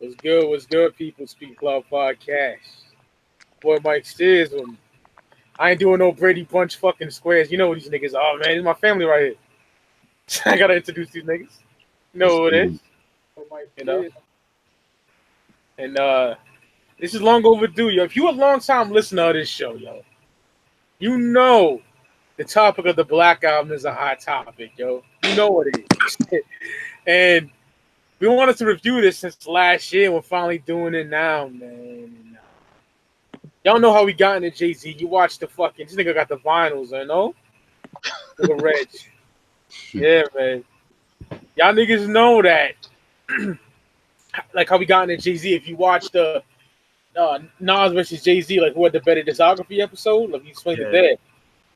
What's good? What's good, people? Speak Ya Clout Podcast. Boy, Mike Steers with me. I ain't doing no Brady Bunch fucking squares. You know what these niggas are, man. This is my family right here. I gotta introduce these niggas. You know who it is. You know? And this is long overdue, yo. If you a long time listener of this show, yo, you know the topic of the Black Album is a hot topic, yo. You know what it is. And we wanted to review this since last year. We're finally doing it now, man. Y'all know how we got into Jay-Z. You watched the fucking... This nigga got the vinyls, I know? Nigga Reg. Yeah, man. Y'all niggas know that. Like how we got into Jay-Z. If you watch the Nas versus Jay-Z, like who had the better discography episode, like you explained it there.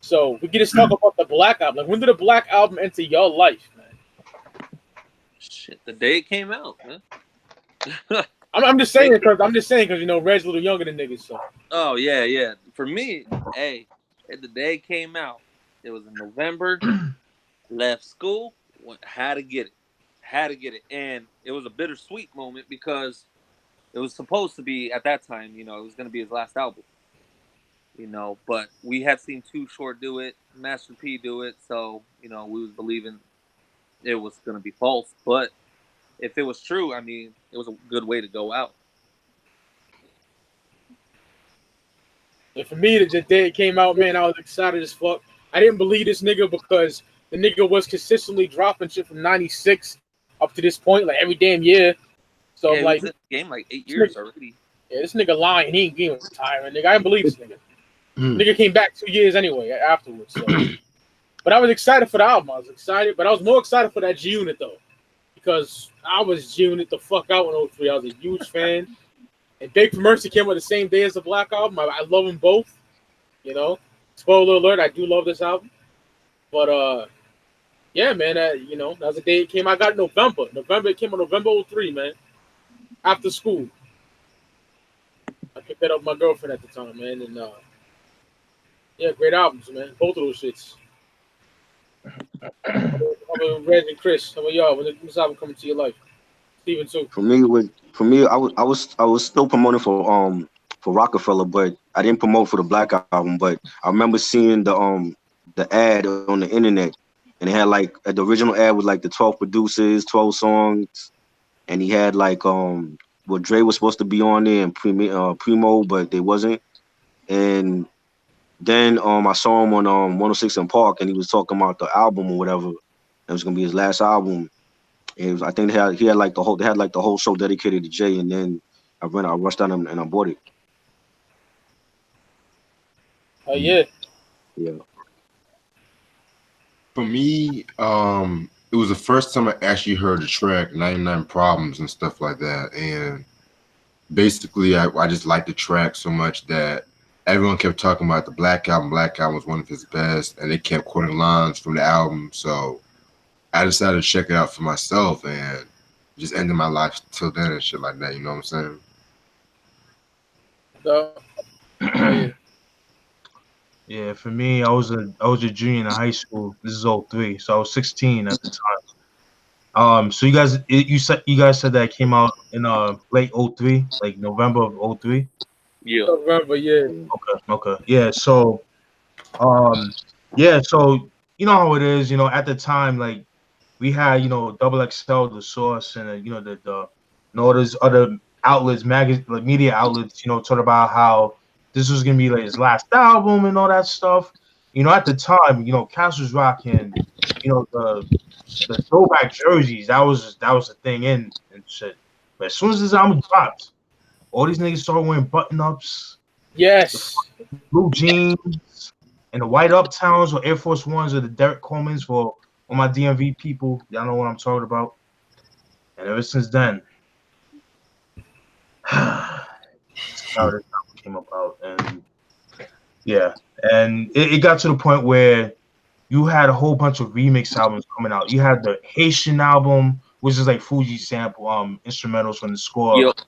So we get to talk about the Black Album. Like when did the Black Album enter your life, man? Shit, the day it came out, man. I'm just saying because you know Red's a little younger than niggas. So. Oh yeah. For me, hey, the day it came out, it was in November. Left school, had to get it, and it was a bittersweet moment because it was supposed to be at that time. You know, it was going to be his last album. You know, but we had seen Too Short do it, Master P do it, so you know we was believing it was going to be false, but. If it was true, I mean, it was a good way to go out. Yeah, for me, the day it came out, man, I was excited as fuck. I didn't believe this nigga because the nigga was consistently dropping shit from 96 up to this point, like every damn year. So, yeah, like, he was in the game like 8 years already. Yeah, this nigga lying. He ain't getting retiring, nigga. I didn't believe this nigga. Nigga came back 2 years anyway afterwards. So. But I was excited for the album. I was excited, but I was more excited for that G Unit though. Because I was G-Unit the fuck out in 03. I was a huge fan. And Beg for Mercy came out the same day as the Black Album. I love them both. You know? Spoiler alert, I do love this album. But, yeah, man, you know, that was the day it came. I got it November. It came out November 03, man. After school. I picked that up with my girlfriend at the time, man. And, yeah, great albums, man. Both of those shits. How about Red and Chris? How about y'all? When this album coming to your life? Steven too. For me, I was still promoting for Roc-A-Fella, but I didn't promote for the Black Album. But I remember seeing the ad on the internet, and it had like the original ad was like the 12 producers, 12 songs, and he had like what Dre was supposed to be on there and Primo, but they wasn't. And then I saw him on 106 in Park, and he was talking about the album or whatever. It was gonna be his last album. It was, I think they had like the whole show dedicated to Jay, and then I rushed down and I bought it. Oh yeah. Yeah. For me, it was the first time I actually heard the track 99 Problems and stuff like that. And basically I just liked the track so much that everyone kept talking about the Black Album. Black Album was one of his best, and they kept quoting lines from the album. So I decided to check it out for myself, and just ended my life till then and shit like that. You know what I'm saying? Yeah, for me, I was a junior in high school. This is 03, so I was 16 at the time. So you guys said that it came out in late 03, like November of 03. Yeah. November, yeah. Okay. Yeah. So, So you know how it is. You know, at the time, like we had, you know, Double XL, The Source, and you know the all those other outlets, media outlets. You know, talk about how this was gonna be like his last album and all that stuff. You know, at the time, you know, Cass was rocking, you know, the throwback jerseys. That was the thing in and shit. But as soon as this album dropped, all these niggas started wearing button-ups. Yes. Blue jeans and the white Uptowns or Air Force Ones or the Derek Colemans for all my DMV people. Y'all know what I'm talking about. And ever since then, that's how this album came about. And yeah, and it got to the point where you had a whole bunch of remix albums coming out. You had the Haitian album, which is like Fuji sample instrumentals from the score. Yep.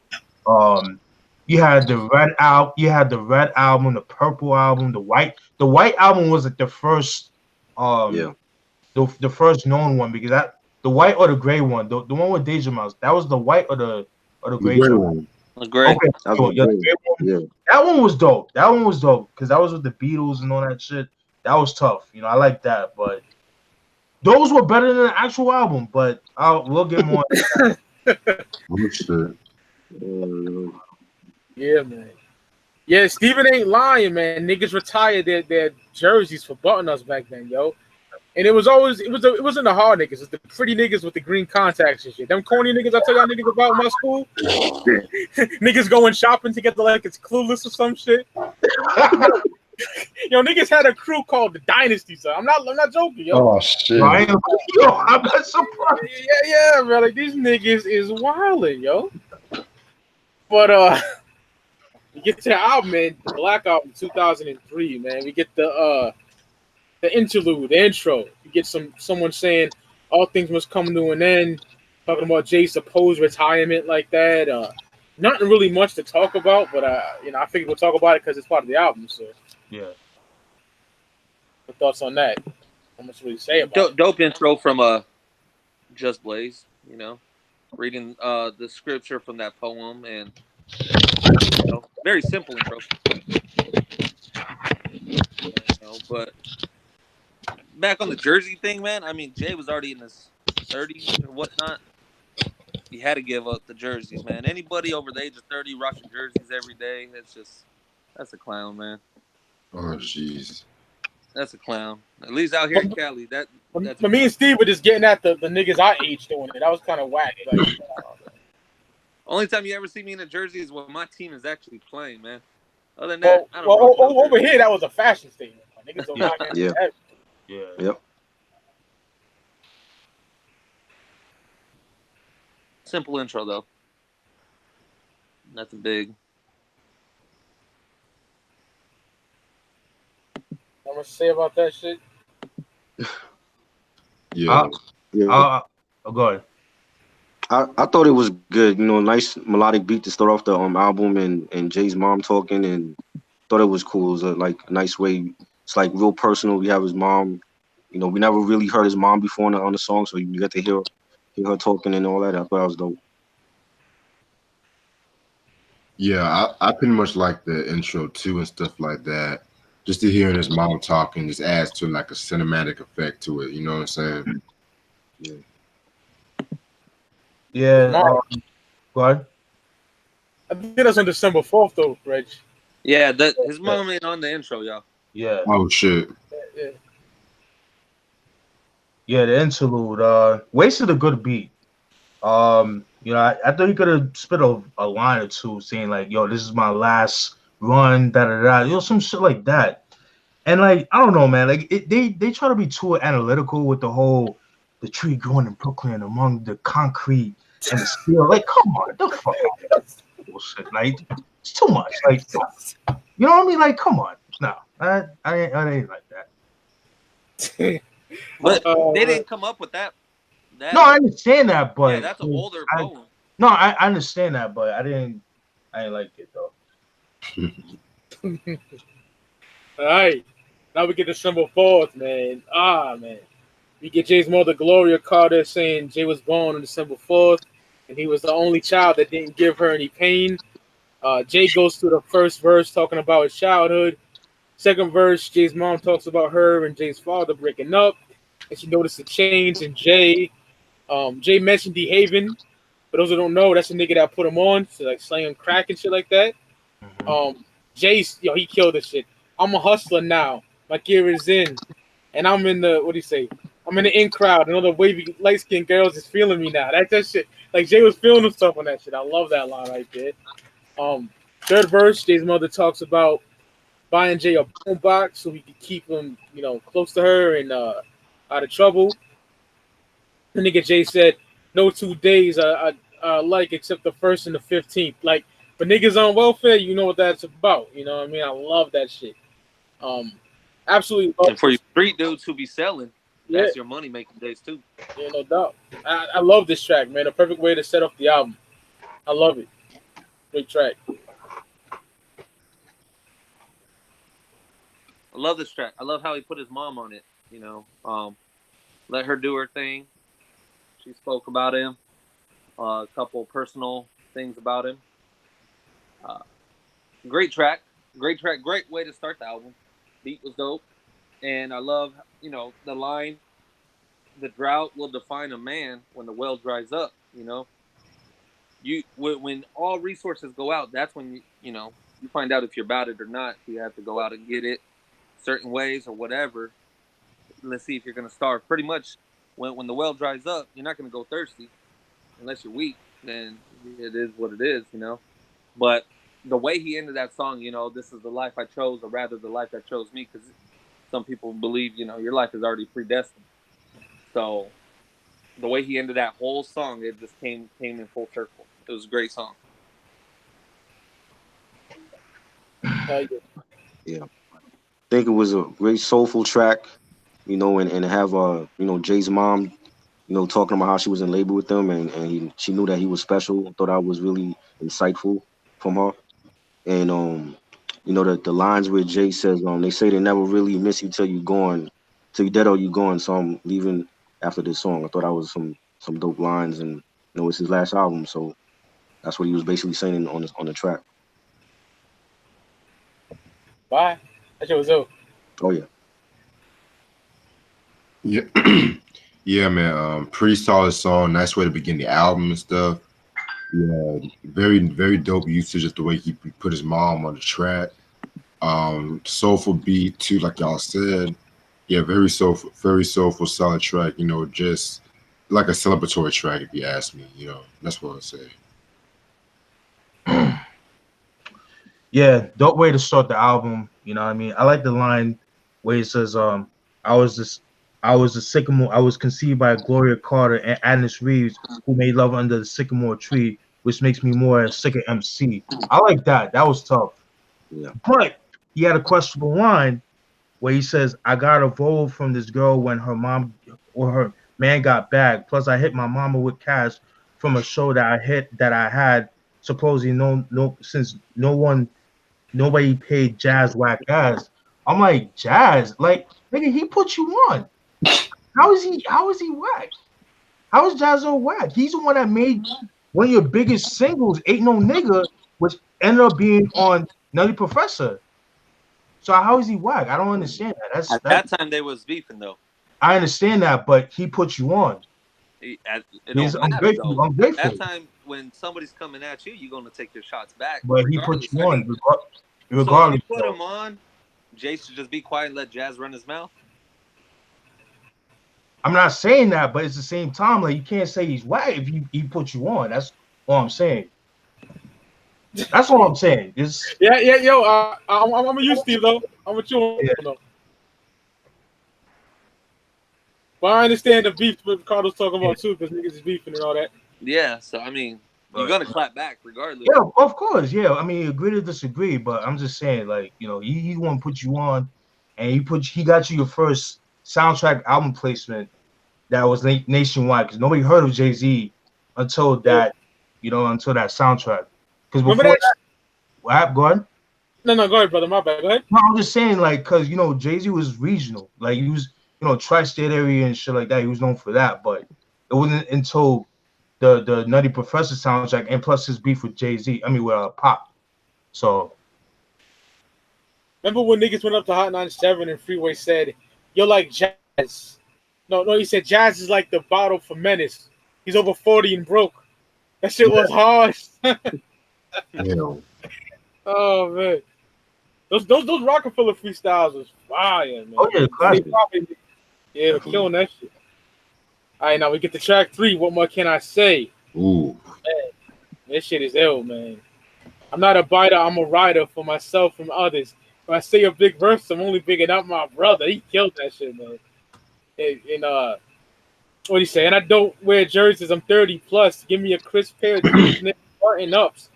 You had the red album, the purple album, the white album was like the first the first known one, because that the white or the gray one, the one with Deja Mouse, that was the white or the or the The gray gray joint? one. Great. Okay, That so, was yeah, the the gray gray one. one. That one was dope. That one was dope because that was with the Beatles and all that shit. That was tough. I like that, but those were better than the actual album. But we'll get more. Oh shit. Yeah. Yeah, man. Yeah, Steven ain't lying, man. Niggas retired their jerseys for button ups back then, yo. And it wasn't the hard niggas, it's the pretty niggas with the green contacts and shit. Them corny niggas I tell y'all niggas about in my school. Niggas going shopping together like it's Clueless or some shit. Yo, niggas had a crew called the Dynasty, son. I'm not joking, yo. Oh shit. I'm not surprised. Yeah, bro. Like these niggas is wildin', yo. But we get to the album, man, the Black Album, 2003, man. We get the interlude, the intro. You get someone saying all things must come to an end, talking about Jay's supposed retirement like that. Nothing really much to talk about, but I figured we'll talk about it because it's part of the album. So, Yeah. what thoughts on that? How much really say about it? Dope intro from Just Blaze. Reading the scripture from that poem, and very simple intro. But back on the jersey thing, man. I mean, Jay was already in his 30s or whatnot. He had to give up the jerseys, man. Anybody over the age of 30 rocking jerseys every day, that's a clown, man. Oh jeez. That's a clown. At least out here in Cali, that's But me and Steve were just getting at the niggas our age doing it. That was kind of whack. Like, only time you ever see me in a jersey is when my team is actually playing, man. Other than that, I don't well, rock no over jersey. here, that was a fashion statement. Niggas don't rock Yeah. that. Yeah. Yep. Simple intro though. Nothing big. How much to say about that shit? Yeah. Yeah. Go ahead. I thought it was good. Nice melodic beat to start off the album, and Jay's mom talking, and thought it was cool. It was a nice way. It's like real personal. We have his mom. We never really heard his mom before on the song, so you get to hear her talking and all that. I thought that was dope. Yeah, I pretty much like the intro too and stuff like that. Just to hearing his mom talking just adds to like a cinematic effect to it. You know what I'm saying? Yeah. Yeah. Go ahead. I think that's on December 4th, though, Reg. Yeah, his mom ain't on the intro, y'all. Yeah. Oh shit. Yeah. Yeah, the interlude. Wasted a good beat. I thought he could have spit a line or two saying like, "Yo, this is my last run," da da da. Some shit like that. And like, I don't know, man. Like, they try to be too analytical with the tree growing in Brooklyn among the concrete and the steel. Like, come on, the fuck out of that bullshit. Like, it's too much. Like, you know what I mean? Like, come on. No, I ain't like that. But they didn't come up with that. No, I understand that, but yeah, that's an older poem. No, I understand that, but I didn't like it though. All right. Now we get December 4th, man. Man. We get Jay's mother, Gloria Carter, saying Jay was born on December 4th, and he was the only child that didn't give her any pain. Jay goes through the first verse talking about his childhood. Second verse, Jay's mom talks about her and Jay's father breaking up, and she noticed a change in Jay. Jay mentioned D. Haven. For those who don't know, that's the nigga that put him on, so like slanging crack and shit like that. Jay's, he killed this shit. I'm a hustler now. My gear is in, and I'm in the I'm in the in crowd. And other wavy light skinned girls is feeling me now. That's that shit. Like Jay was feeling himself on that shit. I love that line right there. Third verse, Jay's mother talks about buying Jay a boom box so he could keep him, close to her and out of trouble. The nigga Jay said, "No 2 days I like except the 1st and the 15th." Like, for niggas on welfare, you know what that's about. You know what I mean? I love that shit. Absolutely love And for you street dudes who be selling, Yeah. that's your money making days too. Yeah, no doubt. I love this track, man. A perfect way to set off the album. I love it. Great track. I love this track. I love how he put his mom on it. Let her do her thing. She spoke about him. A couple personal things about him. Great track, great way to start the album. Beat was dope, and I love, the line, "The drought will define a man when the well dries up." When all resources go out, that's when you find out if you're about it or not. You have to go out and get it certain ways or whatever. Let's see if you're gonna starve. Pretty much, when the well dries up, you're not gonna go thirsty unless you're weak. Then it is what it is, But the way he ended that song, this is the life I chose, or rather the life that chose me, because some people believe, your life is already predestined. So the way he ended that whole song, it just came in full circle. It was a great song. Yeah. I think it was a great soulful track, and have Jay's mom, talking about how she was in labor with him, and she knew that he was special. I thought that was really insightful from her. And the lines where Jay says, they say they never really miss you till you gone, till you dead or you gone. So I'm leaving after this song. I thought that was some dope lines, and it's his last album, so that's what he was basically saying on the track. Bye. That shit was dope. Oh yeah. Yeah, yeah, man. Pretty solid song. Nice way to begin the album and stuff. Yeah, very, very dope usage of the way he put his mom on the track. Soulful beat too, like y'all said. Yeah, very soulful, solid track. Just like a celebratory track, if you ask me. That's what I'd say. Yeah, dope way to start the album. You know what I mean? I like the line where it says, I was a sycamore. I was conceived by Gloria Carter and Agnes Reeves, who made love under the sycamore tree, which makes me more a sicker MC. I like that. That was tough. Yeah. But he had a questionable line where he says, I got a vote from this girl when her mom or her man got back. Plus, I hit my mama with cash from a show that I had supposedly since nobody paid Jazz whack ass. I'm like, Jazz, like, nigga, he put you on. How is he whack? How is Jazz so whack? He's the one that made one of your biggest singles, Ain't No Nigga, which ended up being on Nutty Professor. So how is he whack? I don't understand that. At that time, they was beefing, though. I understand that, but he put you on. It don't matter, though. I'm grateful. At that time, when somebody's coming at you, you're going to take your shots back. But he put you on. Regardless. So if you put him on, Jay should just be quiet and let Jazz run his mouth? I'm not saying that, but it's the same time, like, you can't say he's whack if he put you on. That's all I'm saying. That's all I'm saying. Yeah, yo, I'm with you, Steve, though. I'm with you. Yeah. But I understand the beef with Carlos talking about, too, because niggas is beefing and all that. Yeah, so, I mean, you're going to clap back regardless. Yeah, of course, yeah. I mean, agree to disagree, but I'm just saying, like, he want to put you on, and he got you your first soundtrack album placement that was nationwide, because nobody heard of Jay-Z until that, until that soundtrack. Because before that, what? Go ahead. No, go ahead, brother. My bad. Go ahead. No, I'm just saying, like, because Jay-Z was regional, like he was, tri-state area and shit like that. He was known for that, but it wasn't until the Nutty Professor soundtrack and plus his beef with Jay-Z. I mean, with Pop. So. Remember when niggas went up to Hot 97 and Freeway said, "You're like Jazz." No, he said Jazz is like the bottle for Menace. He's over 40 and broke. That shit was hard. Oh man, those Roc-A-Fella freestyles was fire, man. Oh yeah, classic. Yeah, they're killing that shit. All right, now we get to track 3. What more can I say? Ooh, man, this shit is ill, man. I'm not a biter, I'm a writer for myself and others. When I say a big verse, I'm only bigging up my brother. He killed that shit, man. And what do you say? And I don't wear jerseys. I'm 30 plus. Give me a crisp pair of jeans, button ups.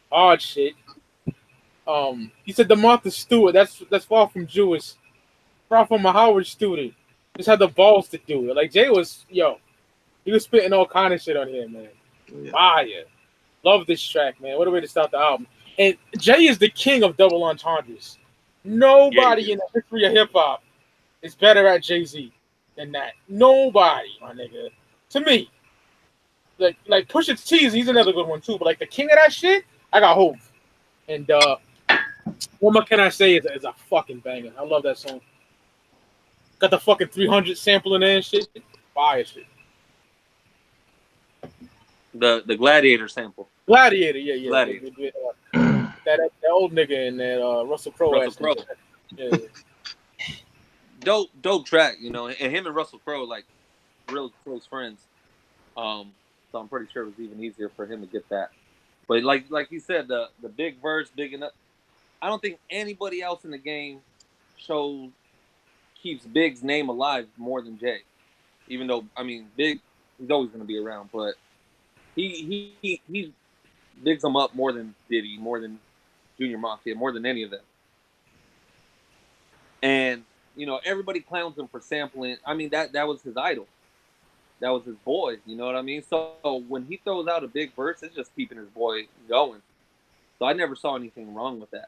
Hard shit. He said the Martha Stewart. That's far from Jewish. Far from a Howard student. Just had the balls to do it. Like Jay was, he was spitting all kind of shit on here, man. Yeah. Fire. Love this track, man. What a way to start the album. And Jay is the king of double entendres. Nobody in the history of hip hop is better at Jay-Z than that. Nobody, my nigga. To me. like Pusha T, he's another good one too. But like the king of that shit, I got Hov. And what more can I say? Is a fucking banger. I love that song. Got the fucking 300 sample in there and shit. Fire shit. The Gladiator sample. Gladiator, yeah. Gladiator. That old nigga in there, Russell Crowe. Yeah. Dope track, you know, and him and Russell Crowe like real close friends. So I'm pretty sure it was even easier for him to get that. But like you said, the big verse, big enough. I don't think anybody else in the game keeps Big's name alive more than Jay. Even though, I mean, Big, he's always going to be around, but he bigs him up more than Diddy, more than Junior Mafia, more than any of them. And, you know, everybody clowns him for sampling. I mean, that was his idol. That was his boy, you know what I mean? So when he throws out a big verse, it's just keeping his boy going. So I never saw anything wrong with that.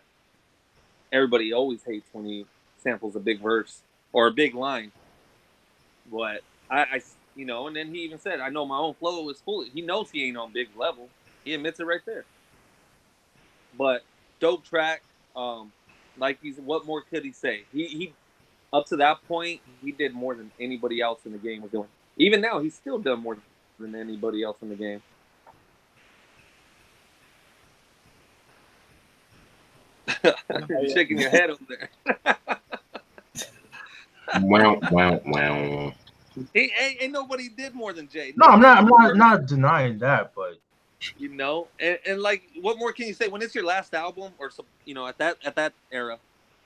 Everybody always hates when he samples a big verse or a big line. But I you know, and then he even said, I know my own flow is foolish. He knows he ain't on big level. He admits it right there. But dope track. Like what more could he say? He up to that point, he did more than anybody else in the game was doing. Even now, he's still done more than anybody else in the game. You're shaking your head over there. Wow. Ain't nobody did more than Jay. No, I'm not denying that, but you know, and like, what more can you say when it's your last album, or you know, at that era?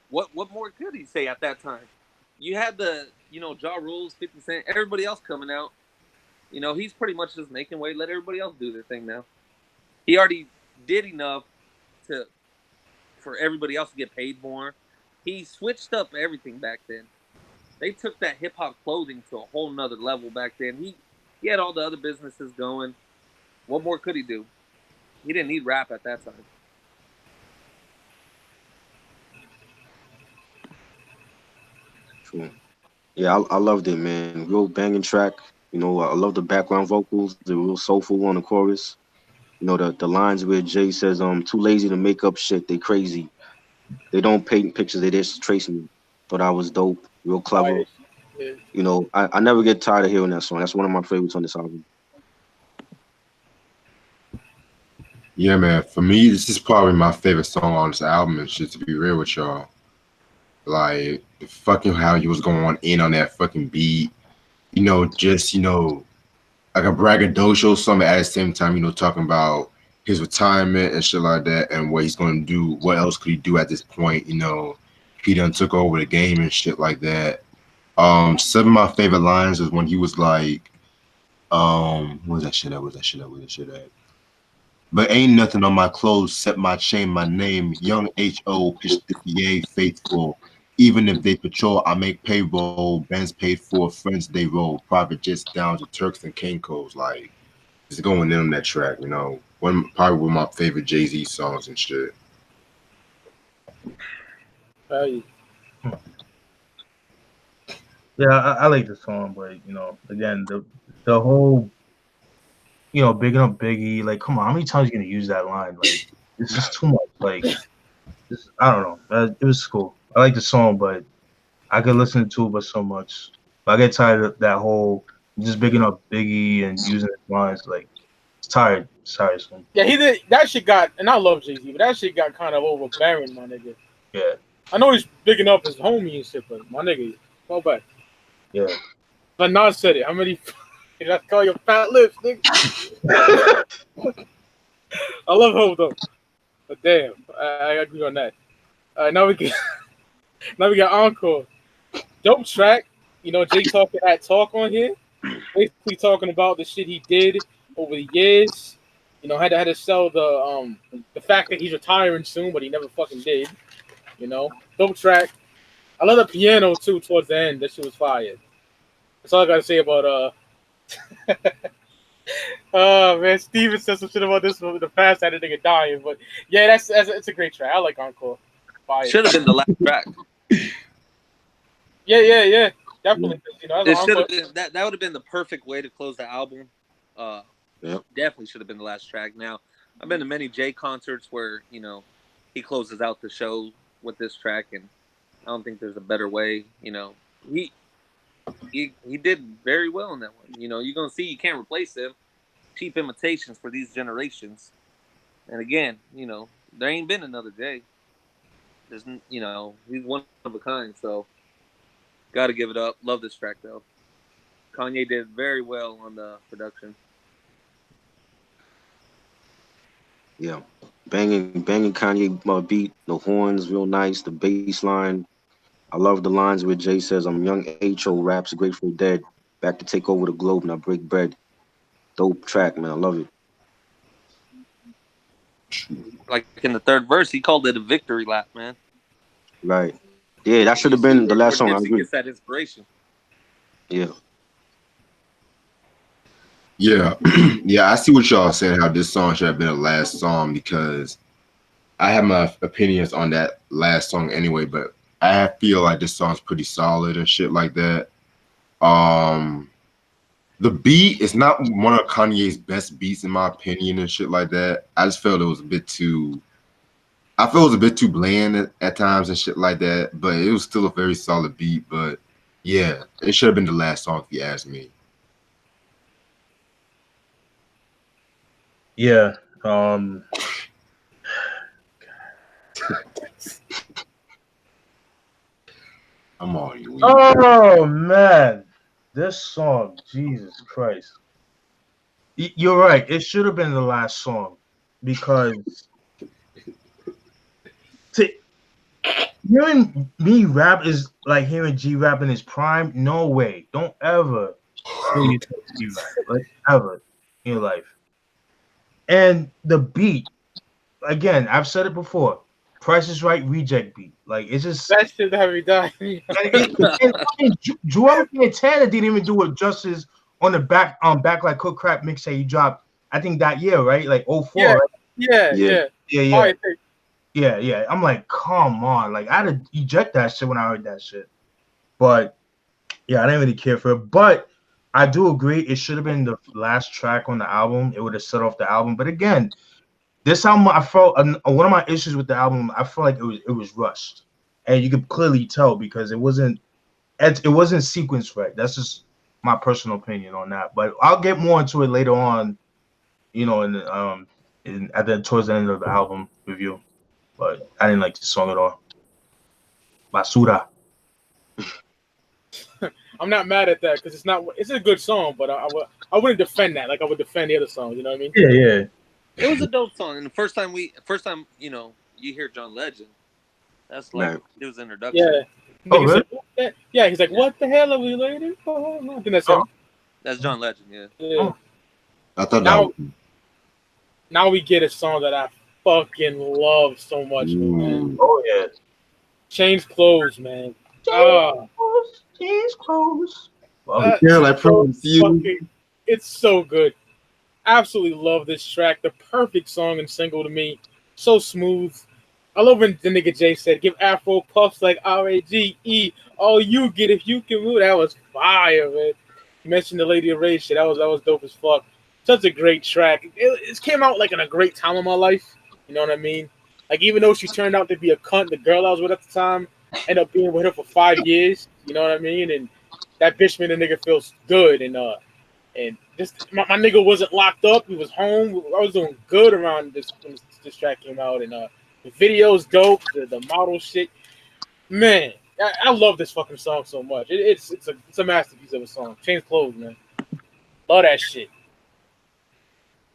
What more could he say at that time? You had the, you know, Ja Rules, 50 Cent, everybody else coming out. You know, he's pretty much just making way, let everybody else do their thing now. He already did enough for everybody else to get paid more. He switched up everything back then. They took that hip hop clothing to a whole nother level back then. He had all the other businesses going. What more could he do? He didn't need rap at that time. True. Yeah, I loved it, man. Real banging track. You know, I love the background vocals. They're real soulful on the chorus. You know, the lines where Jay says, too lazy to make up shit. They crazy. They don't paint pictures. They just trace me. Thought I was dope. Real clever. Yeah. You know, I never get tired of hearing that song. That's one of my favorites on this album. Yeah, man. For me, this is probably my favorite song on this album. And shit, to be real with y'all, like the fucking how he was going in on that fucking beat. You know, just like a braggadocio something at the same time. You know, talking about his retirement and shit like that, and what he's going to do. What else could he do at this point? You know, he done took over the game and shit like that. Some of my favorite lines is when he was like, where's that shit at? But ain't nothing on my clothes except my chain, my name, Young H.O., pitch the PA, faithful. Even if they patrol, I make payroll, bands paid for, friends they roll, private jets down to Turks and Caicos. Like, it's going in on that track, you know. Probably one of my favorite Jay-Z songs and shit. yeah, I like the song, but you know, again, the whole, you know, bigging up Biggie, like, come on, how many times are you gonna use that line? Like, it's just too much. Like, I don't know. It was cool. I like the song, but I could listen to it but so much. But I get tired of that whole just bigging up Biggie and using his lines. Like, it's tired. Sorry, son. Yeah, he did. That shit got, and I love Jay-Z, but that shit got kind of overbearing, my nigga. Yeah. I know he's bigging up his homie and shit, but my nigga, go back. Yeah. But Nas said it. How many? Did I call your fat lips, nigga? I love Hope though, but damn, I agree on that. Now we got Encore. Dope track. You know, Jay talking that talk on here, basically talking about the shit he did over the years. You know, had to sell the fact that he's retiring soon, but he never fucking did. You know, dope track. I love the piano too towards the end. That shit was fire. That's all I gotta say about oh man, Steven said some shit about this in the past. I had a nigga dying, but yeah, that's it's a great track. I like Encore. Fire. Should have been the last track. Yeah, definitely. You know, It should have been that would have been the perfect way to close the album. Yep. Definitely should have been the last track. Now, I've been to many Jay concerts where, he closes out the show with this track, and I don't think there's a better way. He did very well in that one. You're going to see you can't replace him. Cheap imitations for these generations. And again, there ain't been another Jay. There's, he's one of a kind, so got to give it up. Love this track, though. Kanye did very well on the production. Yeah. Banging Kanye beat, the horns real nice, the bass line. I love the lines where Jay says, I'm young H.O. raps Grateful Dead. Back to take over the globe, now break bread. Dope track, man. I love it. Like in the third verse, he called it a victory lap, man. Right. Yeah, that should have been the last song. I Nipsey agree. gets that inspiration. Yeah. Yeah, yeah, I see what y'all saying. How this song should have been the last song because I have my opinions on that last song anyway. But I feel like this song's pretty solid and shit like that. The beat is not one of Kanye's best beats in my opinion and shit like that. I just felt it was a bit too. I felt it was a bit too bland at times and shit like that. But it was still a very solid beat. But yeah, it should have been the last song if you ask me. Yeah. I'm on you. Oh man, this song, Jesus Christ. You're right. It should have been the last song because hearing me rap is like hearing G rap in his prime. No way. Don't ever say you touch G rap, like ever in your life. And the beat, again, I've said it before. Price is Right reject beat. Like it's just That shit have me die. and Joel Santana didn't even do it justice on the back Like Cook Crap mixtape he dropped. I think that year, right? Like 04, Yeah. right? Yeah. Yeah. I'm like, come on. Like I had to eject that shit when I heard that shit. But yeah, I didn't really care for it. But I do agree it should have been the last track on the album. It would have set off the album. But again, this album, I felt one of my issues with the album. I felt like it was rushed, and you could clearly tell because it wasn't sequenced right. That's just my personal opinion on that. But I'll get more into it later on, towards the end of the album review. But I didn't like the song at all. Basura. I'm not mad at that because it's a good song, but I wouldn't defend that like I would defend the other songs. You know what I mean? Yeah. It was a dope song, and the first time you hear John Legend, that's like Right. it was introduction. Yeah. Oh, really? He's like, what the hell are we waiting for? I think that's him. That's John Legend. Yeah. Yeah. I thought Now- that was Now we get a song that I fucking love so much, man. Oh yeah. Change Clothes, man. Change clothes. Uh, yeah, like promise you. fucking, it's so good. Absolutely love this track. The perfect song and single to me. So smooth. I love when the nigga Jay said, give Afro puffs like R-A-G-E. All you get if you can move. That was fire, man. You mentioned the Lady of Rage shit. That was dope as fuck. Such a great track. It came out like in a great time of my life. You know what I mean? Like even though she turned out to be a cunt, the girl I was with at the time ended up being with her for 5 years. You know what I mean? And that bitch made a nigga feel good. And just my nigga wasn't locked up. He was home. I was doing good around this when this track came out. And the video's dope. The model shit. Man, I love this fucking song so much. It's a masterpiece of a song. Change Clothes, man. Love that shit.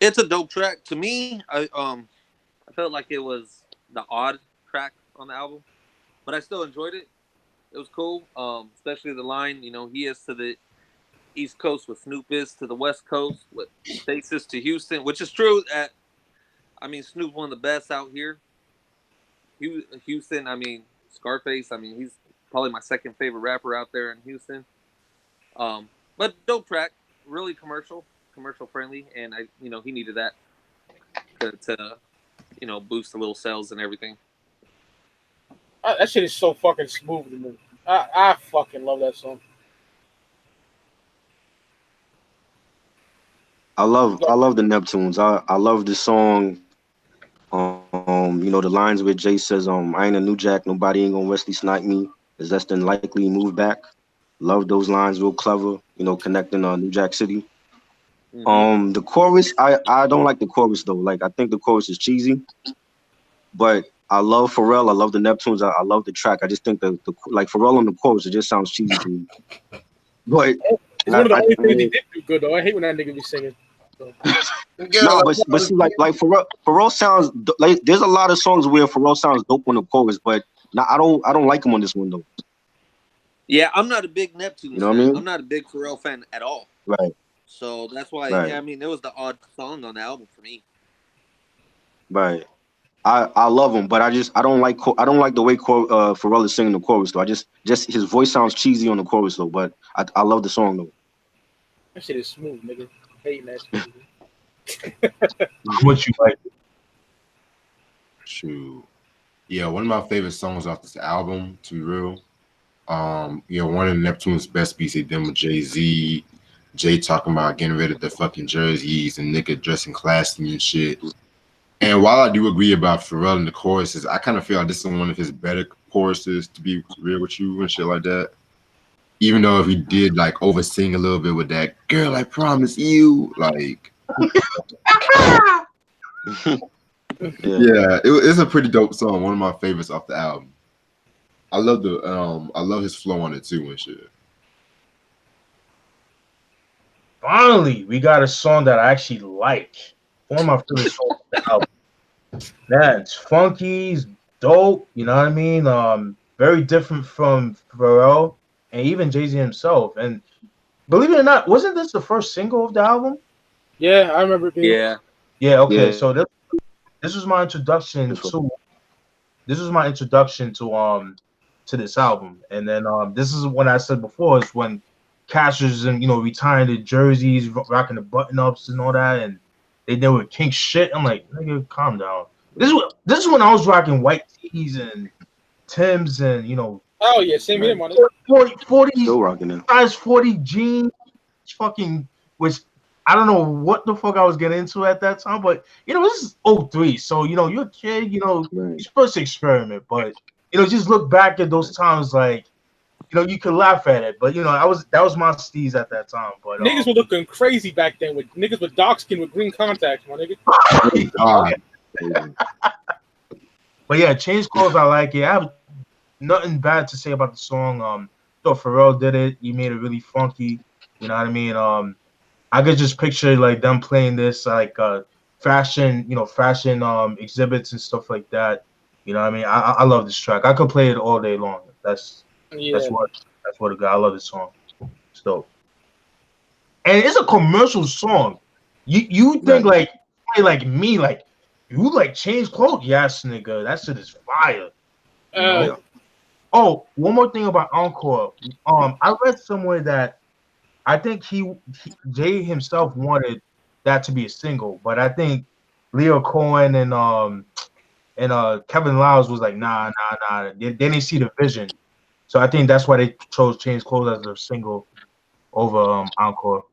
It's a dope track. To me, I felt like it was the odd track on the album, but I still enjoyed it. It was cool, especially the line, he is to the East Coast what Snoop is to the West Coast, what States is to Houston, which is true. Snoop's one of the best out here. Houston, Scarface, he's probably my second favorite rapper out there in Houston. But dope track, really commercial friendly, and he needed that to boost the little sales and everything. That shit is so fucking smooth to me. I fucking love that song. I love the Neptunes. I love the song. The lines where Jay says, I ain't a new jack, nobody ain't gonna Wesley snipe me. Is less than likely move back. Love those lines, real clever. Connecting New Jack City. The chorus, I don't like the chorus though. Like I think the chorus is cheesy, but I love Pharrell. I love the Neptunes. I love the track. I just think the like Pharrell on the chorus, it just sounds cheesy to me. But it's one of the only things he did do good though. I hate when that nigga be singing. So. No, but see, like Pharrell sounds like there's a lot of songs where Pharrell sounds dope on the chorus, but I don't like him on this one though. Yeah, I'm not a big Neptune fan. What I mean? I'm not a big Pharrell fan at all. Right. So that's why. Right. Yeah, I mean, it was the odd song on the album for me. Right. I love him, but I don't like the way Pharrell is singing the chorus though. I just his voice sounds cheesy on the chorus though, but I love the song though. That shit is smooth, nigga. Hating that shit. What you like? Shoot. Yeah, one of my favorite songs off this album, to be real. One of Neptune's best beats they did with Jay-Z. Jay talking about getting rid of the fucking jerseys and nigga dressing classy and shit. And while I do agree about Pharrell and the choruses, I kind of feel like this is one of his better choruses, to be real with you and shit like that. Even though if he did like over sing a little bit with that girl, I promise you, like it's a pretty dope song. One of my favorites off the album. I love his flow on it too and shit. Finally, we got a song that I actually like. One of my favorite songs on the album. Man, it's funky, it's dope, you know what I mean? Very different from Pharrell and even Jay-Z himself. And believe it or not, wasn't this the first single of the album? Yeah, I remember it being. Yeah, okay. Yeah. So this was my introduction to this album. And then this is what I said before, is when Cashers and retiring the jerseys, rocking the button-ups and all that, and they did with kink shit. I'm like, nigga, calm down. This is when I was rocking white tees and Timbs and Oh yeah, same here, man. 40 Still rocking it. size 40 jeans, fucking, which I don't know what the fuck I was getting into at that time, but this is 03, so you're a kid, Right. you're supposed to experiment, but just look back at those times, like you could laugh at it, but that was my steez at that time. But Niggas were looking crazy back then with niggas with dark skin with green contacts, my nigga. But yeah, Change Clothes, I like it. I have nothing bad to say about the song. Thought Pharrell did it. He made it really funky. You know what I mean? I could just picture like them playing this like fashion exhibits and stuff like that. You know what I mean? I love this track. I could play it all day long. That's what it got. I love this song. It's dope. And it's a commercial song. You think like me, like you like Change Clothes? Yes, nigga. That shit is fire. Oh, one more thing about Encore. I read somewhere that I think Jay himself wanted that to be a single, but I think Leo Cohen and Kevin Lyles was like, nah. They didn't see the vision. So I think that's why they chose Change Clothes as a single over Encore.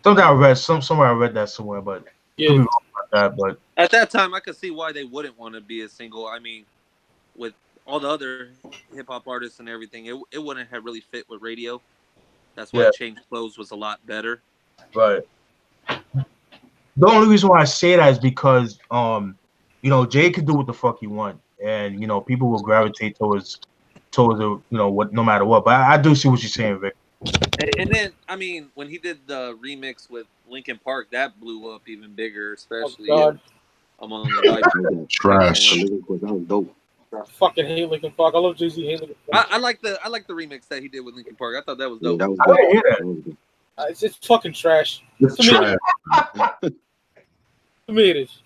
Somewhere I read that somewhere, but Yeah. could be wrong about that. But At that time, I could see why they wouldn't want to be a single. I mean, with all the other hip hop artists and everything, it wouldn't have really fit with radio. That's why Change Clothes was a lot better. right. The only reason why I say that is because Jay could do what the fuck he want, and people will gravitate towards the what, no matter what. But I do see what you're saying, Vic. And then, I mean, when he did the remix with Linkin Park, that blew up even bigger, especially among the white Trash. That was dope. I fucking hate Linkin Park. I love Jay-Z. Hate Linkin Park. I like the remix that he did with Linkin Park. I thought that was dope. That was I dope. didn't hear that. That was dope. It's fucking trash. It's trash. To me, it is.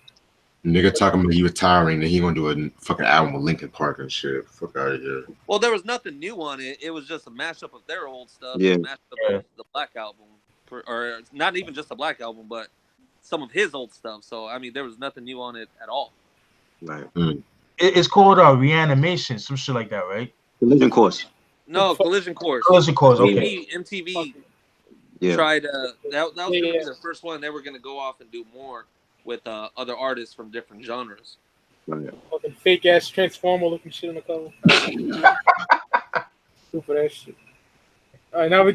Nigga talking about he retiring and he gonna do a fucking album with Linkin Park and shit. Fuck out of here. Well, there was nothing new on it. It was just a mashup of their old stuff. Yeah. A mashup of the Black Album. Or not even just the Black Album, but some of his old stuff. So, I mean, there was nothing new on it at all. Right. It's called Reanimation, some shit like that, right? Collision Course. No, Collision Course. Collision Course, okay. MTV Yeah. tried that was gonna Yeah. be their first one. They were gonna go off and do more with other artists from different genres. Right. Fucking fake ass transformer looking shit on the cover. Stupid ass shit. All right, now we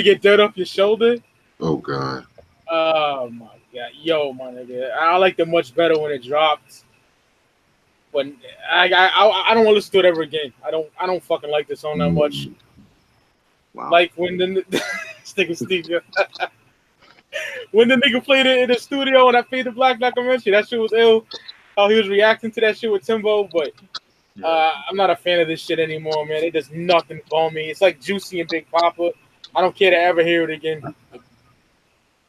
get dirt off your shoulder. Oh god. Oh my god, yo, my nigga, I liked it much better when it dropped. But I don't want to listen to it ever again. I don't fucking like this song that much. Wow. Like when the this nigga Steve, when the nigga played it in the studio and I played the Black documentary, that shit was ill. How he was reacting to that shit with Timbo, but I'm not a fan of this shit anymore, man. It does nothing for me. It's like Juicy and Big Papa. I don't care to ever hear it again.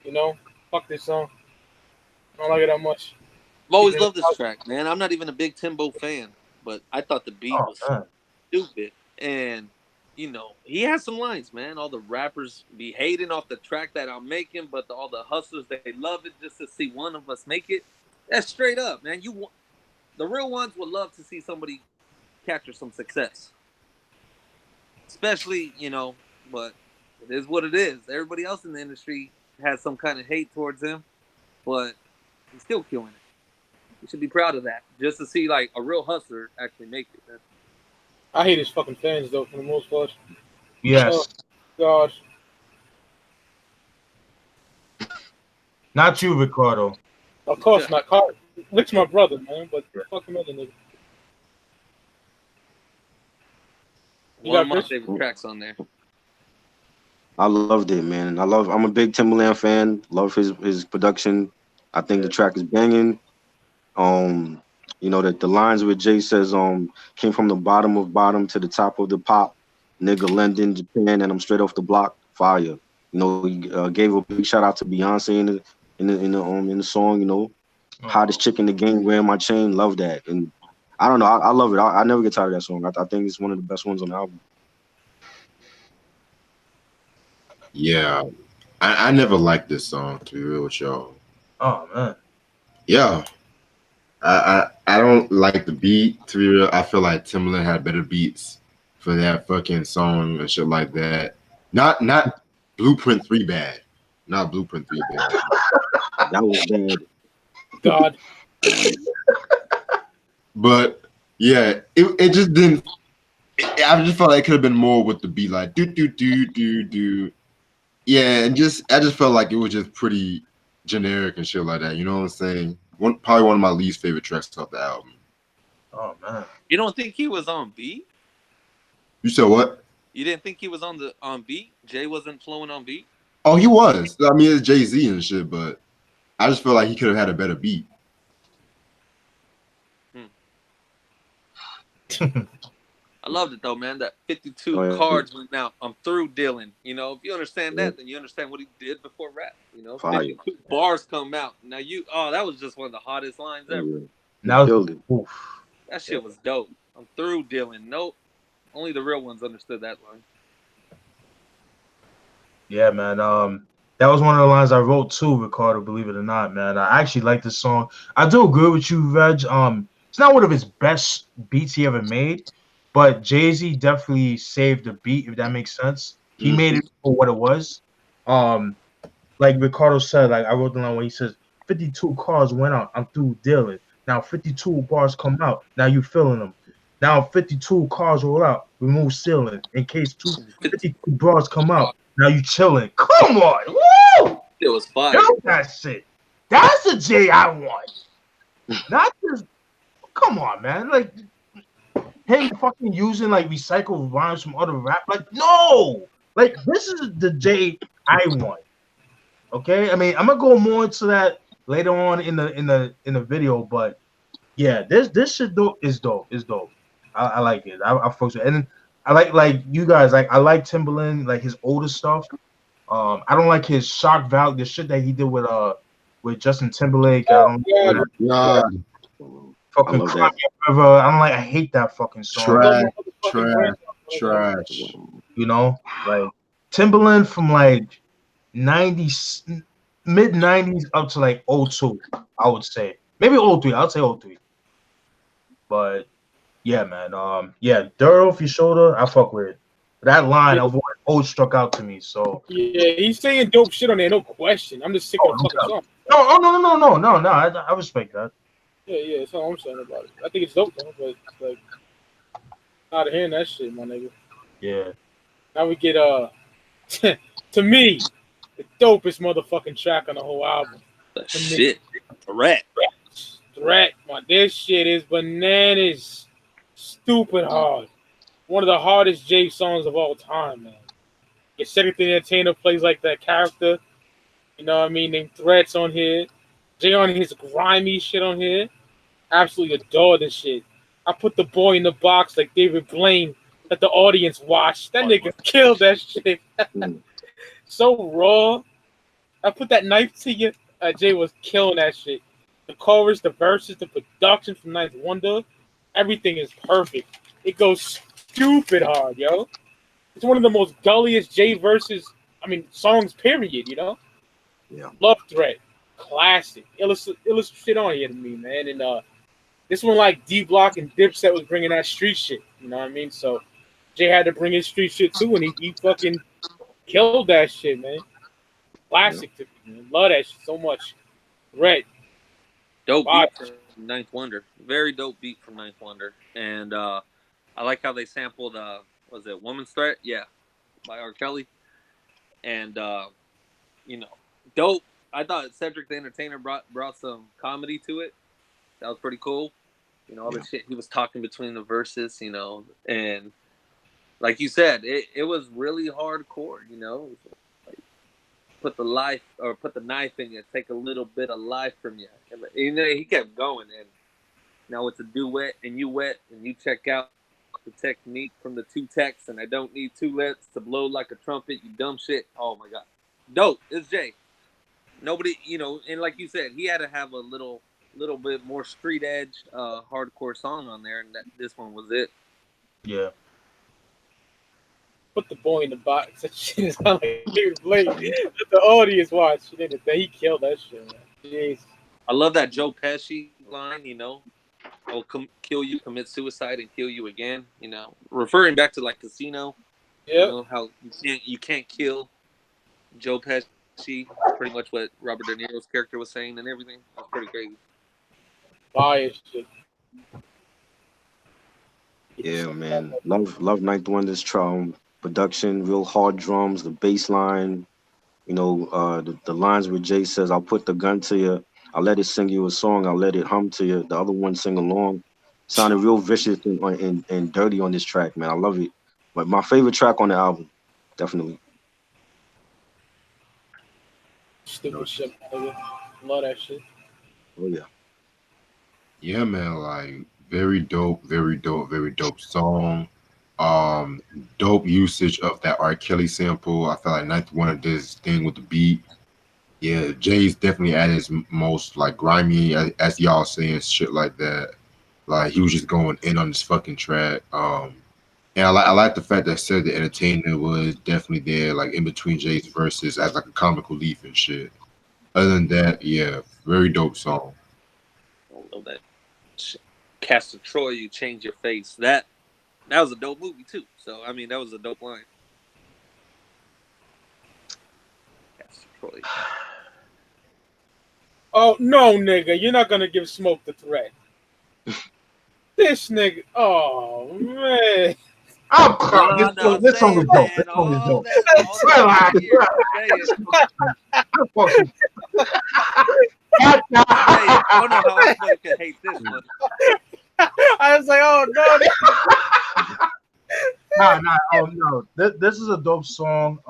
You know, fuck this song. I don't like it that much. I've always loved this track, man. I'm not even a big Timbo fan, but I thought the beat was stupid. And, you know, he has some lines, man. All the rappers be hating off the track that I'm making, but all the hustlers, they love it just to see one of us make it. That's straight up, man. The real ones would love to see somebody capture some success. Especially, you know, but it is what it is. Everybody else in the industry has some kind of hate towards him, but he's still killing it. You should be proud of that. Just to see like a real hustler actually make it. Man. I hate his fucking fans though, for the most part. Yes. Oh, God. Not you, Ricardo. Of course not. Rick's my brother, man, but fuck him other nigga. One of my favorite tracks on there. I loved it, man. I'm a big Timbaland fan. Love his production. I think the track is banging. You know that the lines where Jay says, came from the bottom of bottom to the top of the pop, nigga London, Japan, and I'm straight off the block, fire. You know, he gave a big shout out to Beyonce in the song. You know, hottest chick in the game, wearing my chain. Love that, and I don't know, I love it. I never get tired of that song. I think it's one of the best ones on the album. Yeah, I never liked this song, to be real with y'all. Oh man. Yeah. I don't like the beat, to be real. I feel like Timbaland had better beats for that fucking song and shit like that. Not Blueprint 3 bad. Not Blueprint 3 bad. That was bad. God. But yeah, it just didn't. I just felt like it could have been more with the beat, like do do do do do. Yeah, and I just felt like it was just pretty generic and shit like that. You know what I'm saying? Probably one of my least favorite tracks off the album. Oh man. You don't think he was on beat? You said what? You didn't think he was on beat? Jay wasn't flowing on beat? Oh, he was. I mean, it's Jay-Z and shit, but I just feel like he could have had a better beat. I loved it though, man. That 52 cards went out. I'm through dealing. You know, if you understand that, then you understand what he did before rap. You know, 52 bars come out. Now that was just one of the hottest lines ever. That shit was dope. I'm through dealing. Nope. Only the real ones understood that line. Yeah, man. That was one of the lines I wrote too, Ricardo, believe it or not, man. I actually like this song. I do agree with you, Reg. It's not one of his best beats he ever made, but Jay-Z definitely saved the beat, if that makes sense. He made it for what it was. Like Ricardo said, like I wrote the line where he says, 52 cars went out, I'm through dealing. Now 52 bars come out, now you feeling them. Now 52 cars roll out, remove ceiling. In case 52 bars come out, now you chilling. Come on, woo! It was fire. That shit. That's the J I want. Not just, come on, man. Like, him fucking using like recycled rhymes from other rap. Like, no! Like, this is the J I want. Okay? I mean, I'm gonna go more into that later on in the video, but yeah, this shit is dope. It's dope. I like it. I fucks with it. And I like you guys, like I like Timbaland, like his older stuff. I don't like his shock value, the shit that he did with Justin Timberlake. Fucking Cry River. I hate that fucking song. Trash. You know, like Timbaland from like 90s, mid 90s up to like 02, I would say. Maybe 03. I'll say 03. But yeah, man. Yeah, dirt off your shoulder. I fuck with it. That line of what always struck out to me. So yeah, he's saying dope shit on there, no question. I'm just sick of the fucking song. No. I respect that. Yeah, that's all I'm saying about it. I think it's dope though, but it's like not hearing that shit, my nigga. Yeah. Now we get to me, the dopest motherfucking track on the whole album. The shit. Threat. Man. This shit is bananas. Stupid hard. One of the hardest Jay songs of all time, man. Your Cedric the Entertainer plays like that character. You know what I mean? Named Threats on here. Jay on his grimy shit on here. Absolutely adore this shit. I put the boy in the box like David Blaine. Let the audience watch. That nigga killed that shit. So raw. I put that knife to you. Jay was killing that shit. The chorus, the verses, the production from Ninth Wonder, everything is perfect. It goes stupid hard, yo. It's one of the most gulliest Jay songs, period, you know? Yeah. Love Threat. Classic. Illust shit on here to me, man. And this one, like D-Block and Dipset was bringing that street shit, you know what I mean? So Jay had to bring his street shit too, and he fucking killed that shit, man. Classic to me, man. Love that shit so much. Threat. Dope beat from Ninth Wonder. Very dope beat from Ninth Wonder. And I like how they sampled, was it Woman's Threat? Yeah, by R. Kelly. And, dope. I thought Cedric the Entertainer brought some comedy to it. That was pretty cool. All the shit he was talking between the verses, and like you said, it was really hardcore, like put the knife in you, take a little bit of life from you. And, he kept going, and now it's a duet, and you wet, and you check out the technique from the two texts, and I don't need two lets to blow like a trumpet, you dumb shit. Oh my God. Dope. It's Jay. Nobody, and like you said, he had to have a little bit more street edge, hardcore song on there, and this one was it. Yeah. Put the boy in the box. That shit is not like David Blaine. Let the audience watch. He killed that shit, man. Jeez. I love that Joe Pesci line, I'll kill you, commit suicide, and kill you again. Referring back to like Casino. Yeah. How you can't kill Joe Pesci. Pretty much what Robert De Niro's character was saying and everything. That's pretty crazy. Bias shit. Yeah, man. Love Ninth Wonder's production, real hard drums, the bass line, the lines where Jay says, I'll put the gun to you, I'll let it sing you a song, I'll let it hum to you, the other one sing along. Sounded real vicious and dirty on this track, man. I love it. But my favorite track on the album, definitely. Stupid shit, nigga. Love that shit. Oh yeah. Yeah, man, like very dope song. Dope usage of that R. Kelly sample. I felt like Ninth Wonder did his thing with the beat. Yeah, Jay's definitely at his most like grimy, as y'all saying, shit like that. Like he was just going in on this fucking track. And I like the fact that Cedric the Entertainer was definitely there, like in between Jay's verses as like a comic relief and shit. Other than that, yeah, very dope song. I don't know that shit. Castor Troy, you change your face. That was a dope movie too. So that was a dope line. Castor Troy. Oh no, nigga, you're not gonna give Smoke the threat. This nigga, oh man. I'm crying. This song is dope. This song is dope. I don't know how I can hate this one. I was like, oh no. No. This is a dope song.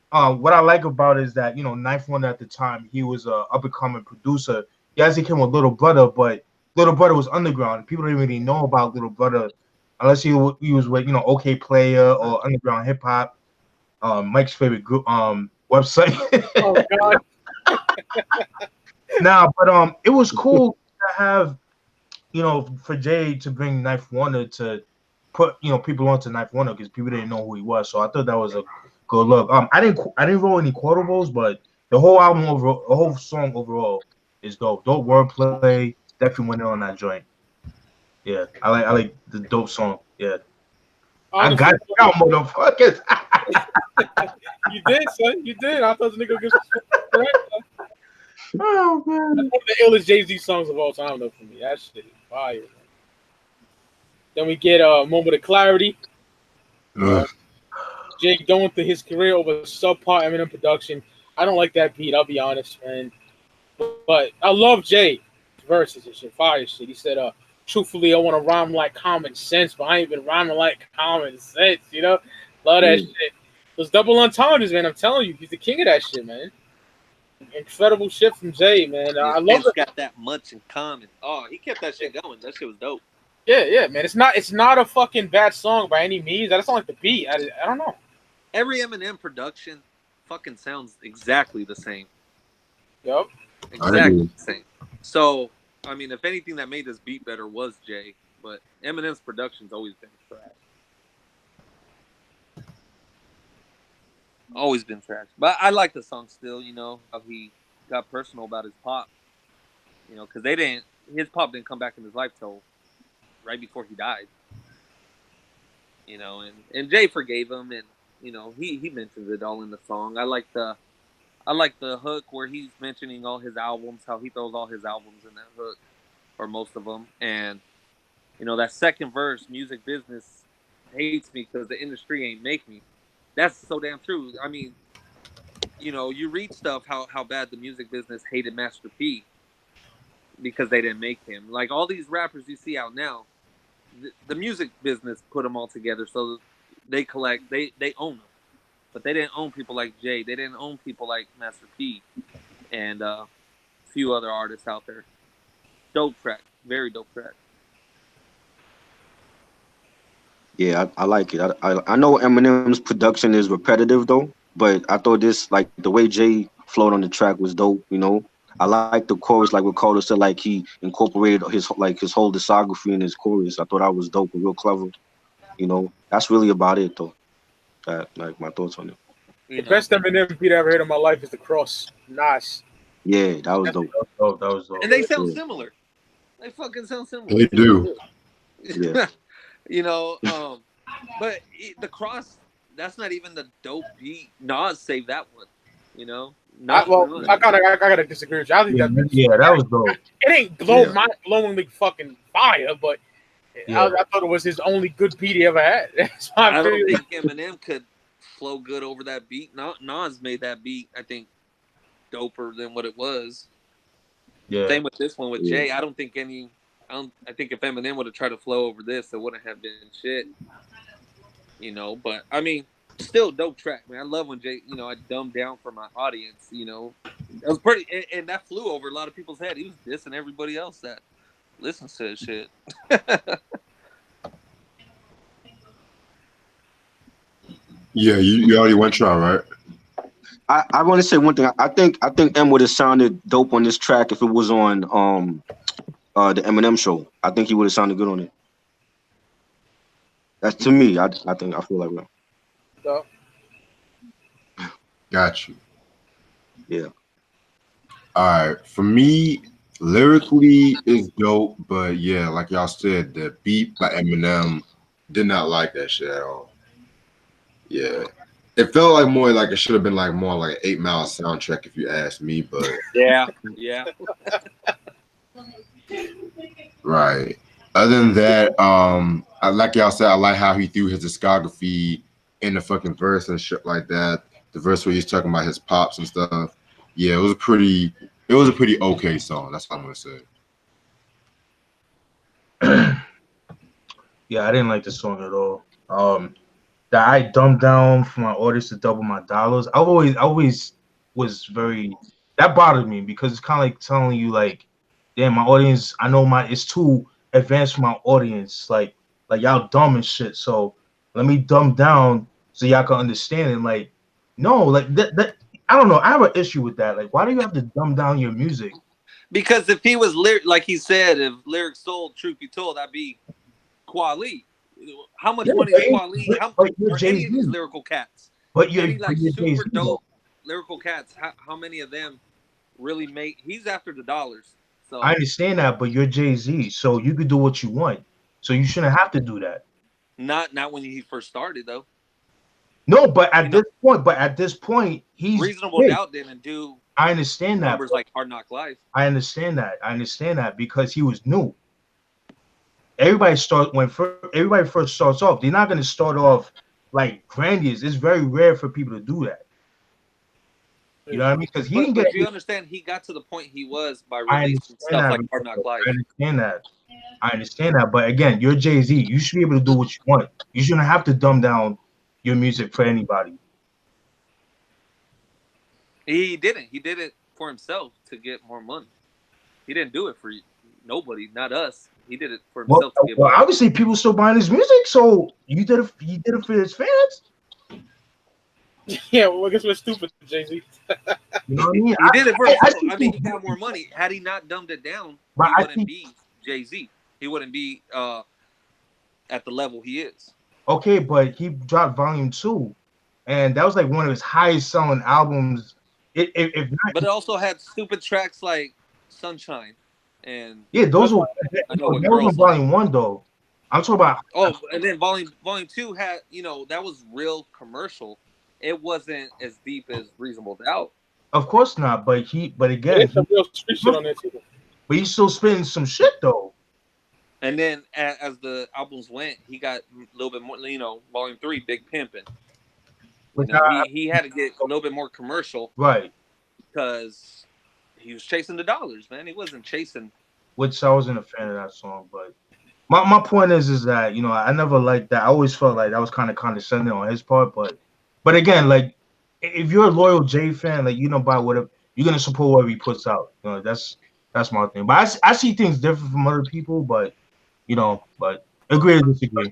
What I like about it is that Ninth Wonder at the time, he was a up and coming producer. Yes, he came with Little Brother, but Little Brother was underground. People didn't really know about Little Brother unless he was with OK Player or Underground Hip Hop, Mike's favorite group website. Oh God. But it was cool to have for Jay to bring Ninth Wonder to put people onto Ninth Wonder because people didn't know who he was. So I thought that was a good look. I didn't roll any quotables, but the whole album overall, the whole song overall is dope. Dope wordplay. Definitely went in on that joint. Yeah, I like the dope song. Yeah. I got you out, motherfuckers. You did, son. You did. I thought the nigga was correct. Oh man. That's one of the illest Jay-Z songs of all time, though, for me. That shit is fire. Man. Then we get a moment of clarity. Jake going through his career over subpar Eminem production. I don't like that beat, I'll be honest, man. But I love Jay verses and shit, fire shit. He said, truthfully, I want to rhyme like common sense, but I ain't been rhyming like common sense, you know? Love that shit. Those double entendres, man, I'm telling you, he's the king of that shit, man. Incredible shit from Jay, man. I love it. Got that much in common. Oh, he kept that shit going. That shit was dope. Yeah, man. It's not a fucking bad song by any means. I just don't like the beat. I don't know. Every Eminem production fucking sounds exactly the same. Yep. Exactly the same. So, I mean, if anything that made this beat better was Jay, but Eminem's production's always been trash. Always been trash. But I like the song still, you know, how he got personal about his pop. You know, because his pop didn't come back in his life till right before he died. You know, and Jay forgave him, and you know, he mentions it all in the song. I like the hook where he's mentioning all his albums, how he throws all his albums in that hook, or most of them. And, you know, that second verse, music business hates me because the industry ain't make me. That's so damn true. I mean, you know, you read stuff how bad the music business hated Master P because they didn't make him. Like all these rappers you see out now, the music business put them all together so they own them. But they didn't own people like Jay. They didn't own people like Master P and a few other artists out there. Dope track. Very dope track. Yeah, I like it. I know Eminem's production is repetitive though, but I thought this, like the way Jay flowed on the track was dope. You know, I like the chorus, like Ricardo said, like he incorporated his whole discography in his chorus. I thought that was dope and real clever. You know, that's really about it though. Like my thoughts on it. The best Eminem beat I ever heard in my life is The Cross. Nice. Yeah, that was dope. That was dope. And they sound similar. They fucking sound similar. They do. Yeah. You know, but The Cross, that's not even the dope beat. Nas saved that one. You know, I gotta disagree with you. I think that was dope. It ain't mind-blowingly fucking fire, but I thought it was his only good beat he ever had. I don't think Eminem could flow good over that beat. Nas made that beat, I think, doper than what it was. Yeah. Same with this one with Jay. I think if Eminem would have tried to flow over this, it wouldn't have been shit. You know, but I mean, still dope track, man. I love when Jay, you know, I dumbed down for my audience. You know, it was pretty, and that flew over a lot of people's head. He was dissing everybody else that listens to his shit. Yeah, you already went try, right? I want to say one thing. I think M would have sounded dope on this track if it was on the Eminem show. I think he would have sounded good on it. That's to me. I feel like that. So. Got you. Yeah. All right. For me, lyrically is dope, but yeah, like y'all said, the beat by Eminem, did not like that shit at all. Yeah. It felt like more like it should have been like more like an 8 Mile soundtrack if you ask me, but yeah. Right. Other than that, like y'all said, I like how he threw his discography in the fucking verse and shit like that. The verse where he's talking about his pops and stuff. Yeah, it was a pretty okay song. That's what I'm gonna say. Yeah, I didn't like the song at all. That I dumbed down for my audience to double my dollars. I always was very, that bothered me because it's kind of like telling you like, damn, my audience, I know it's too advanced for my audience. Like y'all dumb and shit. So let me dumb down so y'all can understand it. Like, no, like that I don't know. I have an issue with that. Like, why do you have to dumb down your music? Because if he was like he said, if lyrics sold, truth be told, I'd be Kweli. How much money is Kweli? How any of these lyrical cats? But you're like super dope lyrical cats. How many of them really make? He's after the dollars. So I understand that, but you're Jay-Z, so you could do what you want. So you shouldn't have to do that. Not when he first started though. No, but at this point, he's Reasonable big. Doubt didn't do I understand that. numbers like Hard Knock Life. I understand that because he was new. Everybody first starts off, they're not going to start off like grandiose. It's very rare for people to do that. You know what I mean? Because he didn't get. But you understand, he got to the point he was by releasing stuff like Hard Knock Life. I understand that. But again, you're Jay-Z. You should be able to do what you want. You shouldn't have to dumb down your music for anybody. He didn't. He did it for himself to get more money. He didn't do it for nobody, not us. He did it for himself to get more money. Obviously, people still buying his music, so he did it for his fans. Yeah, well, I guess we're stupid, Jay-Z. You know what I mean? He did it for himself. I mean, he got more money. Had he not dumbed it down, he wouldn't be Jay-Z. He wouldn't be at the level he is. Okay, but he dropped Volume 2, and that was like one of his highest selling albums. But it also had stupid tracks like Sunshine and those were Volume 1 though. I'm talking about and then Volume 2 had, that was real commercial. It wasn't as deep as Reasonable Doubt. Of course not, but again, some real street shit on there too. But he's still spitting some shit though. And then as the albums went, he got a little bit more, Volume 3, Big Pimpin'. He had to get a little bit more commercial. Right. Because he was chasing the dollars, man. He wasn't chasing. Which I wasn't a fan of that song, but my point is that, I never liked that. I always felt like that was kind of condescending on his part, but again, like, if you're a loyal Jay fan, like, buy whatever, you're gonna support whatever he puts out. That's my thing. But I see things different from other people, but agree to disagree.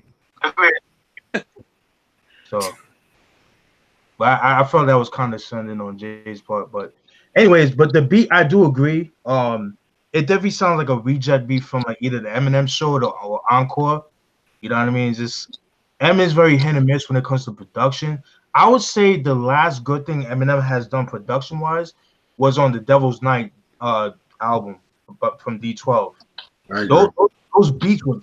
So, but I felt that was condescending on Jay's part. But anyways, but the beat, I do agree. It definitely sounds like a reject beat from like either the Eminem show or Encore. You know what I mean? It's just Eminem's very hit and miss when it comes to production. I would say the last good thing Eminem has done production-wise was on the Devil's Night album, but from D12. Those beats were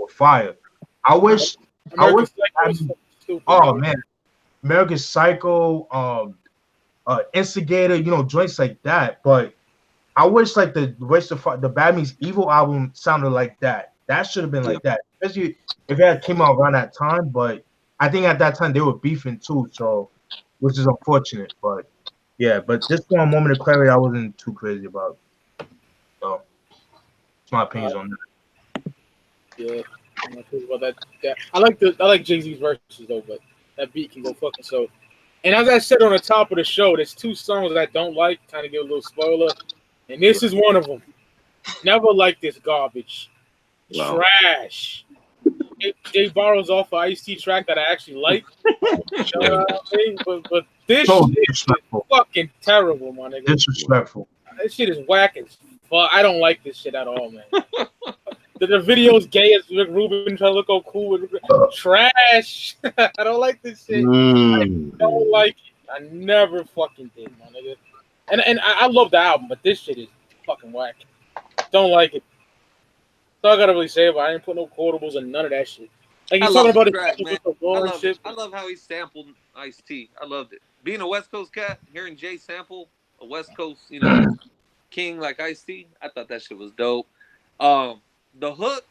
fire. I wish. Oh man, American Psycho, Instigator, joints like that. But I wish like the Bad Meets Evil album sounded like that. That should have been like that, especially if it had came out around that time. But I think at that time they were beefing too, so which is unfortunate. But yeah, but just for a moment of clarity, I wasn't too crazy about it. So it's my opinions on that. Yeah, I'm not crazy about that. I like Jay-Z's verses though, but that beat can go fucking so. And as I said on the top of the show, there's two songs that I don't like. Kind of give a little spoiler, and this is one of them. Never liked this garbage. Wow. Trash. Jay borrows off an Ice-T track that I actually like. But this shit is fucking terrible, my nigga. Disrespectful. This shit is whack as fuck. I don't like this shit at all, man. The video's gay as Rick Rubin trying to look all cool. Trash. I don't like this shit. I don't like it. I never fucking did, my nigga. And I love the album, but this shit is fucking whack. Don't like it. That's all I gotta really say about it. I didn't put no quotables and none of that shit. Like he's talking about track, I love how he sampled Ice-T. I loved it. Being a West Coast cat, hearing Jay sample a West Coast, king like Ice-T, I thought that shit was dope. The hook,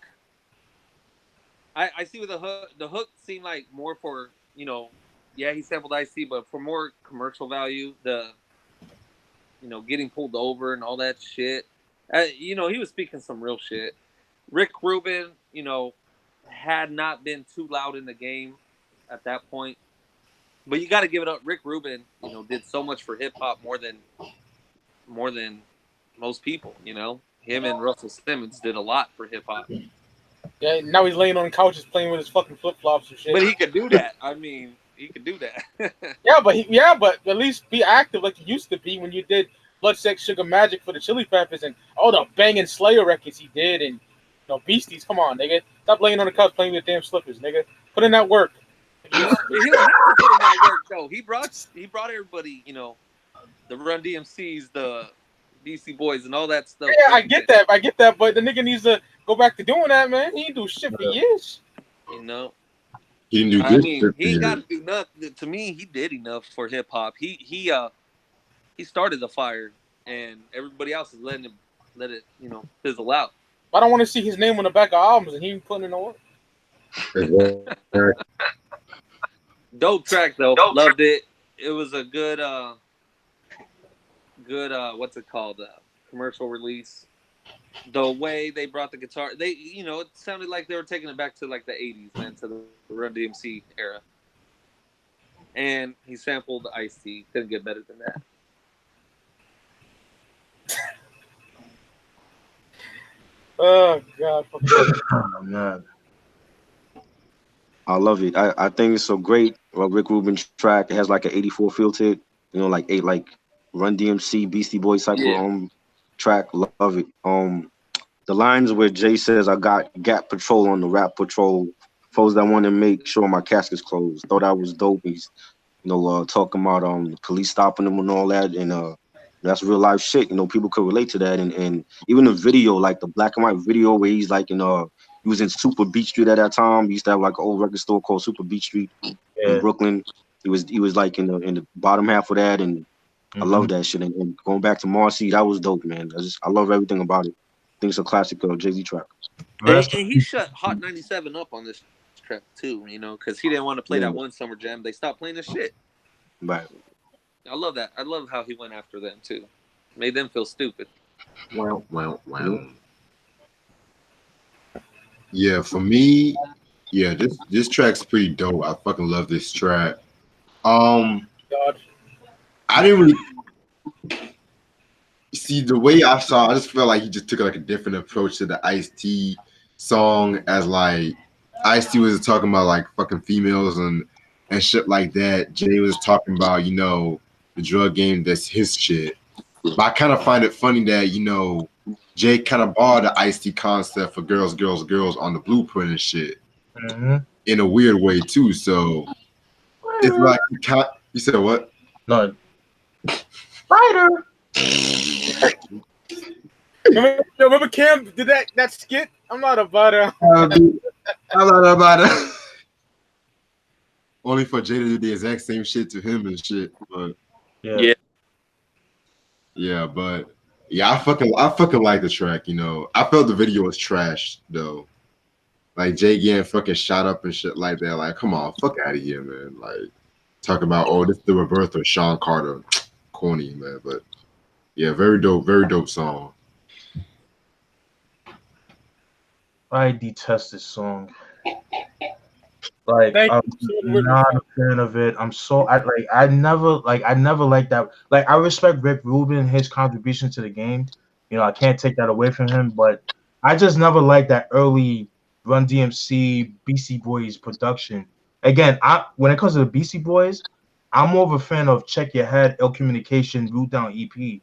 I see with the hook seemed like more for, he sampled Ice-T, but for more commercial value, getting pulled over and all that shit. He was speaking some real shit. Rick Rubin, had not been too loud in the game at that point. But you got to give it up. Rick Rubin, did so much for hip hop more than most people, Him and Russell Simmons did a lot for hip hop. Yeah, now he's laying on couches playing with his fucking flip flops and shit. But he could do that. I mean, he could do that. but at least be active like you used to be when you did Blood, Sex, Sugar Magic for the Chili Peppers and all the banging Slayer records he did and Beasties. Come on, nigga. Stop laying on the couch playing with damn slippers, nigga. Put in that work. He don't have to put in that work though. He brought everybody, the Run DMCs, the DC Boys, and all that stuff. Yeah, I get that, but the nigga needs to go back to doing that, man. He ain't do shit for years. He didn't do I good mean, shit he ain't for got to do nothing. To me, he did enough for hip hop. He started the fire, and everybody else is let it fizzle out. I don't want to see his name on the back of albums and he ain't putting in the work. years. Dope track though, loved it. It was a good what's it called? Commercial release. The way they brought the guitar, it sounded like they were taking it back to like the 80s, man, to the Run DMC era. And he sampled Ice-T. Couldn't get better than that. Oh God. Oh, man. I love it. I think it's so great. Rick Rubin track. It has like an 84 feel to it. Like Run DMC, Beastie Boys type of track. Love it. The lines where Jay says, "I got Gap Patrol on the rap patrol. Foes that want to make sure my casket's closed." Thought that was dope. He's talking about the police stopping him and all that, and that's real life shit. People could relate to that, and even the video, like the black and white video where he's like he was in Super Beach Street at that time. He used to have like an old record store called Super Beach Street in Brooklyn. He was like in the bottom half of that, and I love that shit. And going back to Marcy, that was dope, man. I love everything about it. I think it's a classic Jay-Z track. And he shut Hot 97 up on this track too, because he didn't want to play that one Summer Jam. They stopped playing this shit. Right. I love that. I love how he went after them too. Made them feel stupid. Wow. Yeah, for me, this track's pretty dope. I fucking love this track. God. I didn't really see the way I saw. I just felt like he just took like a different approach to the Ice-T song, as like Ice-T was talking about like fucking females and shit like that. Jay was talking about the drug game. That's his shit. But I kind of find it funny that Jay kind of borrowed the Ice-T concept for girls on the Blueprint and shit in a weird way too. So it's like you said what? No. Fighter. Remember Cam did that skit? I'm not about it. I'm not about it. Only for Jay to do the exact same shit to him and shit. But I fucking like the track. I felt the video was trash though. Like Jay getting fucking shot up and shit like that. Like, come on, fuck out of here, man. Like, talk about this is the rebirth of Sean Carter. Corny, man. But yeah, very dope song. I detest this song. Like, I'm not a fan of it. I never liked that. Like, I respect Rick Rubin, his contribution to the game. I can't take that away from him, but I just never liked that early Run DMC Beastie Boys production. Again, when it comes to the Beastie Boys, I'm more of a fan of Check Your Head, Ill Communication, Root Down EP. With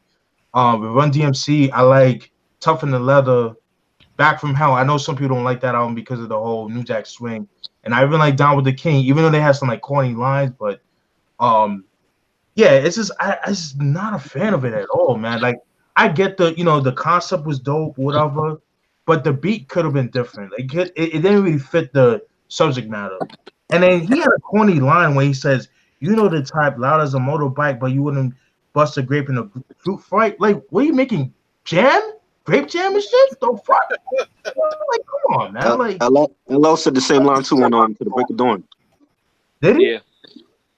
Run DMC, I like Tough in the Leather, Back from Hell. I know some people don't like that album because of the whole New Jack Swing. And I even like Down with the King, even though they have some like corny lines, but it's just I'm just not a fan of it at all, man. Like, I get the concept was dope, whatever, but the beat could have been different. Like, it didn't really fit the subject matter. And then he had a corny line where he says, the type loud as a motorbike, but you wouldn't bust a grape in a fruit fight. Like, what are you making? Jam? Grape jam and shit? The fuck? Like, come on, man. Like, LL said the same line too on To the Break of Dawn. Did he? Yeah.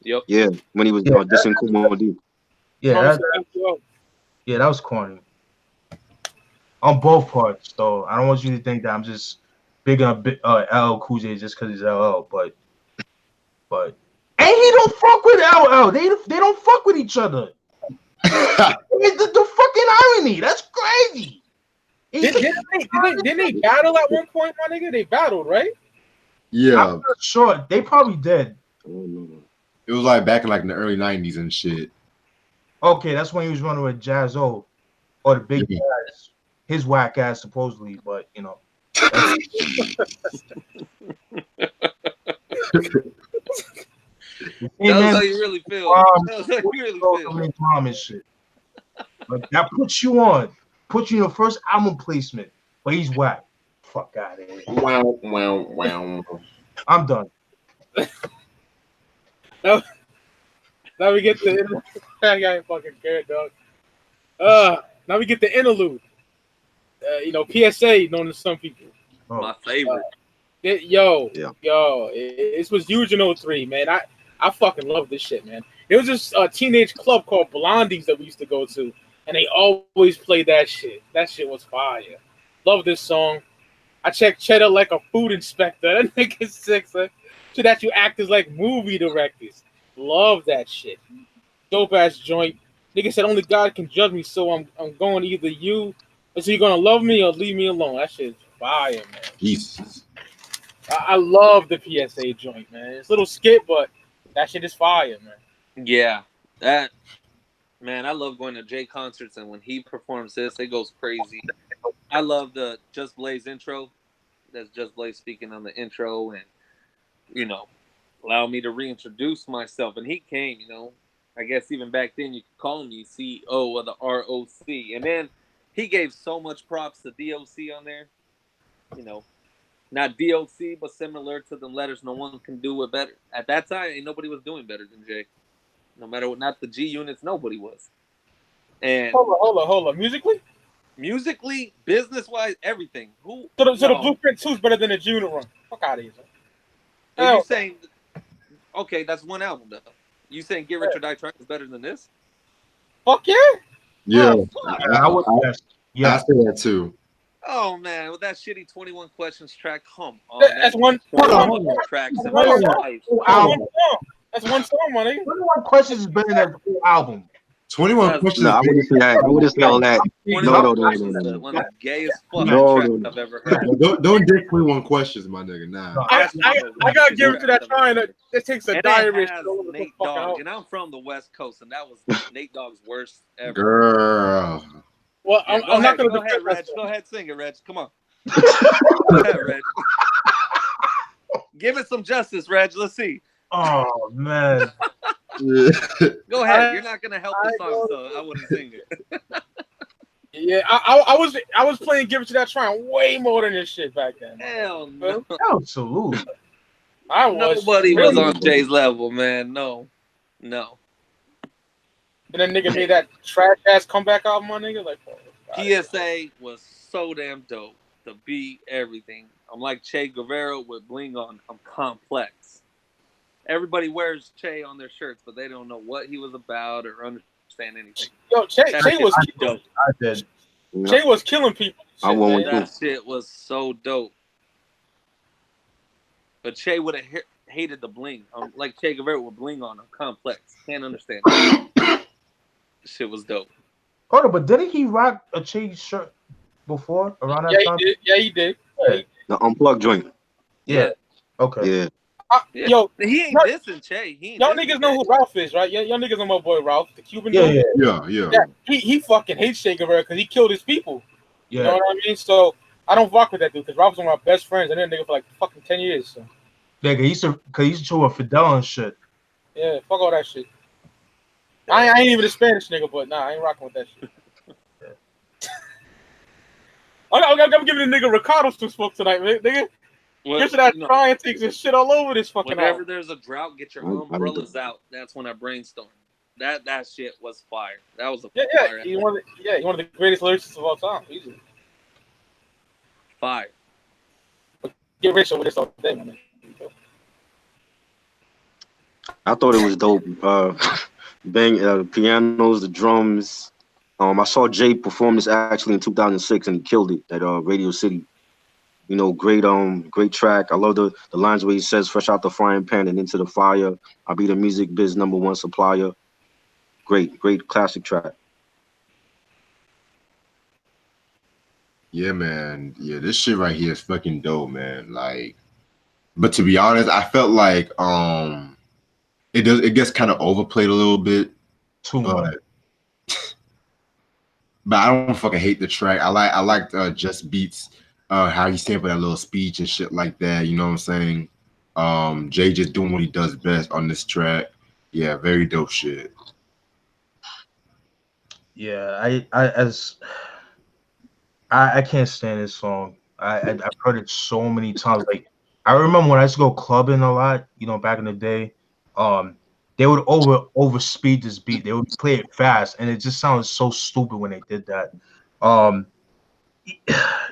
Yep. Yeah, when he was dissing Kool Moe Deep. Yeah, that was corny. On both parts, though. I don't want you to think that I'm just big on LL Cool J just because he's LL, but and he don't fuck with LL. They don't fuck with each other. the fucking irony. That's crazy. Didn't they battle at one point, my nigga? They battled, right? Yeah. I'm not sure. They probably did. It was like back in like in the early 90s and shit. Okay, that's when he was running with Jazzo or the Big Jazz. His whack ass supposedly, but That's how you really feel. That's how you really feel. And shit. Like, that puts you in the first album placement, but he's whack. Fuck out of here. Wow. I'm done. Now, now we get the. I ain't fucking care, dog. Now we get the interlude. PSA known to some people. My favorite. Yeah. This was huge in 03, man. I fucking love this shit, man. There was this teenage club called Blondies that we used to go to, and they always played that shit. That shit was fire. Love this song. I checked Cheddar like a food inspector. That nigga's sick, son. So that you actors like movie directors. Love that shit. Dope ass joint. Nigga said only God can judge me, so I'm going either you. So you gonna love me or leave me alone. That shit's fire, man. Jesus. I love the PSA joint, man. It's a little skip, but that shit is fire, man. Yeah, man, I love going to Jay concerts, and when he performs this, it goes crazy. I love the Just Blaze intro. That's Just Blaze speaking on the intro, and allow me to reintroduce myself. And he came, I guess even back then you could call me CEO of the ROC, and then he gave so much props to DOC on there. Not DOC, but similar to the letters. No one can do it better. At that time, ain't nobody was doing better than Jay. No matter what, not the G units, nobody was. And hold on. Musically, business-wise, everything. So the Blueprint 2 is better than the G Unit run. Fuck out of here. Are you saying? Okay, that's one album though. You saying Get Rich or Die Trying is better than this? Fuck yeah. Yeah, I say that too. Oh man, with that shitty 21 Questions track, come on. That's one. Tracks in Hold my on. life. That's one song, my nigga. 21 Questions is better than the whole album. 21 Questions. No, I wouldn't say that. I wouldn't say all that. 21 No. Questions is one of the gayest fucking No. tracks I've ever heard. Don't dig 21 Questions, my nigga. Nah. I gotta give it to that trying. That takes a And diary. it has Nate Dogg, and I'm from the West Coast, and that was Nate Dogg's worst ever. Girl. Well, Yeah, I'm not gonna go ahead, defend Reg. myself. Go ahead, sing it, Reg. Come on. Go ahead, Reg. Give it some justice, Reg. Let's see. Oh man. Go ahead. You're not gonna help the song, so I wouldn't sing it. Yeah, I was playing Give It to That Trying way more than this shit back then. Hell no. Absolutely. I was. Nobody was on Jay's level, man. No. And then nigga made that trash ass comeback album, my nigga. Like, PSA was so damn dope. The beat, everything. I'm like Che Guevara with bling on. I'm complex. Everybody wears Che on their shirts, but they don't know what he was about or understand anything. Yo, Che was dope. I did. Che was killing people. I won't That shit was so dope. But Che would have hated the bling. Like Che Guevara with bling on. I'm complex. Can't understand. Shit was dope. Hold on, but didn't he rock a Che shirt before around that time? He did. The unplugged joint. Yeah. Okay. Yeah. Yo, he ain't dissing Che. Y'all niggas know who Ralph is, right? Y'all niggas know my boy Ralph, the Cuban dude. Yeah. He fucking hates Che Guevara because he killed his people. Yeah. You know what I mean? So I don't fuck with that dude because Ralph's one of my best friends. I knew that nigga for like fucking 10 years. So. Yeah, cause he used to tour with Fidel and shit. Yeah, fuck all that shit. I ain't even a Spanish nigga, but nah, I ain't rocking with that shit. I'm giving the nigga Ricardo some smoke tonight, nigga. Get to that trying takes and shit all over this fucking Whenever house. there's a drought, get your umbrellas out. That's when I brainstorm. That shit was fire. That was a fire. He's one of the greatest lyricists of all time. Easily. Fire. Get rich over this all day, man. I thought it was dope. The pianos, the drums. I saw Jay perform this actually in 2006, and he killed it at Radio City. Great track. I love the lines where he says, "Fresh out the frying pan and into the fire. I'll be the music biz #1 supplier." Great classic track. Yeah, man. Yeah, this shit right here is fucking dope, man. Like, but to be honest, I felt like it gets kind of overplayed a little bit. Too much. But I don't fucking hate the track. I like Just Beats, how he sampled that little speech and shit like that. You know what I'm saying? Jay just doing what he does best on this track. Yeah, very dope shit. Yeah, I can't stand this song. I've heard it so many times. Like I remember when I used to go clubbing a lot, back in the day, they would overspeed this beat. They would play it fast, and it just sounded so stupid when they did that. Um,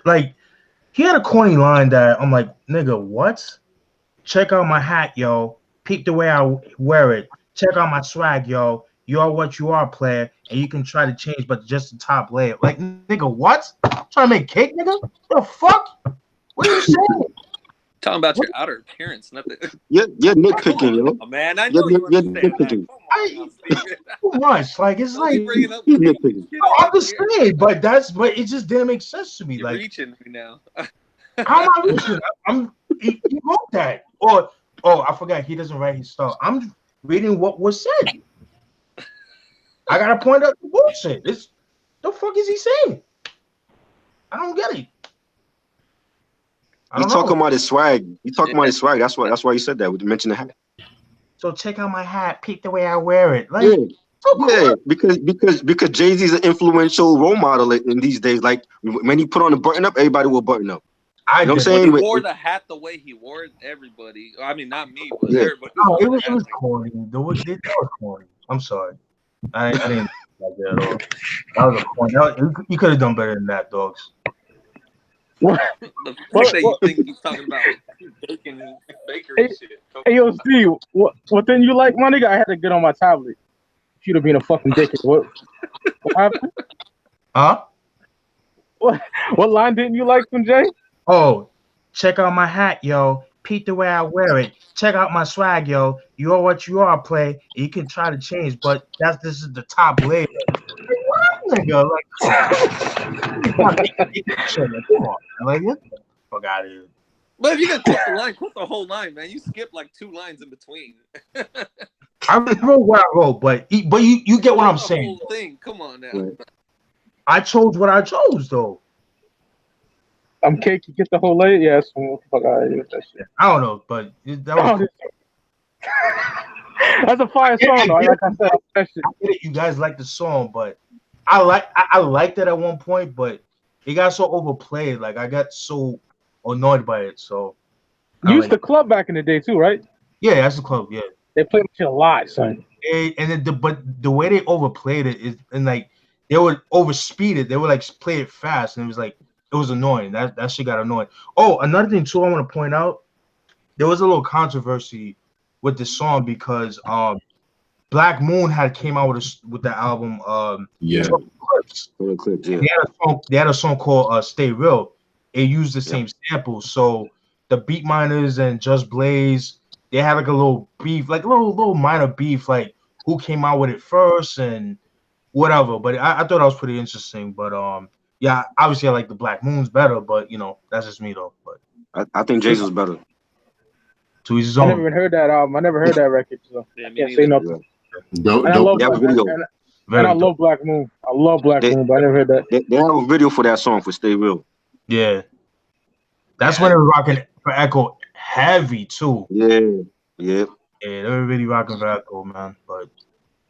like he had a corny line that I'm like, nigga, what? Check out my hat, yo. Peep the way I wear it. Check out my swag, yo. You are what you are, player, and you can try to change, but just the top layer. Like, nigga, what? Trying to make cake, nigga? The fuck? What are you saying? Talking about your outer appearance, nothing. You're nitpicking, yo. Oh, man, I know you understand that. Nitpicking. Too much. Like, it's like You're nitpicking. I understand, but it just didn't make sense to me. You're like reaching right now. How am I reaching? He wrote that. Or I forgot he doesn't write his stuff. I'm reading what was said. I gotta point out the bullshit. The fuck is he saying? I don't get it. He's talking about his swag. He's talking about his swag. That's why he said that. With mention the hat. So check out my hat. Peep the way I wear it. Like, yeah, because Jay-Z's an influential role model in these days. Like when he put on the button up, everybody will button up. You know what I'm saying? When he wore the hat the way he wore it, everybody. I mean, not me, but everybody. No, it was corny. That was corny. I'm sorry. I didn't like that at all. That was a corny. You could have done better than that, dogs. The fact that you think he's talking about bakery shit. Hey, yo, Steve, what then you like, my nigga? I had to get on my tablet. Should have been a fucking dick. What happened? Huh? What line didn't you like from Jay? Oh, check out my hat, yo. Peep the way I wear it. Check out my swag, yo. You are what you are, play. You can try to change, but this is the top layer. What, nigga? Like, come on. Like, get the fuck out of here. But if you're gonna take the line, put the whole line, man. You skip like 2 lines in between. I remember what I wrote, but you get what I'm saying. Whole thing. Come on now. Right. I chose what I chose, though. I'm cake. You get the whole layer. Yeah, so fuck out of here with that shit. I don't know, but that was. That's a fire song, though. Like I said, that shit. I get it, you guys like the song, but I liked it at one point, but it got so overplayed. Like I got so annoyed by it. So you used to club back in the day too, right? Yeah, that's the club. Yeah, they played shit a lot, son. But the way they overplayed it is, and like they would overspeed it. They would like play it fast, and it was annoying. That shit got annoying. Oh, another thing too, I want to point out, there was a little controversy with the song because Black Moon had came out with the album Clips. Yeah. They had a song called Stay Real. It used the same samples. So the Beat Miners and Just Blaze, they had like a little beef, like a little minor beef, like who came out with it first and whatever. But I thought that was pretty interesting. But yeah, obviously I like the Black Moons better, but that's just me though. But I think Jay's was better. To his own. I never even heard that album. I never heard that record, so I can't say nothing. Dope. I love video. And I love Black Moon. I love Black Moon, but I never heard that. They have a video for that song for Stay Real. Yeah. That's when they were rocking for Echo heavy too. Yeah. Yeah, they were really rocking for Echo, man. But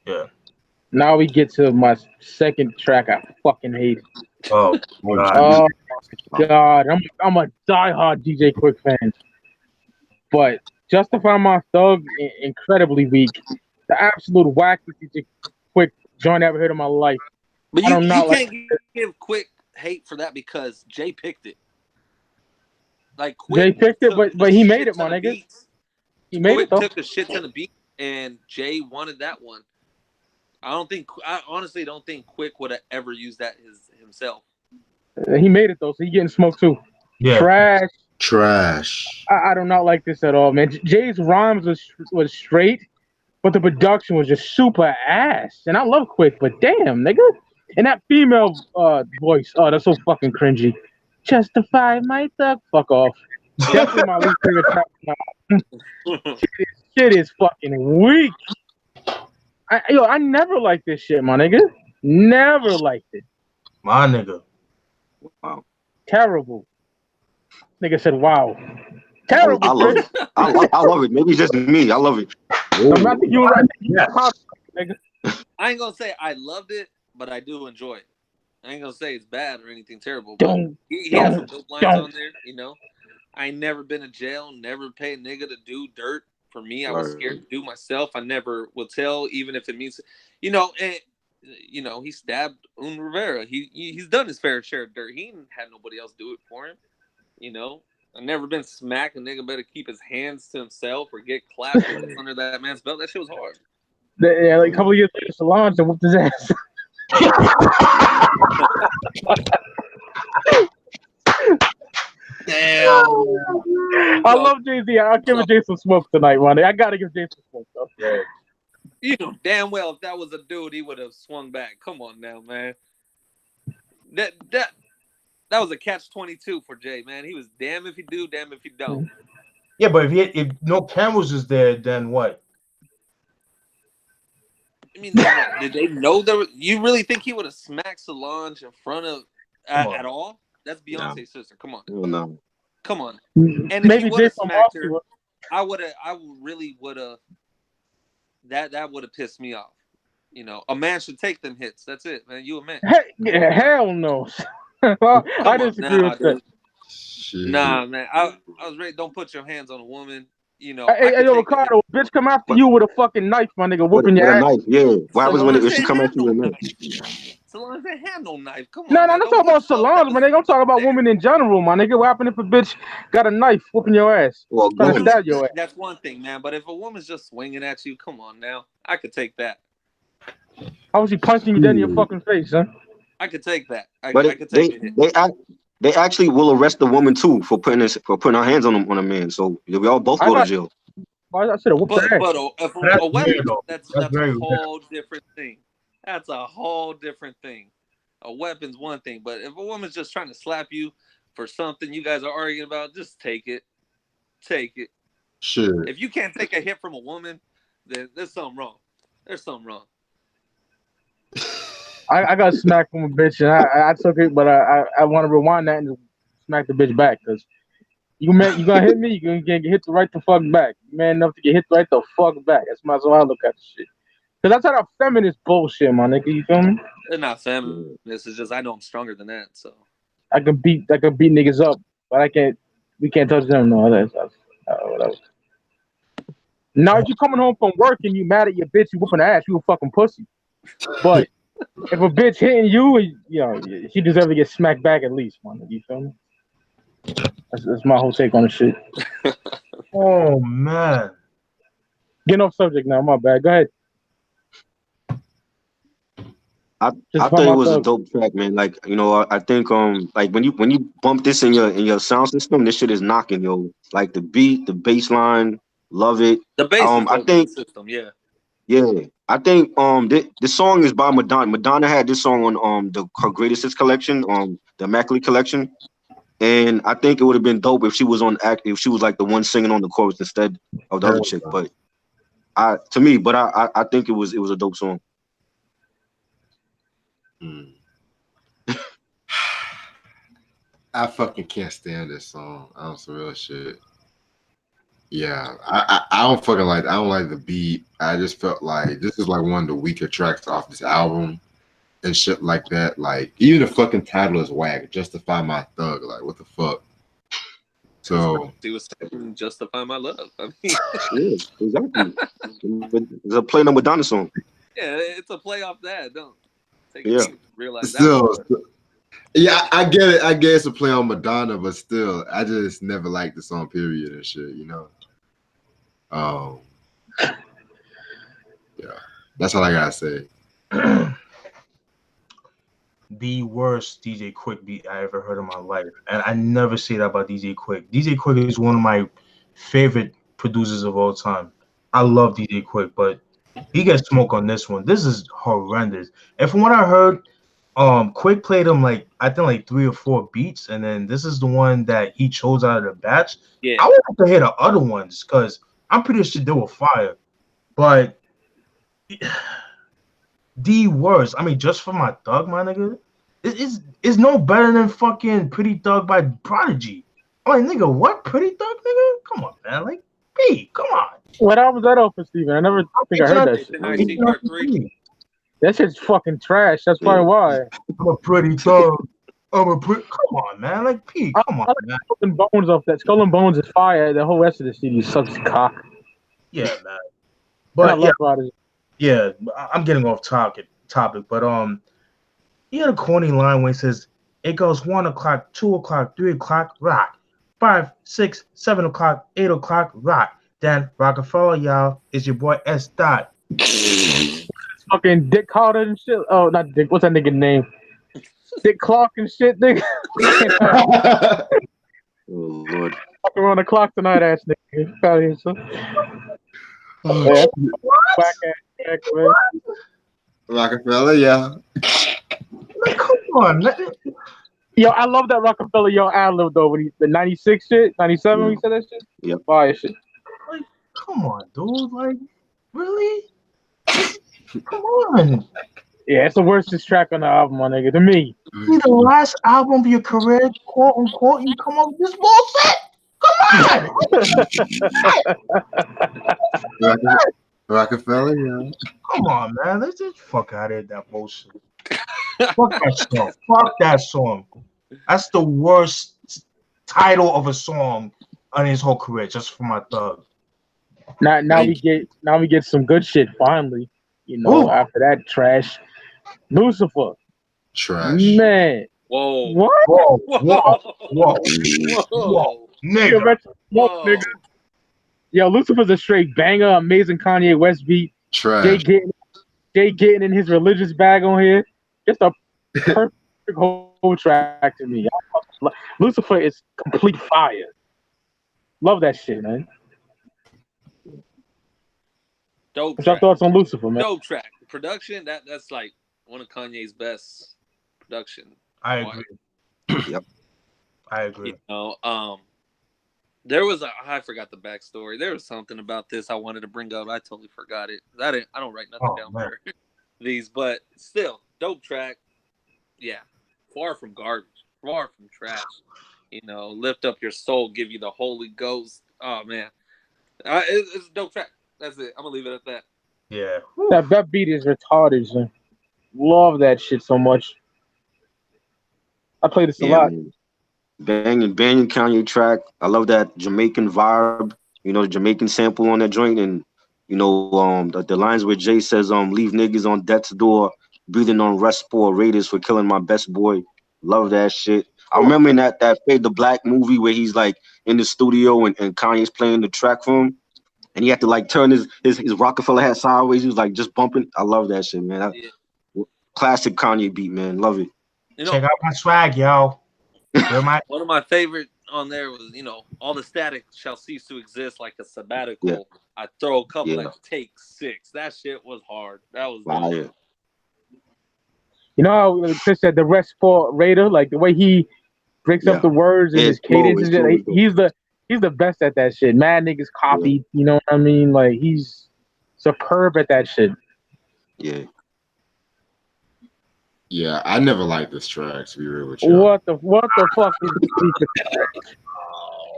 yeah. Now we get to my second track I fucking hate. Oh God. I'm a diehard DJ Quick fan. But Justify My Thug, incredibly weak. The absolute wackest DJ Quick joint I ever heard in my life. But you can't give Quick hate for that because Jay picked it. Like Quick Jay picked it, but he made it, my nigga. Beats. He made Quick it though. took a shit ton of beats, and Jay wanted that one. I honestly don't think Quick would have ever used that himself. He made it though, so he getting smoked too. Yeah. Trash. I do not like this at all, man. Jay's rhymes was straight, but the production was just super ass. And I love Quick, but damn, nigga. And that female voice, that's so fucking cringy. Justify my thug. Fuck off. Definitely my least favorite track now. Shit is fucking weak. I never liked this shit, my nigga. Never liked it. My nigga. Wow. Terrible. Nigga said, "Wow, terrible." I love it. I love it. Maybe it's just me. I love it. I'm not you right. Nigga. I ain't gonna say I loved it, but I do enjoy it. I ain't gonna say it's bad or anything terrible. But he has some dope lines on there, I ain't never been in jail. Never pay a nigga to do dirt for me. I was Right. scared to do myself. I never will tell, even if it means, and he stabbed Un Rivera. He's done his fair share of dirt. He ain't had nobody else do it for him. I've never been smacked. A nigga better keep his hands to himself or get clapped under that man's belt. That shit was hard. Yeah, like a couple of years later, Solange whooped his ass. Damn. I love Jay-Z. I'll give Jay some smoke tonight, man. I gotta give Jay some smoke, though. Yeah. You know damn well if that was a dude, he would have swung back. Come on now, man. That was a catch-22 for Jay, man. He was damn if he do, damn if he don't. Yeah, but if no cameras is there, then what? I mean, did they know there? You really think he would have smacked Solange in front of at all? That's Beyonce's sister. Come on, No. come on. And if Maybe he would have Jason smacked her, Moss. I really would have. That would have pissed me off. A man should take them hits. That's it, man. You a man. Hell no. I disagree with that. Shit. Nah, man. I was ready. Don't put your hands on a woman. Hey, I yo, could take the Ricardo, bitch, come after you with a fucking knife, my nigga, With whooping your a ass. knife, yeah. What happens when Solange if she come at you with a knife? Solange ain't had no knife. Come on. No, man. I'm not talking about Solange, my nigga. I'm talking about women in general, my nigga. What happened if a bitch got a knife whooping your ass? Well, Trying to gun. stab your ass. That's one thing, man. But if a woman's just swinging at you, come on now. I could take that. How was she punching you dead in your fucking face, huh? I could take that. I But could take it. they actually will arrest the woman too for putting her hands on a man. So we all both go to jail. I should have whooped But her ass. if That's a weapon, weird, though. that's That's a very whole different thing. That's a whole different thing. A weapon's one thing, but if a woman's just trying to slap you for something you guys are arguing about, just take it. Take it. Sure. If you can't take a hit from a woman, then there's something wrong. There's something wrong. I got smacked from a bitch, and I took it, but I want to rewind that and smack the bitch back, because you gonna hit me, you're gonna get hit right the fuck back. You man enough to get hit right the fuck back. That's my how I look at the shit. Because that's how that feminist bullshit, my nigga. You feel me? They're not feminist. It's just I know I'm stronger than that. So I can beat niggas up, but we can't touch them. No, that's whatever. Now, if you coming home from work and you mad at your bitch, you whooping her ass, you a fucking pussy. But if a bitch hitting you, she deserves to get smacked back at least, man. You feel me? That's my whole take on the shit. Oh man. Getting off subject now. My bad. Go ahead. I thought it was a dope track, man. Like, I think like when you bump this in your sound system, this shit is knocking, yo. Like the beat, the bass line, love it. the bass is I think system, yeah. I think the song is by Madonna. Madonna had this song on her greatest hits collection, the Immaculate collection. And I think it would have been dope if she was like the one singing on the chorus instead of the other chick. But I think it was a dope song. I fucking can't stand this song. On some real shit. Yeah, I don't fucking like. I don't like the beat. I just felt like this is like one of the weaker tracks off this album and shit like that. Like even the fucking title is whack. Justify My Thug. Like what the fuck? So She was saying Justify My Love. I mean, yeah, exactly. It's a play on Madonna song. yeah, it's a play off that. Don't take Yeah. it. Realize still, that. yeah, I get it. I guess a play on Madonna, but still, I just never liked the song. Period and shit. Yeah, that's all I gotta say. The worst DJ Quick beat I ever heard in my life, and I never say that about DJ Quick. DJ Quick is one of my favorite producers of all time. I love DJ Quick, but he gets smoke on this one. This is horrendous. And from what I heard, Quick played him like 3 or 4 beats, and then this is the one that he chose out of the batch. Yeah. I would like to hear the other ones because I'm pretty sure they were fire, but the worst. I mean, Just For My Thug, my nigga, is no better than fucking Pretty Thug by Prodigy. I'm like, nigga, what? Pretty Thug, nigga? Come on, man. Like, B, come on. What album was that off for, Steven? I never think I heard that shit. NIC Part 3. That shit's fucking trash. That's probably why. I'm a Pretty Thug. Come on, man. Like P, come on, man. Skull and Bones off that. Skull and Bones is fire. The whole rest of the CD sucks cock. Yeah, man. But I But love Prodigy. yeah, I'm getting off topic. But he had a corny line where he says, "It goes 1 o'clock, 2 o'clock, 3 o'clock, rock. 5, 6, 7 o'clock, 8 o'clock, rock. Then Roc-A-Fella, y'all, is your boy S. Dot." Fucking Dick Carter and shit. Oh, not Dick. What's that nigga name? Dick Clark and shit, nigga. Oh Lord. Fucking around the clock tonight, ass nigga. Out here, son. Yeah, whack ass track, man. Roc-A-Fella, yeah. Like, come on, man. Yo, I love that Roc-A-Fella ad-lib though. When he the 96 shit, 97 when he said that shit. Yep. Fire shit. Like, come on, dude. Like, really? Come on. Yeah, it's the worst track on the album, my nigga. To me. See the last album of your career, quote unquote, you come up with this bullshit? Come on! Roc-A-Fella, yeah. Come on, man. Let's just fuck out of here, that bullshit. Fuck that song. Fuck that song. That's the worst title of a song on his whole career, just for my thug. Now we get some good shit finally. You know, after that trash. Lucifer. Trash. Man. Whoa. What? Whoa. Nigga. Nigga. Yo, Lucifer's a straight banger, amazing Kanye West beat. Trash. Jay getting in his religious bag on here. Just a perfect whole track to me. Lucifer is complete fire. Love that shit, man. Dope What's your track. thoughts on Lucifer, man? Dope track. Production, that's like one of Kanye's best production. I agree. Yep. I agree. You know, there was I forgot the backstory. There was something about this I wanted to bring up. I totally forgot it. I don't write nothing down for these, but still, dope track. Yeah, far from garbage, far from trash. You know, lift up your soul, give you the Holy Ghost. Oh man, it's a dope track. That's it. I'm gonna leave it at that. Yeah. That beat is retarded, man. Love that shit so much. I play this a lot. Man. Banging Kanye track. I love that Jamaican vibe. You know, the Jamaican sample on that joint, and you know, the lines where Jay says, leave niggas on death's door, breathing on rest for Raiders for killing my best boy. Love that shit. I remember in that Fade the Black movie where he's like in the studio and Kanye's playing the track for him, and he had to like turn his Roc-A-Fella hat sideways. He was like just bumping. I love that shit, man. Classic Kanye beat, man. Love it. You know, check out my swag, yo. One of my favorite on there was, you know, all the static shall cease to exist like a sabbatical. Yeah. I throw a couple like take 6. That shit was hard. That was fire. You know how Chris said the rest for Raider, like the way he breaks up the words and his cadence. He's the best at that shit. Mad niggas copied. You know what I mean? Like he's superb at that shit. Yeah. Yeah, I never liked this track, to be real with you. What the fuck is this beef with this?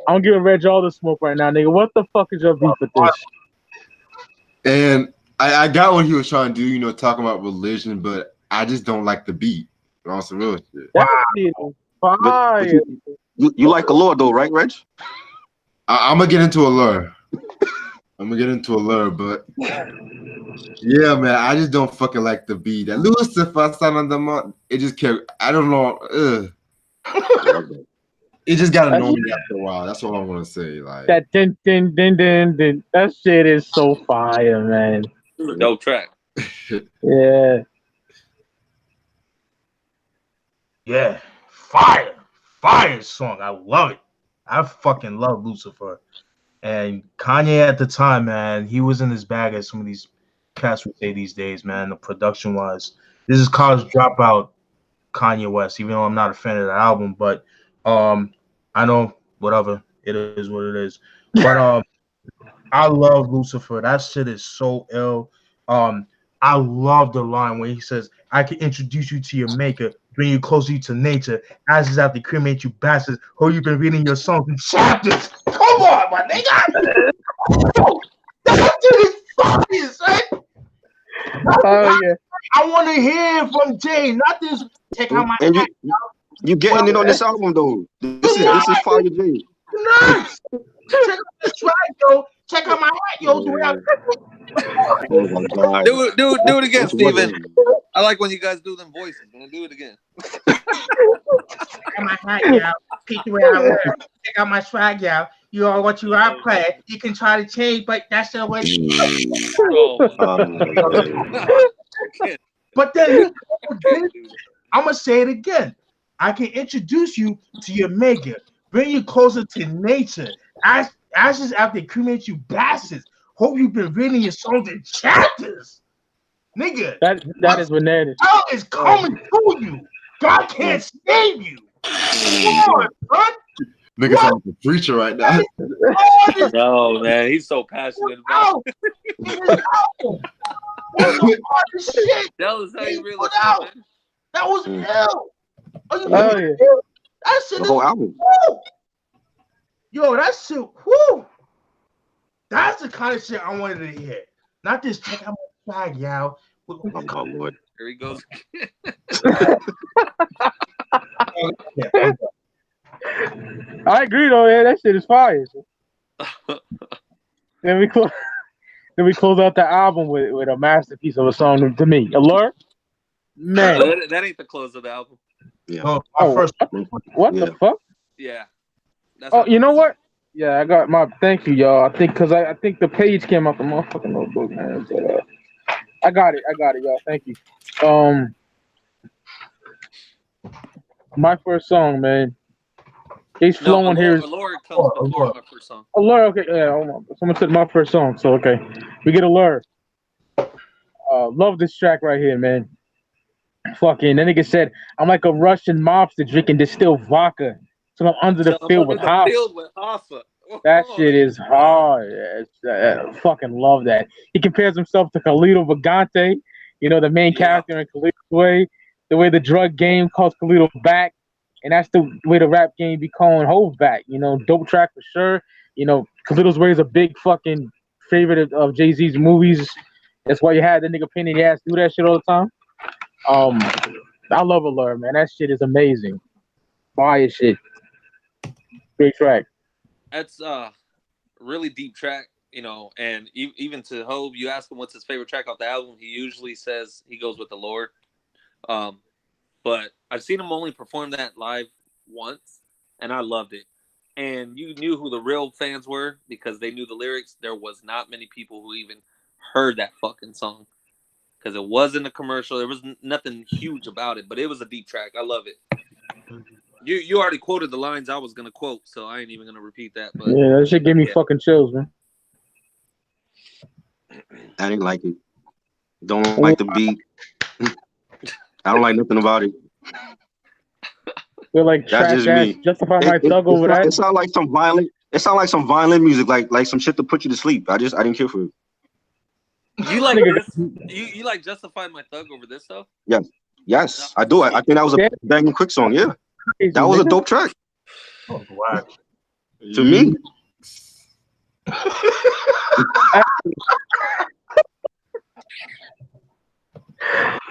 I'm giving Reg all the smoke right now, nigga. What the fuck is your beef with this? And I got what he was trying to do, you know, talking about religion, but I just don't like the beat. On some real shit. That shit is fire. You like Allure though, right, Reg? I'm gonna get into Allure. But yeah, man, I just don't fucking like the beat. That Lucifer, son of the month, it just kept. I don't know. It just got annoying after a while. That's all I'm gonna say. Like that din din din din din. That shit is so fire, man. Dope track. Yeah. Yeah. Fire song. I love it. I fucking love Lucifer. And Kanye at the time, man, he was in his bag, as some of these cats would say these days, man, the production wise. This is College Dropout Kanye West, even though I'm not a fan of the album, but I know whatever. It is what it is. But I love Lucifer. That shit is so ill. I love the line where he says, I can introduce you to your maker, bring you closer to nature, ashes out to cremate you bastards, who you've been reading your songs in chapters. Come on, my nigga. That shit is fucking, son. Oh yeah. I want to hear from Jay, not this. Take out my. You getting it on this album though? This is Fire J. Nice. Check out this track, yo. Check out my hat, yo. The way I Oh my God. Do it again, That's Steven. wicked. I like when you guys do them voices, man. Do it again. check out my hat, yo. Peep the way I wear. Check out my swag, yo. You are what you are, play. You can try to change, but that's the way. But then I'm gonna say it again. I can introduce you to your maker, bring you closer to nature. Ashes after cremate you bastards. Hope you've been reading your songs in chapters. Nigga. That is bananas. Hell is coming to you. God can't save you. Come on, son. Niggas sound like a preacher right now. No, man, he's so passionate about it. Shit. That was how you really out. That was hell. Are you Oh, yeah. That shit The whole album. woo. Yo, that shit, whoo. That's the kind of shit I wanted to hear. Not this check out my swag, y'all. Oh my God, Lord. Here he goes. I agree though, yeah, that shit is fire. Then we close out the album with a masterpiece of a song to me. Allure? Man. That ain't the close of the album. Yeah. What the fuck? Yeah. That's You know what? Yeah, I got my thank you, y'all. I think the page came out the motherfucking notebook, man. But, I got it, y'all. Thank you. My first song, man. He's flowing here. Allure comes before my first song. Allure, okay, yeah, hold on. Someone said my first song, so okay. We get Allure. Love this track right here, man. Fucking, that nigga said, I'm like a Russian mobster drinking distilled vodka. So I'm under the field with Hoffa. That shit is hard. Fucking love that. He compares himself to Khalil Vagante, the main character in Khalil's Way. The way the drug game calls Khalil back. And that's the way the rap game be calling Hove back. Dope track for sure. Khalil's Way is a big fucking favorite of Jay-Z's movies. That's why you had the nigga pain in the ass do that shit all the time. I love Allure, man. That shit is amazing. Fire shit. Great track. That's really deep track, and even to Hove, you ask him what's his favorite track off the album, he usually says he goes with Allure. But I've seen him only perform that live once, and I loved it. And you knew who the real fans were because they knew the lyrics. There was not many people who even heard that fucking song because it wasn't a commercial. There was nothing huge about it, but it was a deep track. I love it. You already quoted the lines I was gonna quote, so I ain't even gonna repeat that. But yeah, that shit gave me fucking chills, man. I didn't like it. Don't like the beat. I don't like nothing about it. They're like that's just me. Justify my thug over that. It sounds like some violent. It sounds like some violent music, like some shit to put you to sleep. I didn't care for it. You like this? You like Justify My Thug over this stuff? Yes, I do. I think that was a banging quick song. Yeah, that was a dope track. Oh, wow. To me.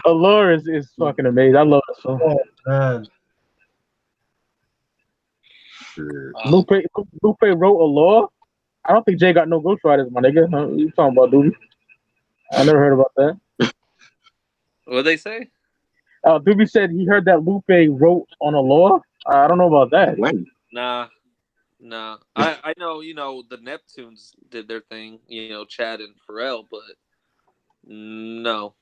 Allure is fucking amazing. I love that song. Oh, man. Lupe wrote Allure. I don't think Jay got no ghostwriters, my nigga. Huh? You talking about, dude? I never heard about that. What'd they say? Doobie said he heard that Lupe wrote on Allure. I don't know about that. When? Nah. I know, the Neptunes did their thing, Chad and Pharrell, but no.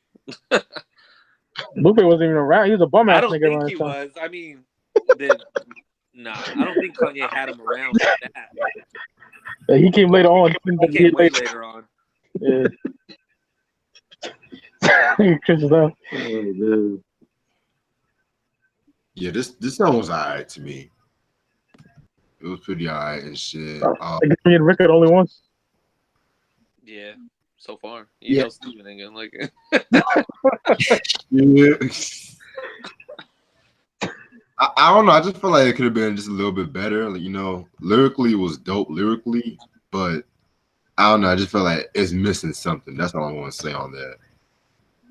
Lupe wasn't even around. He was a bum ass nigga. I don't think he was. I mean, I don't think Kanye had him around like that. Yeah, he came later on. He came way later on. Yeah. Yeah, this song was alright to me. It was pretty alright and shit. Me and Rick had only once. Yeah, so far. You know Steven ain't gonna like it. Yeah. I don't know. I just feel like it could have been just a little bit better. Like, lyrically it was dope lyrically, but I don't know. I just feel like it's missing something. That's all I want to say on that.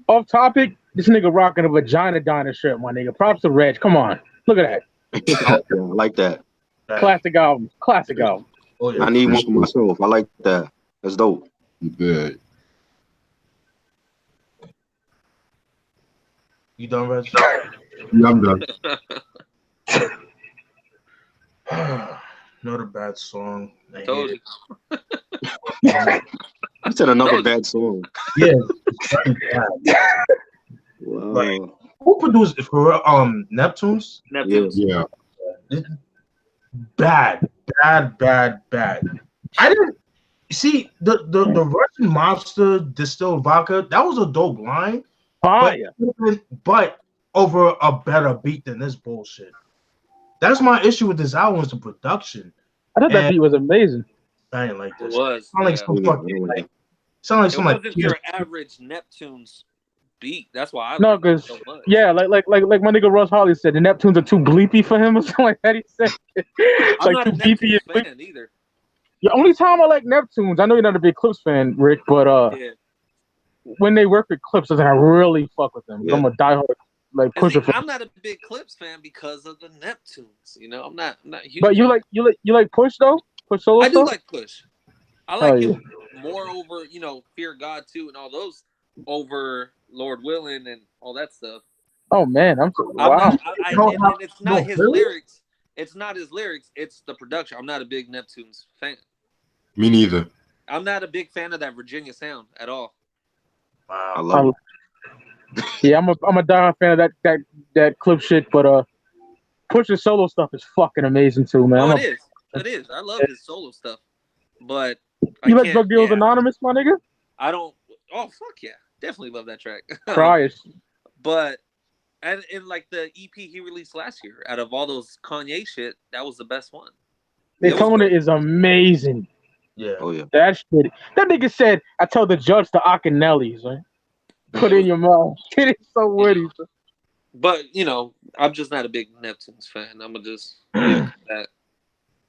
Off topic, this nigga rocking a vagina diner shirt, my nigga. Props to Reg. Come on. Look at that. Yeah, I like that. Classic album. Classic album. Oh yeah. I need one for myself. I like that. That's dope. You good? You done, Reg? Yeah, I'm done. Not a bad song. I Told hate you. it. You said another Told you. bad song. Yeah, it's very bad. Wow. Who produced it for Neptunes? Neptunes. Yeah. Bad. I didn't see the Russian mobster distilled vodka. That was a dope line, Fire. but over a better beat than this bullshit. That's my issue with this album, is the production. I thought that And beat was amazing. I didn't like It this. was. Sound like Yeah. some Yeah, fucking like. Sound like It some like. wasn't your average Neptunes beat. That's why I No, liked it because so much. yeah, like my nigga Russ Holly said, the Neptunes are too bleepy for him or something like that. He said, it's I'm like not too a beepy. Neptunes fan either. The only time I like Neptunes, I know you're not a big Clips fan, Rick, but Yeah. when they work with Clips, I really fuck with them. Yeah. I'm a diehard like And Pusha see, fan. I'm not a big Clips fan because of the Neptunes. You know, I'm not huge. But you on like Push though? Push solo I do stuff? like Push. I like Oh, him more over, Fear God 2 and all those over Lord Willin' and all that stuff. Oh man, I'm wow. not, and it's not his lyrics. It's not his lyrics. It's the production. I'm not a big Neptunes fan. Me neither. I'm not a big fan of that Virginia sound at all. I love it. Yeah, I'm a diehard fan of that Clip shit, but Push's solo stuff is fucking amazing too, man. It is. It is. I love his solo stuff, but You like Drug Dealers Anonymous, my nigga? I don't. Oh fuck yeah, definitely love that track. Cry. But and in like the EP he released last year, out of all those Kanye shit, that was the best one. Daytona is amazing. Yeah. Oh yeah. That shit. That nigga said, I tell the judge to Akinellis, right? Put it in your mouth. It's so witty. But I'm just not a big Neptunes fan. I'm gonna just leave it at that.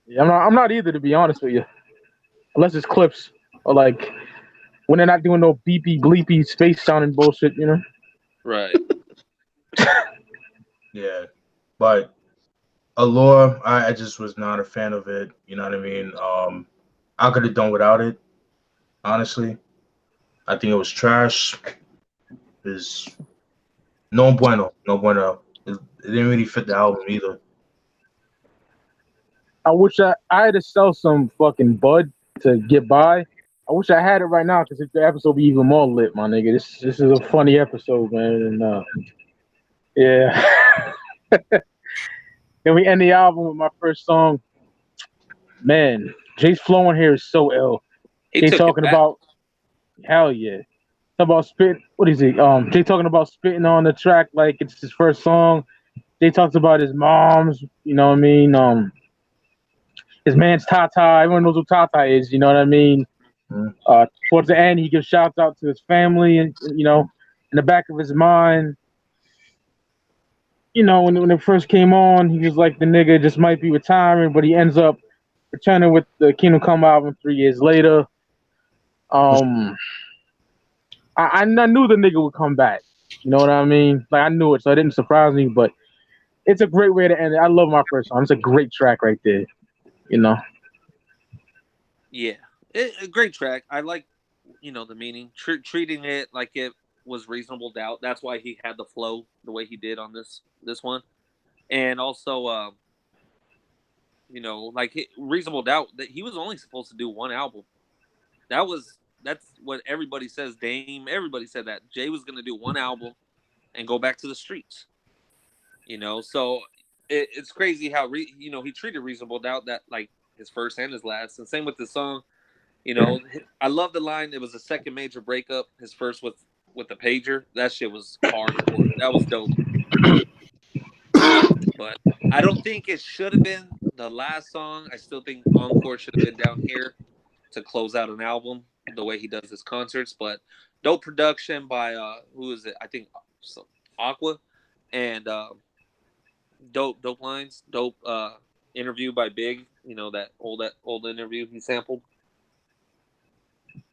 Yeah, I'm not either, to be honest with you. Unless it's Clips or like when they're not doing no beepy bleepy space sounding bullshit, Right. Yeah, but Allure, I just was not a fan of it. You know what I mean? I could have done without it. Honestly, I think it was trash. Is no bueno. It didn't really fit the album either. I wish I had to sell some fucking bud to get by. I wish I had it right now because the episode would be even more lit, my nigga. This is a funny episode, man. And yeah. Then we end the album with my first song. Man, Jay's flow in here is so ill. Jay talking about hell yeah. Talking about spit. What is he? Jay talking about spitting on the track like it's his first song. Jay talks about his mom's, you know what I mean? His man's Tata. Everyone knows who Tata is, you know what I mean? Towards the end, he gives shouts out to his family, and in the back of his mind, when it first came on, he was like the nigga just might be retiring, but he ends up returning with the Kingdom Come album 3 years later. I knew the nigga would come back. You know what I mean? Like I knew it, so it didn't surprise me. But it's a great way to end it. I love my first song. It's a great track right there. Yeah, a great track. I like, the meaning, treating it like it was reasonable doubt. That's why he had the flow the way he did on this one, and also, like reasonable doubt that he was only supposed to do one album. That's what everybody says. Dame, everybody said that Jay was gonna do one album and go back to the streets. So it's crazy how he treated reasonable doubt that like his first and his last, and same with the song. I love the line. It was the second major breakup. His first with the pager. That shit was hardcore. That was dope. But I don't think it should have been the last song. I still think Encore should have been down here to close out an album the way he does his concerts. But dope production by who is it? I think Aqua, and dope lines, dope interview by Big. That old interview he sampled.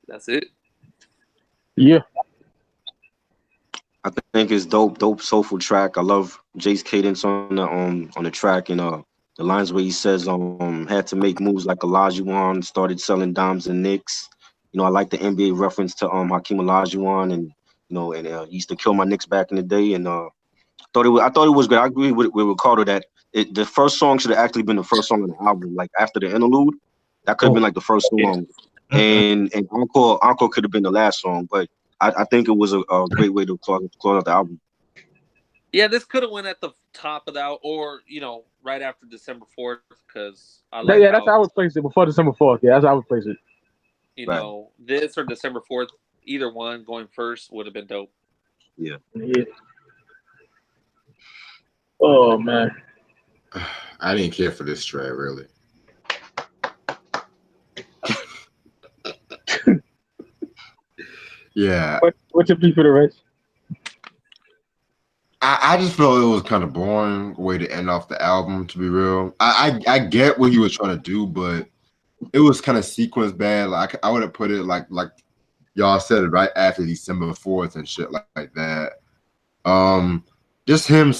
That's it. Yeah. I think it's dope, soulful track. I love Jay's cadence on the track and the lines where he says had to make moves like Olajuwon, started selling dimes and nicks. You know, I like the NBA reference to Hakeem Olajuwon and he used to kill my Knicks back in the day and I thought it was good. I agree with Ricardo that the first song should have actually been the first song on the album. Like after the interlude, that could have been like the first song, and encore could have been the last song. But I think it was a great way to close out the album. Yeah, this could have went at the top of the album, or right after December 4th, because I like. Yeah, that's how I would place it before December 4th. Yeah, that's how I would place it. This or December 4th, either one going first would have been dope. Yeah. Oh man, I didn't care for this track really. Yeah. What's your beef for the race? I just felt it was kind of boring way to end off the album, to be real. I get what he was trying to do, but it was kind of sequenced bad. Like I would have put it like y'all said it right after December 4th and shit like that. Just him.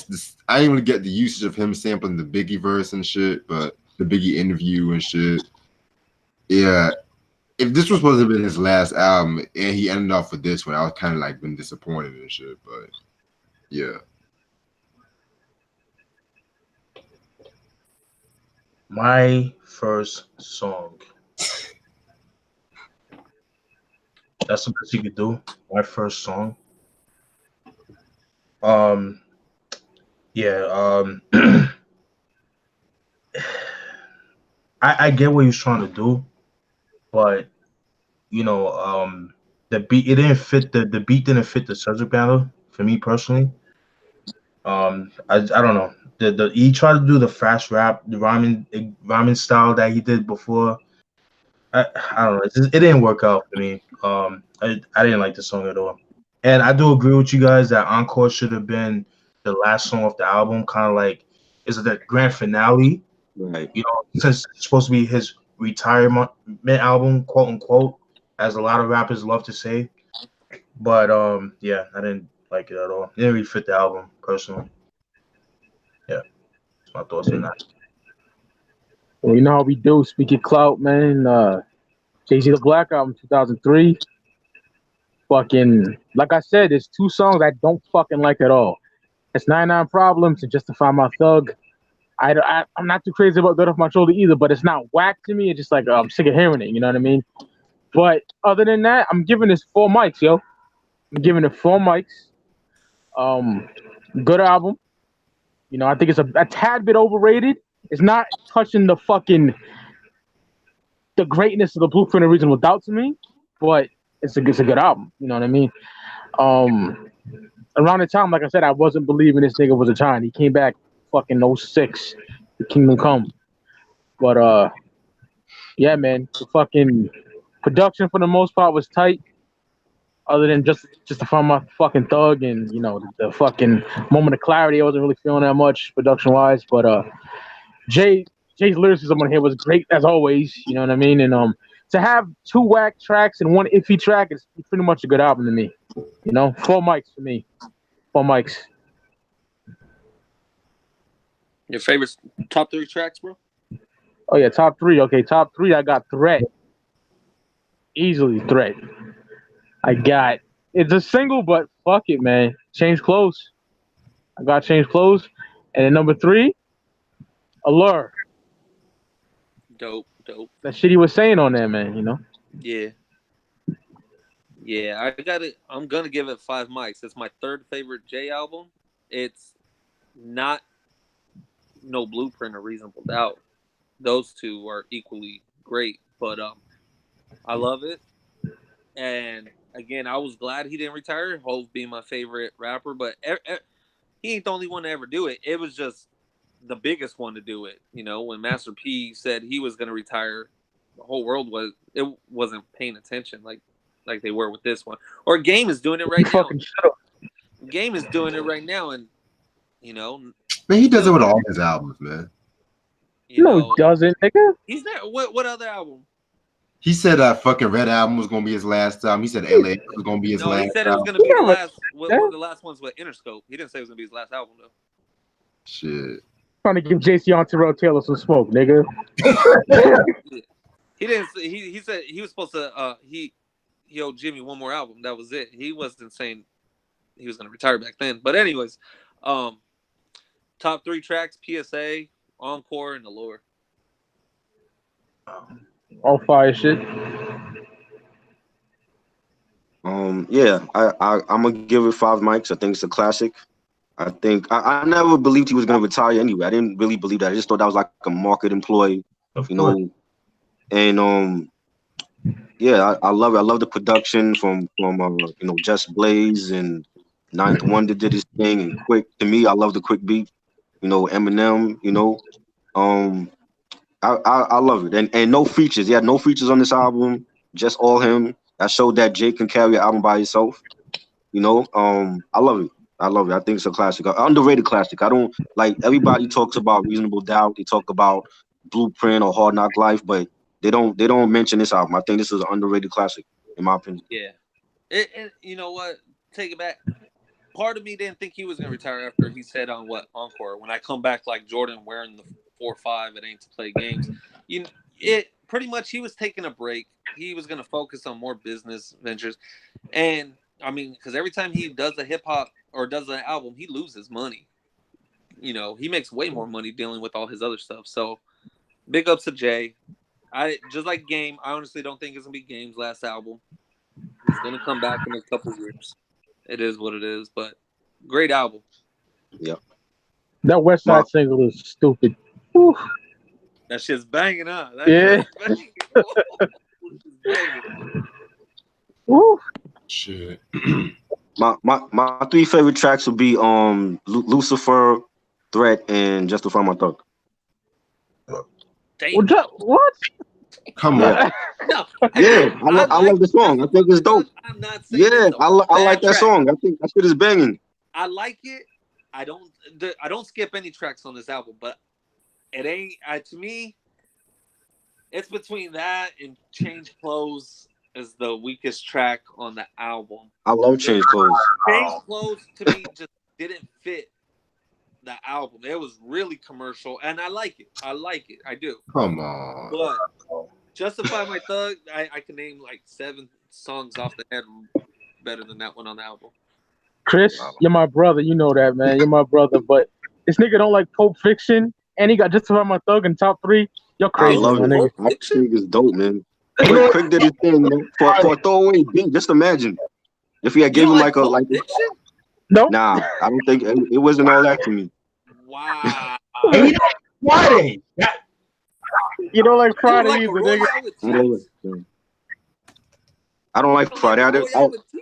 I didn't really get the usage of him sampling the Biggie verse and shit, but the Biggie interview and shit. Yeah. If this was supposed to have been his last album and he ended off with this one, I was kind of like been disappointed and shit, but yeah. My first song. That's the best you could do. My first song. I get what he was trying to do, but the beat the beat didn't fit the subject matter for me personally. I don't know. He tried to do the fast rap, the rhyming style that he did before. I don't know. It didn't work out for me. I didn't like the song at all. And I do agree with you guys that Encore should have been the last song of the album, kind of like is it the grand finale? Right. Since it's supposed to be his retirement album, quote unquote, as a lot of rappers love to say. But I didn't like it at all. It didn't really fit the album personally. Yeah, that's my thoughts on that. Well, you know how we do. Speak Ya Clout, man. Jay-Z The Black Album, 2003. Fucking, like I said, there's two songs I don't fucking like at all. It's 99 Problems and Justify My Thug. I'm not too crazy about Good Off My Shoulder either, but it's not whack to me. It's just like I'm sick of hearing it, you know what I mean? But other than that, I'm giving this 4 mics, yo. I'm giving it 4 mics. Good album. I think it's a tad bit overrated. It's not touching the greatness of the Blueprint of Reasonable Doubt to me, but it's a good album. You know what I mean? Around the time, like I said, I wasn't believing this nigga was a giant. He came back fucking 06, the Kingdom Come. But yeah, man, the fucking production for the most part was tight. Other than just to find my fucking Thug and the fucking Moment of Clarity, I wasn't really feeling that much production wise. But Jay's lyricism on here was great as always. You know what I mean? And to have 2 whack tracks and 1 iffy track is pretty much a good album to me. 4 mics for me. 4 mics. Your favorite top 3 tracks, bro? Oh yeah, top 3. Okay, top 3. I got Threat. Easily Threat. It's a single, but fuck it, man. Change Clothes. I got Change Clothes. And then number 3, Allure. Dope. That shit he was saying on there, man, Yeah. Yeah, I got it. I'm going to give it 5 mics. It's my 3rd favorite Jay album. It's not no Blueprint or Reasonable Doubt. Those 2 are equally great, but I love it. And again, I was glad he didn't retire. Hov being my favorite rapper, but he ain't the only one to ever do it. It was just the biggest one to do it. When Master P said he was going to retire, the whole world wasn't paying attention like they were with this one. Or Game is doing it right now. Game is doing it right now, and man, he does it with all his albums, man. No, he doesn't, nigga. He's there. What other album? He said that fucking Red album was gonna be his last time. He said LA was gonna be his No, last. he said it was album. gonna be the last. One of the last ones with Interscope. He didn't say it was gonna be his last album though. Shit. Trying to give JC on Terrell Taylor some smoke, nigga. He didn't. He said he was supposed to. He owed Jimmy one more album. That was it. He wasn't saying he was gonna retire back then. But anyways, top 3 tracks: PSA, Encore, and Allure. All fire shit. Yeah, I'm gonna give it 5 mics. I think it's a classic. I think I never believed he was gonna retire anyway. I didn't really believe that. I just thought that was like a market employee, you know. And yeah, I love it. I love the production from Just Blaze and Ninth Wonder did his thing, and Quick. To me, I love the Quick beat. Eminem. I love it. And no features. He had no features on this album. Just all him. That showed that Jake can carry an album by himself. I love it. I think it's a classic, an underrated classic. I don't like everybody talks about Reasonable Doubt. They talk about Blueprint or Hard Knock Life, but they don't mention this album. I think this is an underrated classic, in my opinion. Yeah. And you know what? Take it back. Part of me didn't think he was gonna retire after he said on Encore. When I come back like Jordan wearing the 4-5, it ain't to play games. It pretty much he was taking a break. He was gonna focus on more business ventures, and I mean, because every time he does a hip hop or does an album, he loses money. He makes way more money dealing with all his other stuff. So, big ups to Jay. I just like Game. I honestly don't think it's gonna be Game's last album. He's gonna come back in a couple years. It is what it is, but great album. Yep. That West Side single is stupid. Whew. That shit's banging up. Yeah. Banging. Shit. My 3 favorite tracks would be Lucifer, Threat, and Justify My Thug. What? Come on. No. Yeah, I love the song. I think it's dope. I'm not saying yeah, I like that song. I think that shit is banging. I like it. I don't skip any tracks on this album, but it ain't. To me, it's between that and Change Clothes is the weakest track on the album. I love Change Clothes. Change Clothes to me just didn't fit the album. It was really commercial, and I like it. I do. Come on. But Justify My Thug, I can name like 7 songs off the head better than that one on the album. Chris, you're my brother. You know that, man. You're my brother. But this nigga don't like Pulp Fiction, and he got Justify My Thug in top 3. You're crazy, I love my it. nigga. I think it's dope, man. Quick did his thing, man. For a throwaway beat, just imagine if he had gave him like No. Nah, I don't think it wasn't all that to me. Wow. Friday. You don't like Friday like either, nigga. I don't like Friday.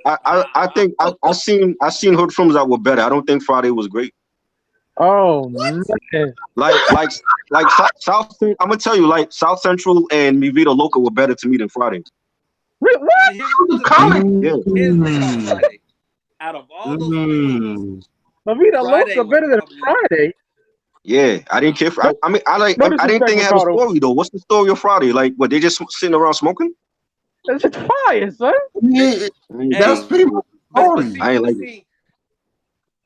I think I seen Hood Films that were better. I don't think Friday was great. Oh man. Like South. I'm gonna tell you, like South Central and Mi Vida Loca were better to me than Friday. What? Yeah. Out of all those things, Mi Vida Loca better than Friday. Yeah, I didn't care. I didn't think it had a story though. What's the story of Friday? Like, what they just sitting around smoking? That's just fire, son. Yeah, that's pretty much story. I ain't like it.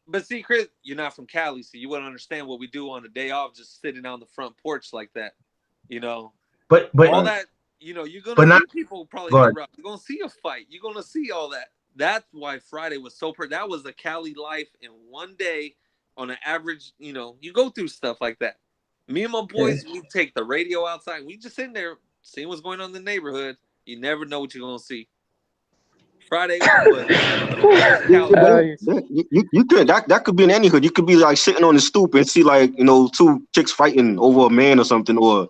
But see, Chris, you're not from Cali, so you wouldn't understand what we do on a day off, just sitting on the front porch like that. But all that, you're gonna see people probably get robbed. You're gonna see a fight. You're gonna see all that. That's why Friday was so that was the Cali life in one day. On an average, you go through stuff like that. Me and my boys, we take the radio outside. We just sitting there seeing what's going on in the neighborhood. You never know what you're gonna see. Friday was you could that could be in any hood. You could be like sitting on the stoop and see like 2 chicks fighting over a man or something, or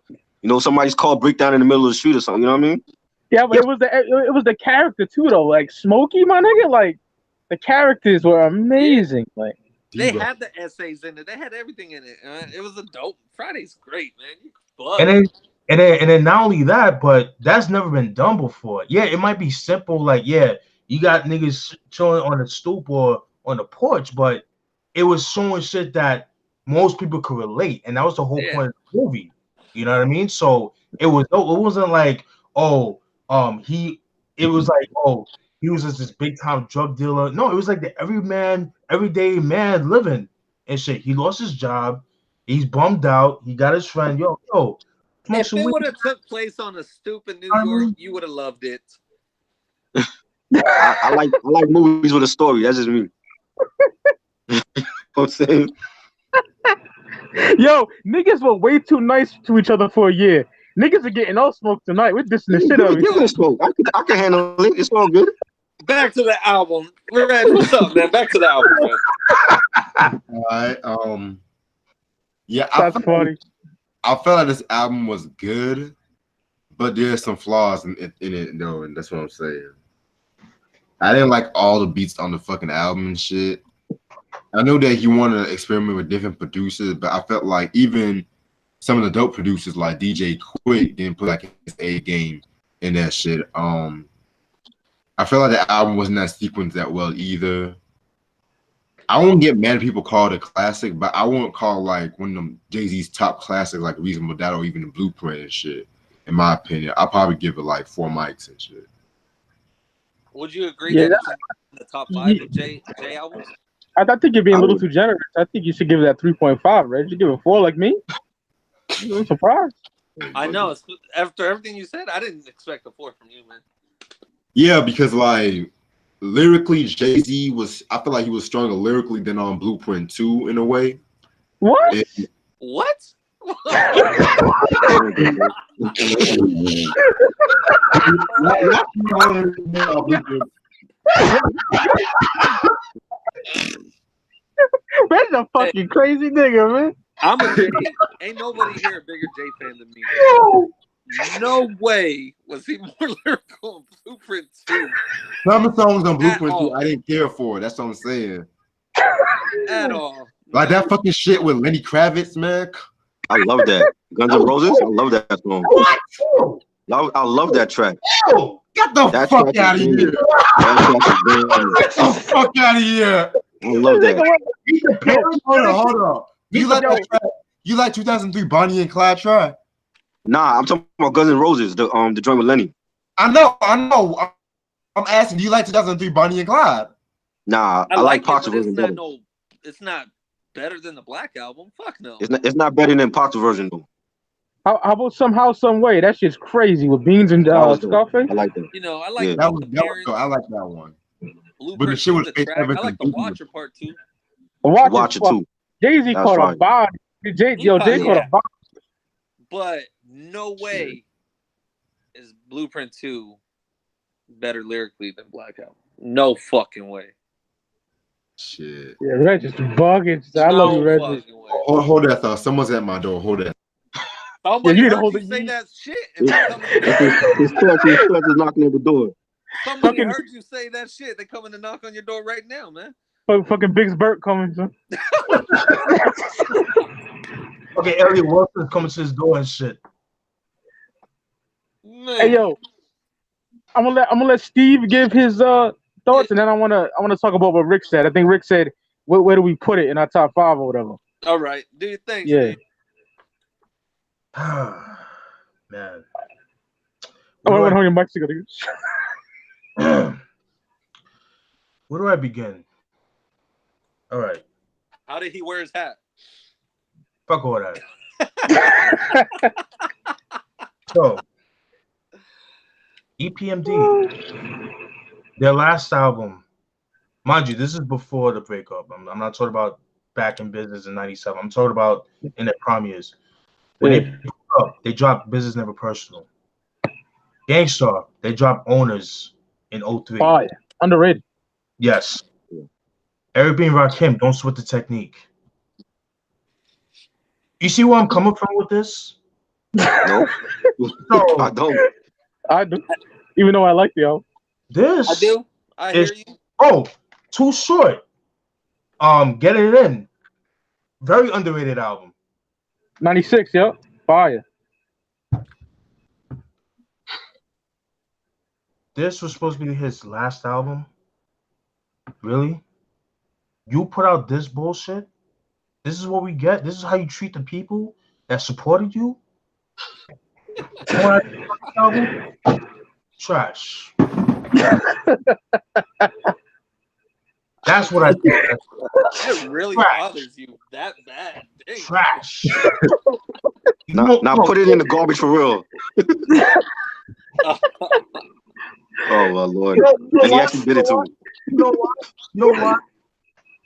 somebody's car break down in the middle of the street or something. You know what I mean? Yeah, but it was the character too though. Like Smokey, my nigga. Like the characters were amazing. Like. They had the essays in it. They had everything in it. It was a dope. Friday's great, man. And then not only that, but that's never been done before. Yeah, it might be simple, like you got niggas chilling on the stoop or on the porch, but it was showing shit that most people could relate, and that was the whole point of the movie. You know what I mean? So it wasn't like, oh, it was like, oh, he was just this big time drug dealer. No, it was like the everyday man living and shit. He lost his job. He's bummed out. He got his friend. Yo, smoke If some it weed. would have took place on a stoop in New York, you would have loved it. I like movies with a story. That's just me. You know what I'm saying? Yo, niggas were way too nice to each other for a year. Niggas are getting all smoked tonight. We're dissing the shit out of Give each it a smoke. I can handle it. It's all good. Back to the album. Reg, what's up, man? Back to the album, man. All right. Yeah, That's funny. I felt like this album was good, but there's some flaws in it, though, and that's what I'm saying. I didn't like all the beats on the fucking album and shit. I know that he wanted to experiment with different producers, but I felt like even some of the dope producers like DJ Quick didn't put like his A game in that shit. I feel like the album wasn't that sequenced that well either. I won't get mad at people call it a classic, but I won't call like one of them Jay-Z's top classics like Reasonable Doubt or even the Blueprint and shit. In my opinion, I'll probably give it like 4 mics and shit. Would you agree that it's in the top 5 of Jay albums? I think you're being a little too generous. I think you should give it that 3.5, right? You give it 4 like me? I'm surprised. I know. After everything you said, I didn't expect a 4 from you, man. Yeah, because like lyrically, Jay-Z I feel like he was stronger lyrically than on Blueprint 2 in a way. What? What? That's a fucking crazy nigga, man. I'm a Jay. Ain't nobody here a bigger Jay fan than me. No way was he more lyrical on Blueprint 2. Some of the songs on Blueprint 2 I didn't care for. That's what I'm saying. At all. Like that fucking shit with Lenny Kravitz, man. I love that. Guns N' Roses. I love that song. What? I love that track. Get the That fuck track out of is here. brilliant. That track is brilliant. Get the fuck out of here. I love that. Hold on. You like that track? You like 2003 Bonnie and Clyde track? Nah, I'm talking about Guns N' Roses, the joint with Lenny. I know. I'm asking, do you like 2003 Bonnie and Clyde? Nah, I like Pac's it, version better. It's not better than the Black Album. Fuck no. It's not better than Pac's version though. How about Somehow, Some Way? That shit's crazy with Beans and Scarface. I like that. You know, I like Yeah. That was I like that one. But the shit was the track. I like the Watcher part too. Watch it too. Jay-Z caught a body. Jay caught a body. But no way is Blueprint 2 better lyrically than Black Album. No fucking way. Shit. Yeah, Regis bugging. I love you, Regis. Hold that thought. Someone's at my door. Hold that. Somebody heard you say that shit. His clutch is knocking at the door. Somebody heard you say that shit. They coming to knock on your door right now, man. Fucking Biggs Burt coming, son. Okay, Elliot Wilson's coming to his door and shit. Man. Hey yo, I'm gonna let Steve give his thoughts, and then I wanna talk about what Rick said. I think Rick said, where do we put it in our top 5 or whatever? All right, do your thing. Yeah. Man. I went home in Mexico. Where do I begin? All right. How did he wear his hat? Fuck all that. So, EPMD, their last album, mind you, this is before the breakup. I'm not talking about back in business in '97. I'm talking about in their prime years. When they broke up, they dropped Business Never Personal. Gangstar, they dropped Owners in 03. Fire. Underrated. Yes. Eric B. and Rakim, Don't Sweat the Technique. You see where I'm coming from with this? No. So, I don't. I do. Even though I like the album. This I do. I hear you. Oh, Too Short. Get It In. Very underrated album. 96, yep. Fire. This was supposed to be his last album. Really? You put out this bullshit? This is what we get? This is how you treat the people that supported you? Trash. That's what I think. It really Trash. bothers you that bad. Dang. Trash. Now put it in the garbage for real. Oh my Lord. And he actually did it too. You know why? You know why?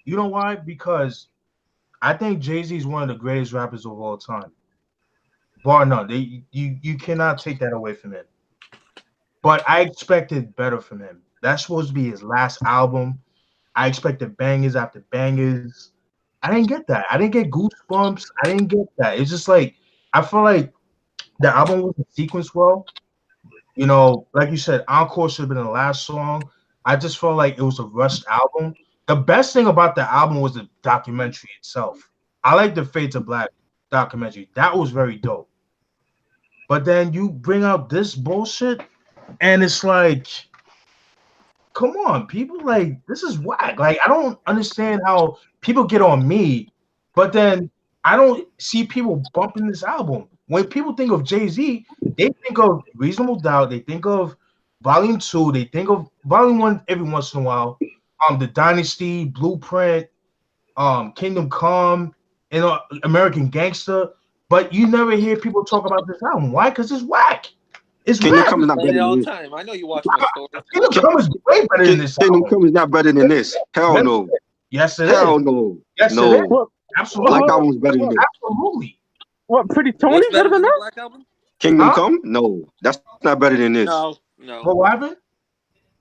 You know why? Because I think Jay-Z is one of the greatest rappers of all time. Bar none. You cannot take that away from him. But I expected better from him. That's supposed to be his last album. I expected bangers after bangers. I didn't get that. I didn't get goosebumps. I didn't get that. It's just like I feel like the album wasn't sequenced well. You know, like you said, Encore should have been the last song. I just felt like it was a rushed album. The best thing about the album was the documentary itself. I like the Fade to Black documentary. That was very dope. But then you bring out this bullshit, and it's like, come on, people, like, this is whack. Like, I don't understand how people get on me, but then I don't see people bumping this album. When people think of Jay-Z, they think of Reasonable Doubt, they think of Volume 2, they think of Volume 1 every once in a while, The Dynasty, Blueprint, Kingdom Come, and American Gangster, but you never hear people talk about this album. Why? Because it's whack. It's Kingdom whack. Come is not better all than the this. time. I know you watch my story. Kingdom Come is way better than this Kingdom album. Come is not better than this. Hell no. Yes, it Hell is. no. Yes, it No. is. What? Absolutely. Black Album is better than this. Absolutely. What? Pretty Tony What's better than the that? Black Album? Kingdom Huh? Come? No. That's not better than this. No. What happened?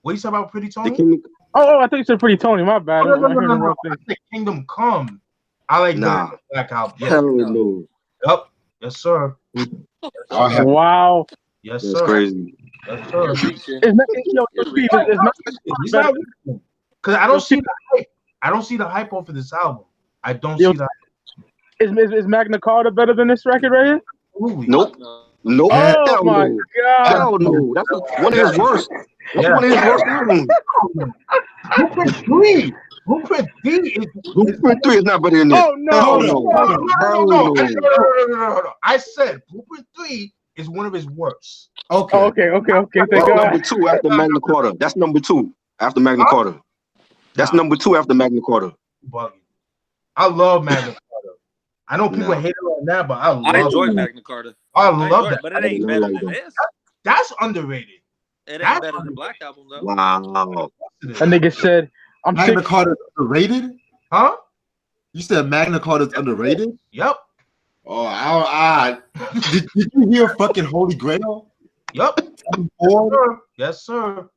What you said about Pretty The Tony? Kingdom, Oh, I thought you said Pretty Tony. My bad. No. I heard the wrong I thing. said Kingdom Come. I like Nah. the Black Album. Yeah. hell no. Yep. Yes, sir. I'll have Wow. Yes, That's sir. crazy. Yes, sir. You're reaching. It's not, yo, You're Steve, it's not He's better. not because I don't see the hype. I don't see the hype off of this album. I don't see the Is Magna Carta better than this record right here? Absolutely. Nope. No. Nope. Oh Hell my no. god. Hell no. That's one of his worst. That's Yeah. one of his worst albums. Blueprint 3. Blueprint 3 is Blueprint 3 is not better than this. Oh no. Hell no. no. Hell no. I said Blueprint 3 is one of his worst. Okay. Oh, okay. Thank That's God. number 2 after Magna Carta. That's number 2 after Magna Carta. That's Nah. number 2 after Magna Carta. Bugging. I love Magna Carta. I know people Nah. hate it on that, but I love I enjoyed it. Magna Carta. I I love enjoyed that. it, but it ain't better than this. That's underrated. It That's ain't better than Black Album though. Wow. That nigga said, "I'm Magna sick." Carta is underrated? Huh? You said Magna Carta is underrated? Yep. Oh, did you hear fucking Holy Grail? Yep. Or Yes, sir.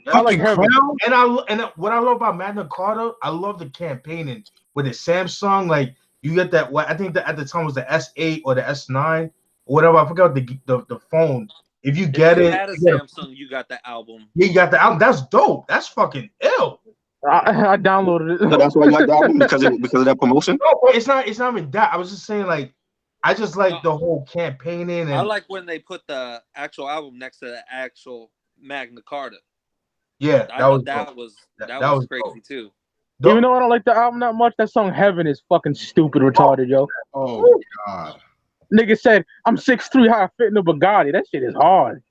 I like fucking Heaven. Crown? And what I love about Magna Carta, I love the campaigning with the Samsung. Like you get that. What I think that at the time was the S8 or the S9 or whatever. I forgot the phone. If you get If you it, had a you get Samsung, you got the album. yeah, you got the album. That's dope. That's fucking ill. I downloaded So it. that's why you like the album because of that promotion. No, but it's not even that. I was just saying like, I just like the whole campaigning and I like when they put the actual album next to the actual Magna Carta. yeah, I that thought was that dope. was That that was was crazy dope. too. Even though I don't like the album that much, that song "Heaven" is fucking stupid, retarded, yo. Oh God. Nigga said, "I'm 6'3", how I fit in a Bugatti." That shit is hard.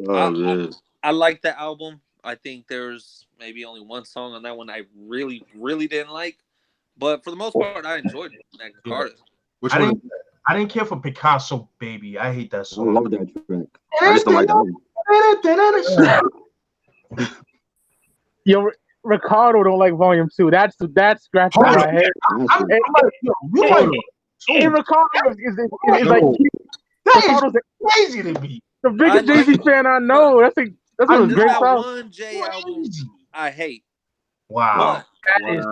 Oh man. I like the album. I think there's maybe only one song on that one I really, really didn't like. But for the most part, I enjoyed Magna Carta. Which I one? didn't, I didn't care for Picasso, baby. I hate that I song. love that track. I just don't like the album. Yo, Ricardo don't like Volume 2. That's scratching Hold my on. head. I'm like, yo, you Hey, like it And Ricardo is like That is Ricardo's crazy to me. the biggest Jay-Z fan I know. That's one of There's his great not songs. one J album Crazy. I hate. Wow. But That is,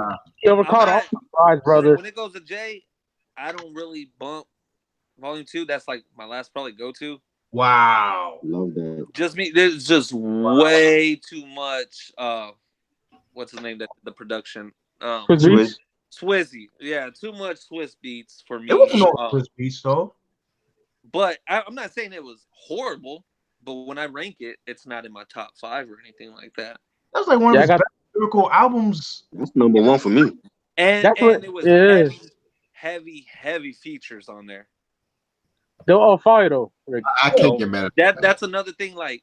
yo, Ricardo, I'm I'm surprised, brother. when it goes to J, I don't really bump Volume 2. That's like my last probably go-to. Wow. Love that. Just me. There's just way too much. What's his name? The production. Swizz. Swizzy. Yeah, too much Swiss beats for me. It wasn't no Swiss beats though. But I'm not saying it was horrible. But when I rank it, it's not in my top 5 or anything like that. That's like one of his best lyrical albums. That's number 1 for me. And That's what it was it is. heavy features on there. They're all fire though. Rick. I can't get mad at that. That's another thing. Like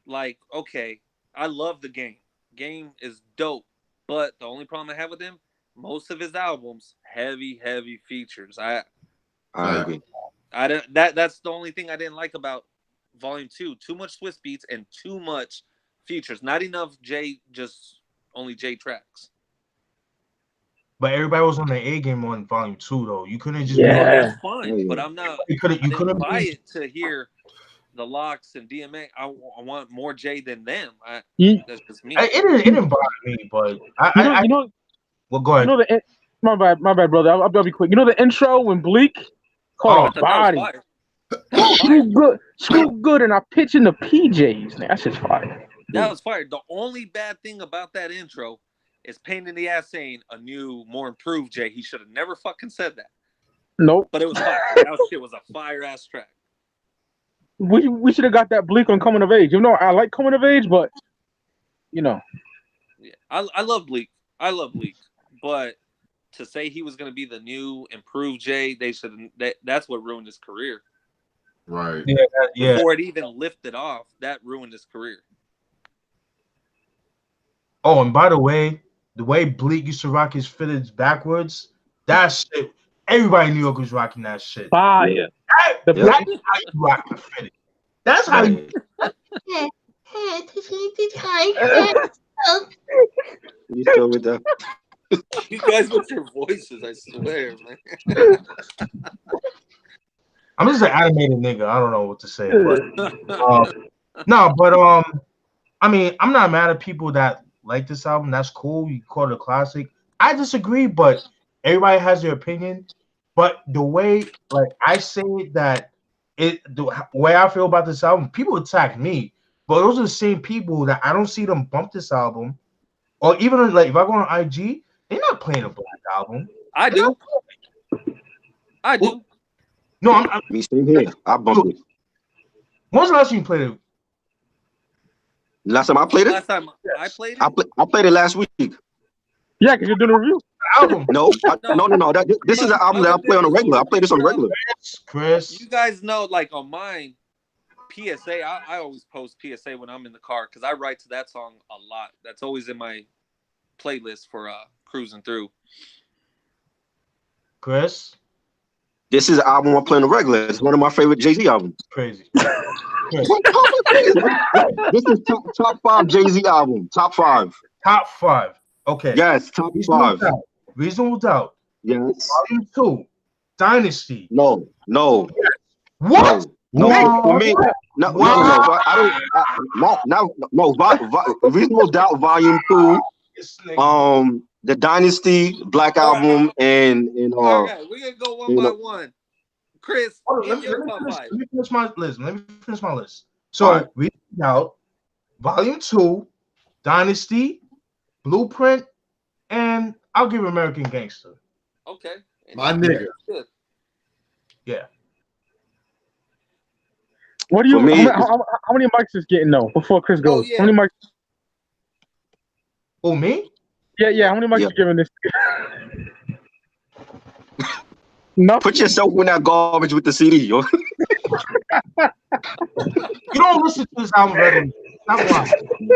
like, okay, I love the game. Game is dope. But the only problem I have with him, most of his albums, heavy features. I agree. That's the only thing I didn't like about Volume 2. Too much Swiss beats and too much features. Not enough only J tracks. But everybody was on the A game on Volume 2, though. You couldn't just That's fine, but I'm not. You couldn't buy it to hear the Locks and DMA. I want more J than them. That's just me. It didn't bother me, but well, go ahead. My bad, brother. I'll be quick. You know the intro when Bleak called body. Screw good, and I pitch in the PJs. Man, that's just fire. That was fire. The only bad thing about that intro is pain in the ass saying a new, more improved Jay. He should have never fucking said that. Nope. But it was fire. That shit was a fire ass track. We should have got that Bleak on Coming of Age. You know, I like Coming of Age, but Yeah, I love Bleak. But to say he was going to be the new improved Jay, that's what ruined his career. Right. Yeah. Before it even lifted off, that ruined his career. Oh, and by the way Bleak used to rock his fitteds backwards, that shit, everybody in New York was rocking that shit. Fire. That's how you rock the fitted. That's how you. You still with that? You guys with your voices, I swear, man. I'm just an animated nigga. I don't know what to say. But I mean, I'm not mad at people that like this album. That's cool. You call it a classic. I disagree, but everybody has their opinion. But the way, like I say that, the way I feel about this album, people attack me, but those are the same people that I don't see them bump this album, or even like if I go on IG, they're not playing a Black album. I do. No, I'm Me same here. I bumped it. When was the last time you played it? Last time I played it? Last time I played it? I played it last week. Yeah, because you're doing a review. Album. No. This is an album that I play on a regular. I play this on a regular. Chris. You guys know, like on mine, PSA, I always post PSA when I'm in the car because I write to that song a lot. That's always in my playlist for cruising through. Chris. This is an album I play on a regular. It's one of my favorite Jay-Z albums. Crazy. This is top 5 Jay-Z album. Top 5. Top 5. Okay. Yes, top 5. Reasonable Doubt. Yes. Volume 2. Dynasty. No. What? No. For me, no. Reasonable Doubt Volume 2. The Dynasty Black Album and all right, we're gonna go one by one. Chris, let me finish my list. So Reasonable Doubt, Volume 2, Dynasty, Blueprint, and I'll give American Gangster. Okay. My nigga. Yeah. What do you? How many mics is getting though? Before Chris goes, yeah. How many mics? Oh, me? Yeah. How many mics you giving this? No. Put yourself in that garbage with the CD, yo. You don't listen to this album regularly. That's why.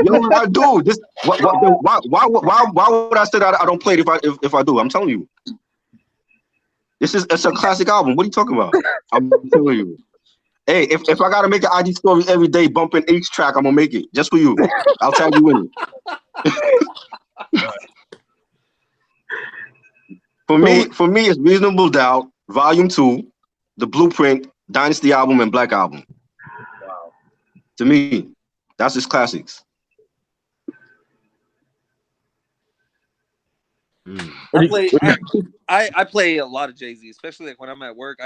Yo, I do. Why would I say that I don't play it if I do? I'm telling you. It's a classic album. What are you talking about? I'm telling you. Hey, if I gotta make an IG story every day bumping each track, I'm gonna make it just for you. I'll tag you in it. For me, it's Reasonable Doubt, Volume 2, The Blueprint, Dynasty album, and Black album. Wow. To me, that's his classics. I play a lot of Jay-Z, especially like when I'm at work.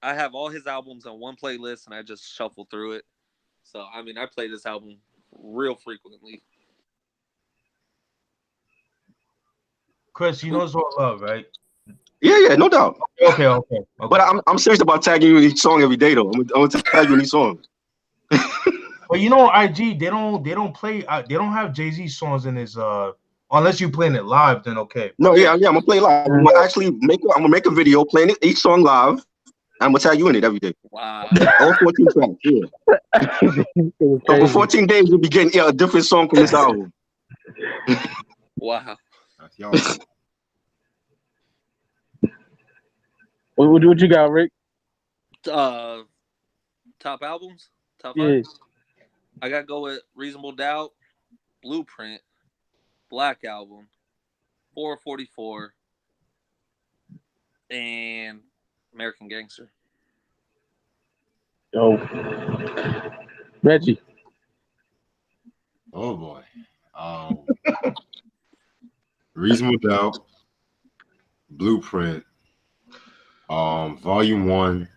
I have all his albums on one playlist and I just shuffle through it. So I mean, I play this album real frequently. Chris, you know it's all love, right? Yeah, no doubt. Okay. But I'm serious about tagging you in each song every day, though. I'm gonna tag you in each song. But you know, IG they don't play. They don't have Jay-Z songs in his unless you playing it live. Then okay. No, yeah, I'm gonna play live. I'm gonna make a video playing each song live, I'm gonna tell you in it every day. Wow. All 14 tracks. Yeah. So for 14 days, you'll be getting a different song from this album. Wow. Y'all. What you got, Rick? Top albums? Top Yeah. 5? I gotta go with Reasonable Doubt, Blueprint, Black Album, 444, and American Gangster. Oh, Reggie. Oh boy. Reasonable Doubt, Blueprint, Volume 1,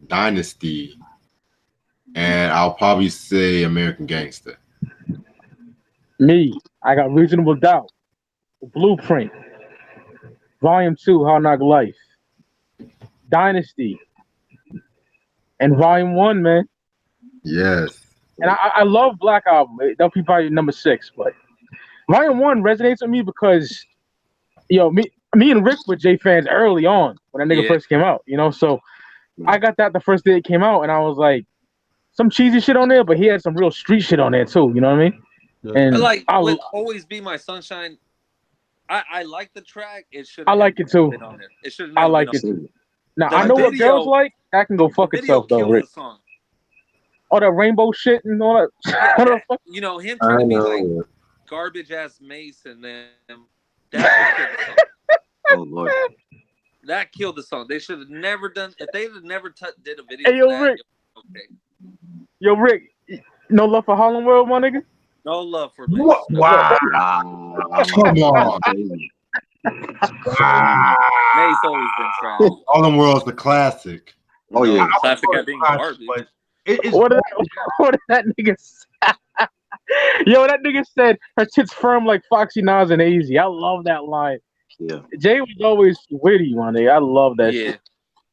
Dynasty, and I'll probably say American Gangster. Me. I got Reasonable Doubt, Blueprint, Volume 2, Hard Knock Life, Dynasty, and Volume 1, man. Yes. And I love Black Album. That'll be probably number 6, but Volume 1 resonates with me because, me and Rick were J fans early on when that nigga first came out, So I got that the first day it came out, and I was like, some cheesy shit on there, but he had some real street shit on there too. You know what I mean? And like with Always Be My Sunshine, I like the track. It should. I like it too. Been on there. It should. I like it too. Now I know what girls like. That can go fuck itself though, Rick. All that rainbow shit and all that. Yeah, him trying to be like garbage ass Mace and them. That killed the song. Oh Lord. That killed the song. They should have never done. If they had never did a video. Hey, yo, Rick. Okay. Yo, Rick. No love for Harlem World, my nigga. No love for Mace. Wow. Come on. Mace always been trash. Harlem World's the classic. Oh yeah. Classic at being garbage. But what did that nigga say? Yo, that nigga said her tits firm like Foxy Nas and AZ. I love that line. Yeah. Jay was always witty, my nigga. I love that shit.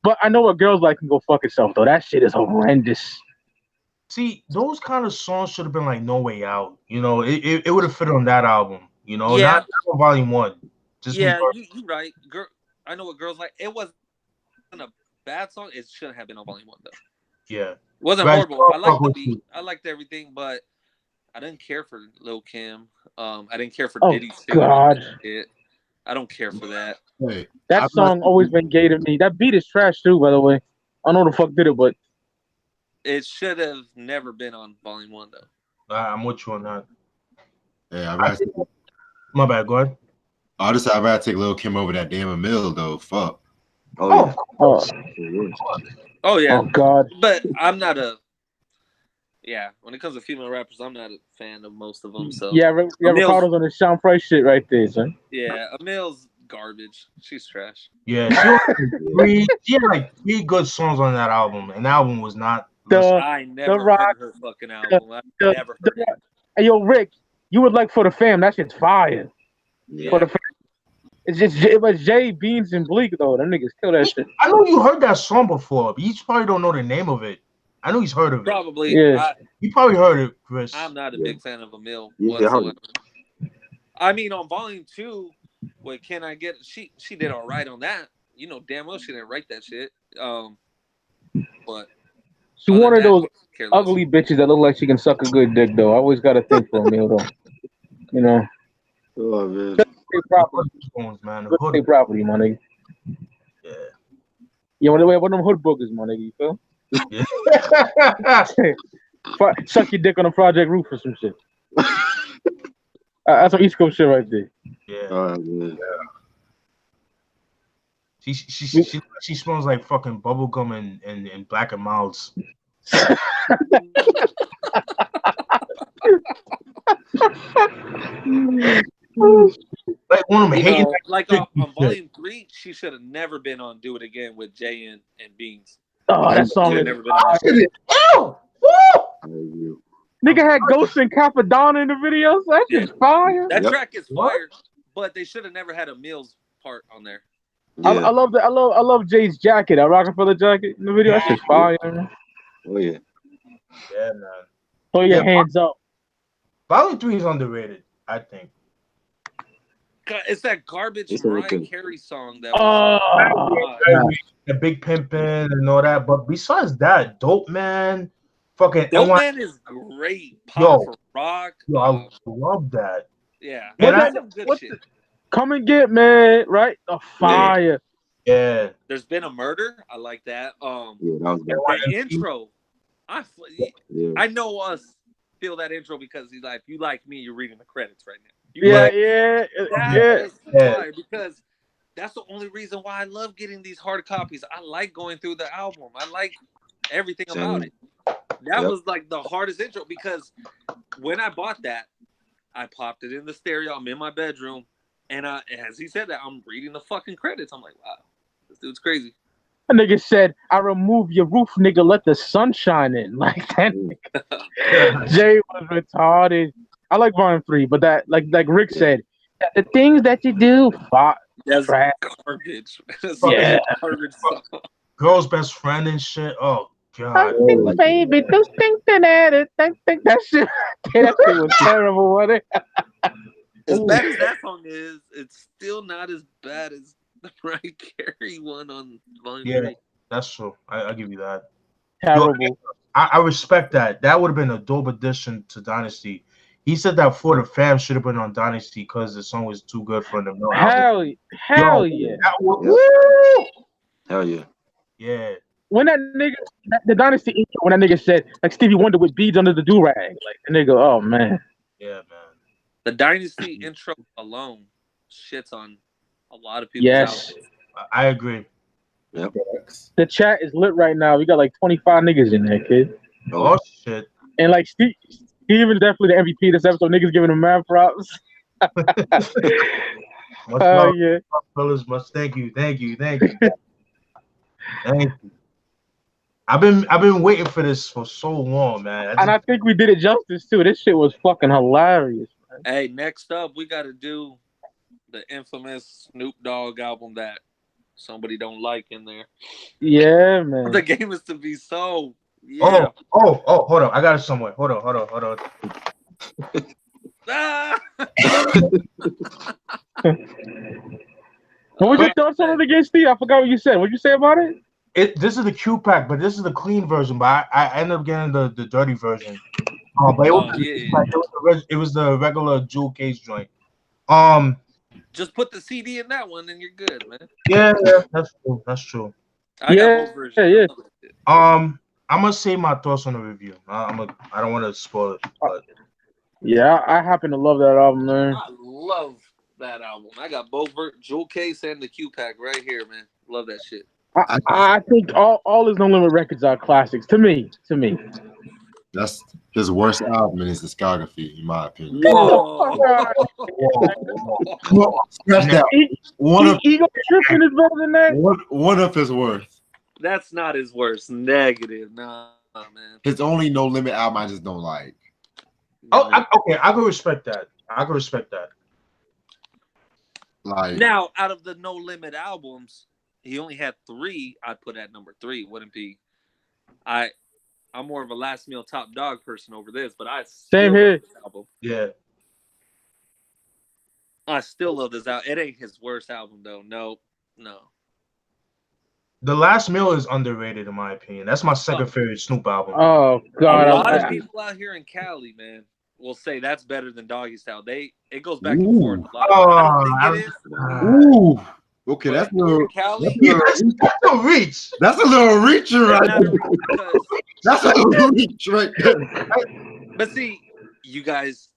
But I know what girls like can go fuck itself though. That shit is horrendous. See, those kind of songs should have been like No Way Out. It would have fit on that album. Not on Volume 1. You're right. Girl, I know what girls like. It wasn't a bad song. It shouldn't have been on Volume 1 though. Yeah. It wasn't horrible. I liked the beat. I liked everything, but I didn't care for Lil Kim. I didn't care for Diddy. God. I don't care for that. Hey, that song always been gay to me. That beat is trash too, by the way. I don't know who the fuck did it, but it should have never been on Volume 1 though. I'm with you on that. Yeah, my bad. Go ahead. I'd rather take Lil Kim over that damn Emil though. Fuck. Oh yeah. Oh God. But I'm not when it comes to female rappers, I'm not a fan of most of them. So Ricardo's on the Sean Price shit right there, son. Yeah, Emil's garbage. She's trash. Yeah, she had like 3 good songs on that album, and the album was not. I never heard her fucking album. I never heard it. Hey, yo, Rick, you would like For the Fam? That shit's fire. Yeah. For the Fam. It was Jay, Beans, and Bleak though. Them niggas kill that shit. I know you heard that song before, but you probably don't know the name of it. I know he's heard of it. Probably. Yeah. You probably heard it, Chris. I'm not a big fan of Emil Yeah, whatsoever. I mean, on Volume 2, what Can I Get? She did all right on that. Damn well she didn't write that shit. But she one of those ugly bitches that look like she can suck a good dick, though. I always got to think for Emil, though. Oh man. Good property, man. Good property, my nigga. Yeah. Yeah, what them hood boogers, my nigga? You feel? Yeah. Suck your dick on a project roof or some shit. That's some East Coast shit right there. Yeah. Oh man. She smells like fucking bubble gum and Black and Mouths. Like one of them hating. On Volume 3, she should have never been on Do It Again with Jay and Beans. Oh, that song is never been on. Ew! Nigga had Ghost and Capadonna in the videos. That's just fire. That track is fire, but they should have never had a Mills part on there. Yeah. I love Jay's jacket, that Roc-A-Fella jacket in the video. That's just fire. Oh yeah. Yeah, man. Throw your hands up. Volume 3 is underrated, I think. God, it's that garbage It's Mariah okay. Carey song that was. The Big Pimpin' and all that. But besides that, Dope Man, fucking Dope NY, Man is great. Yo. Pop for Rock. yo, I love that. Yeah, And there's some good shit. Come and Get Man, right? A fire. Yeah. There's Been a Murder. I like that. Yeah, that was good. That intro. Yeah. I know us feel that intro because he's like, if you like me, you're reading the credits right now. That is fire because that's the only reason why I love getting these hard copies. I like going through the album. I like everything about it. That was like the hardest intro because when I bought that, I popped it in the stereo. I'm in my bedroom, and as he said that, I'm reading the fucking credits. I'm like, wow, this dude's crazy. A nigga said, "I remove your roof, nigga. Let the sun shine in." Like that. Nigga. Jay was retarded. I like Volume 3, but that, like Rick said, the things that you do, that's trash. Garbage. Yeah. Garbage song. Girl's Best Friend and shit. Oh God. I think, baby, don't think that that shit. That shit was terrible, wasn't it? As bad as that song is, it's still not as bad as the Mariah Carey one on Volume 3. That's true. I give you that. Terrible. Yo, I respect that. That would have been a dope addition to Dynasty. He said that For the Fam should have been on Dynasty because the song was too good for them. Hell yeah. Hell yeah. Yeah. When that nigga, the Dynasty intro, when that nigga said, like Stevie Wonder with beads under the do-rag, like the nigga, oh man. Yeah, man. The Dynasty intro alone shits on a lot of people's albums. I agree. Yep. The chat is lit right now. We got like 25 niggas in there, kid. Oh shit. And like Steven definitely the MVP this episode. Niggas giving him mad props. Oh yeah. Fellas, thank you. Thank you. I've been waiting for this for so long, man. And I think we did it justice too. This shit was fucking hilarious, man. Hey, next up we gotta do the infamous Snoop Dogg album that somebody don't like in there. Yeah, man. The Game Is to Be Sold. Yeah. Oh, hold on. I got it somewhere. Hold on. Ah! What was your thoughts on it again, Steve? I forgot what you said. What'd you say about it? This is the Q pack, but this is the clean version. But I ended up getting the dirty version. But it was the regular jewel case joint. Just put the CD in that one, and you're good, man. Yeah, that's true. I got both versions. Yeah. I'm gonna say my thoughts on the review. I don't want to spoil it. But. Yeah, I happen to love that album, man. I love that album. I got both jewel case and the Q pack right here, man. Love that shit. I think all his No Limit records are classics to me. That's his worst album in his discography, in my opinion. Whoa. Scratch that. Ego Tripping is better than that. One of his worst. That's not his worst. Negative, nah, man. His only No Limit album I just don't like. Okay, I can respect that. Like now, out of the No Limit albums, he only had 3. I'd put at number 3. Wouldn't be. I'm more of a Last Meal Top Dog person over this, but I same here. Love this album. Yeah. I still love this album. It ain't his worst album though. No. The Last Meal is underrated in my opinion. That's my second favorite Snoop album. Oh God. A lot of people out here in Cali, man, will say that's better than Doggy Style. It goes back and forth a lot. I don't think it is. Ooh. Okay, that's a little reach. That's a little reacher right there. That's a little reach right there. But see, you guys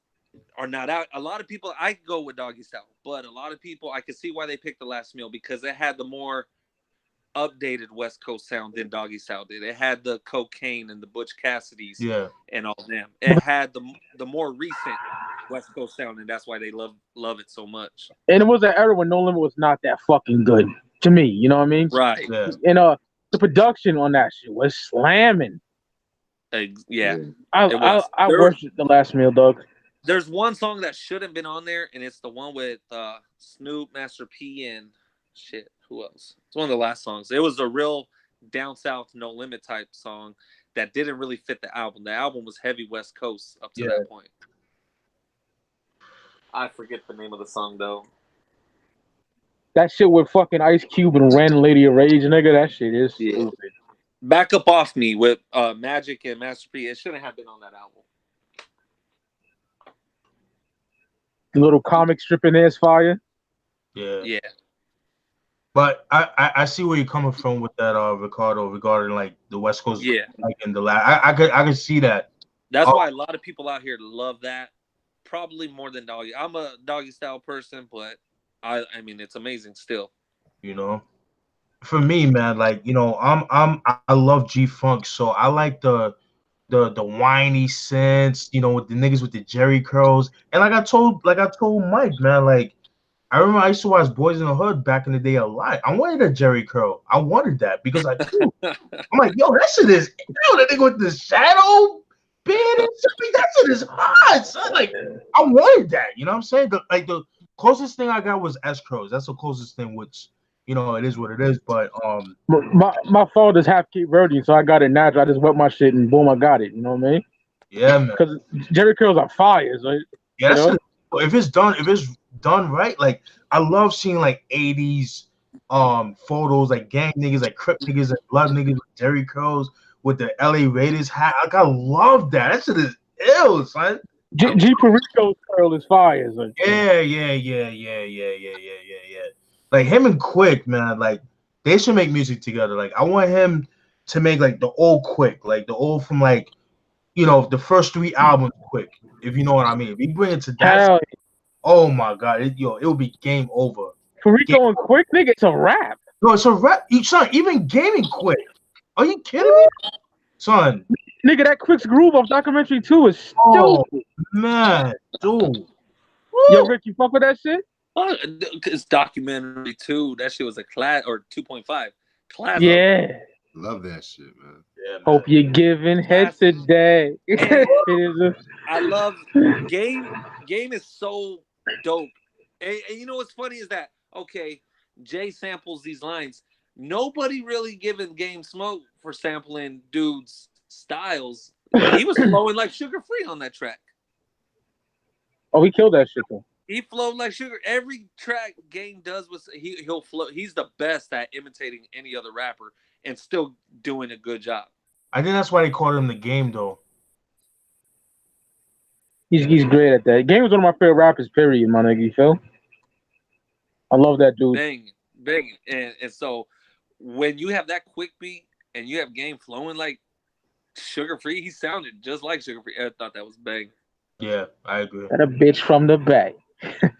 are not out. A lot of people, I go with Doggy Style, but a lot of people, I can see why they picked The Last Meal because it had the more updated West Coast sound than Doggy Style did. It had the cocaine and the Butch Cassidy's and all them. It had the more recent West Coast sound, and that's why they love it so much. And it was an era when No Limit was not that fucking good to me. You know what I mean? Right. Yeah. And the production on that shit was slamming. Yeah. I worship The Last Meal, dog. There's one song that shouldn't have been on there, and it's the one with Snoop, Master P, and shit. Who else? It's one of the last songs. It was a real down south, No Limit type song that didn't really fit the album. The album was heavy West Coast up to that point. I forget the name of the song though. That shit with fucking Ice Cube and Ren, Lady of Rage, nigga. That shit is Yeah. stupid. Back Up Off Me with Magic and Master P. It shouldn't have been on that album. The little comic strip in there is fire. Yeah. But I see where you're coming from with that, Ricardo, regarding like the West Coast, Yeah. like in the last. I could see that. That's why a lot of people out here love that. Probably more than Doggy. I'm a Doggy style person, but I mean it's amazing still. You know, for me, man, like I love G Funk, so I like the whiny sense, with the niggas with the Jerry curls, and like I told Mike, man, like I remember I used to watch Boys in the Hood back in the day a lot. I wanted a Jerry curl. I wanted that because I'm like, yo, that shit is, that nigga with the shadow beard and shit, that shit is hot, son. Like, I wanted that. You know what I'm saying? The closest thing I got was S curls. That's the closest thing, which it is what it is. But my father's half Cape Verdean, so I got it natural. I just wet my shit and boom, I got it. You know what I mean? Yeah, man. Because Jerry curls are fires, right? Yeah, that's if it's done right, like I love seeing like 80s photos, like gang niggas, like Crip niggas and blood niggas with Jerry curls with the LA Raiders hat. Like I love that. That shit is ill, son. G Perico's curl is fire. Like, yeah. Like him and Quick, man, like they should make music together. Like I want him to make like the old Quick, like the old from like the first 3 albums Quick, if you know what I mean. If you bring it to that, oh my god, it will be game over. Perico and Quick, nigga, it's a rap. No, it's a rap. Son, even Gaming Quick. Are you kidding me? Son. Nigga, that Quick's Groove off documentary 2 is stupid. Oh, man, dude. Yo, Rick, you fuck with that shit? It's documentary 2. That shit was a class, or 2.5. Class. Yeah. Love that shit, man. Yeah, man. Hope you're giving head today. I love Game. Game is so dope. And you know what's funny is that, okay, Jay samples these lines. Nobody really giving Game smoke for sampling dudes' styles. He was flowing like Sugar Free on that track. Oh, he killed that shit though. He flowed like Sugar. Every track Game does was he'll flow. He's the best at imitating any other rapper and still doing a good job. I think that's why they called him the Game, though. He's great at that. Game was one of my favorite rappers, period, my nigga. You feel? I love that dude. Banging. And so when you have that quick beat and you have Game flowing like Sugar Free, he sounded just like Sugar Free. I thought that was bang. Yeah, I agree. That a bitch from the back. I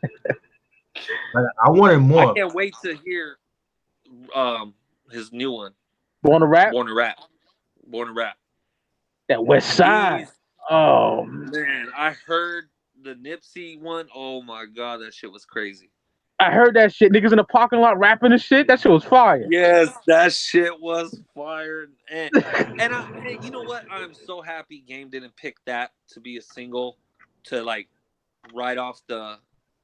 wanted more. I can't wait to hear his new one. Born to Rap? Born to Rap. That West Side. Oh, man. I heard the Nipsey one. Oh, my God. That shit was crazy. I heard that shit. Niggas in the parking lot rapping and shit. That shit was fire. Yes, that shit was fire. And you know what? I'm so happy Game didn't pick that to be a single to, like, write off the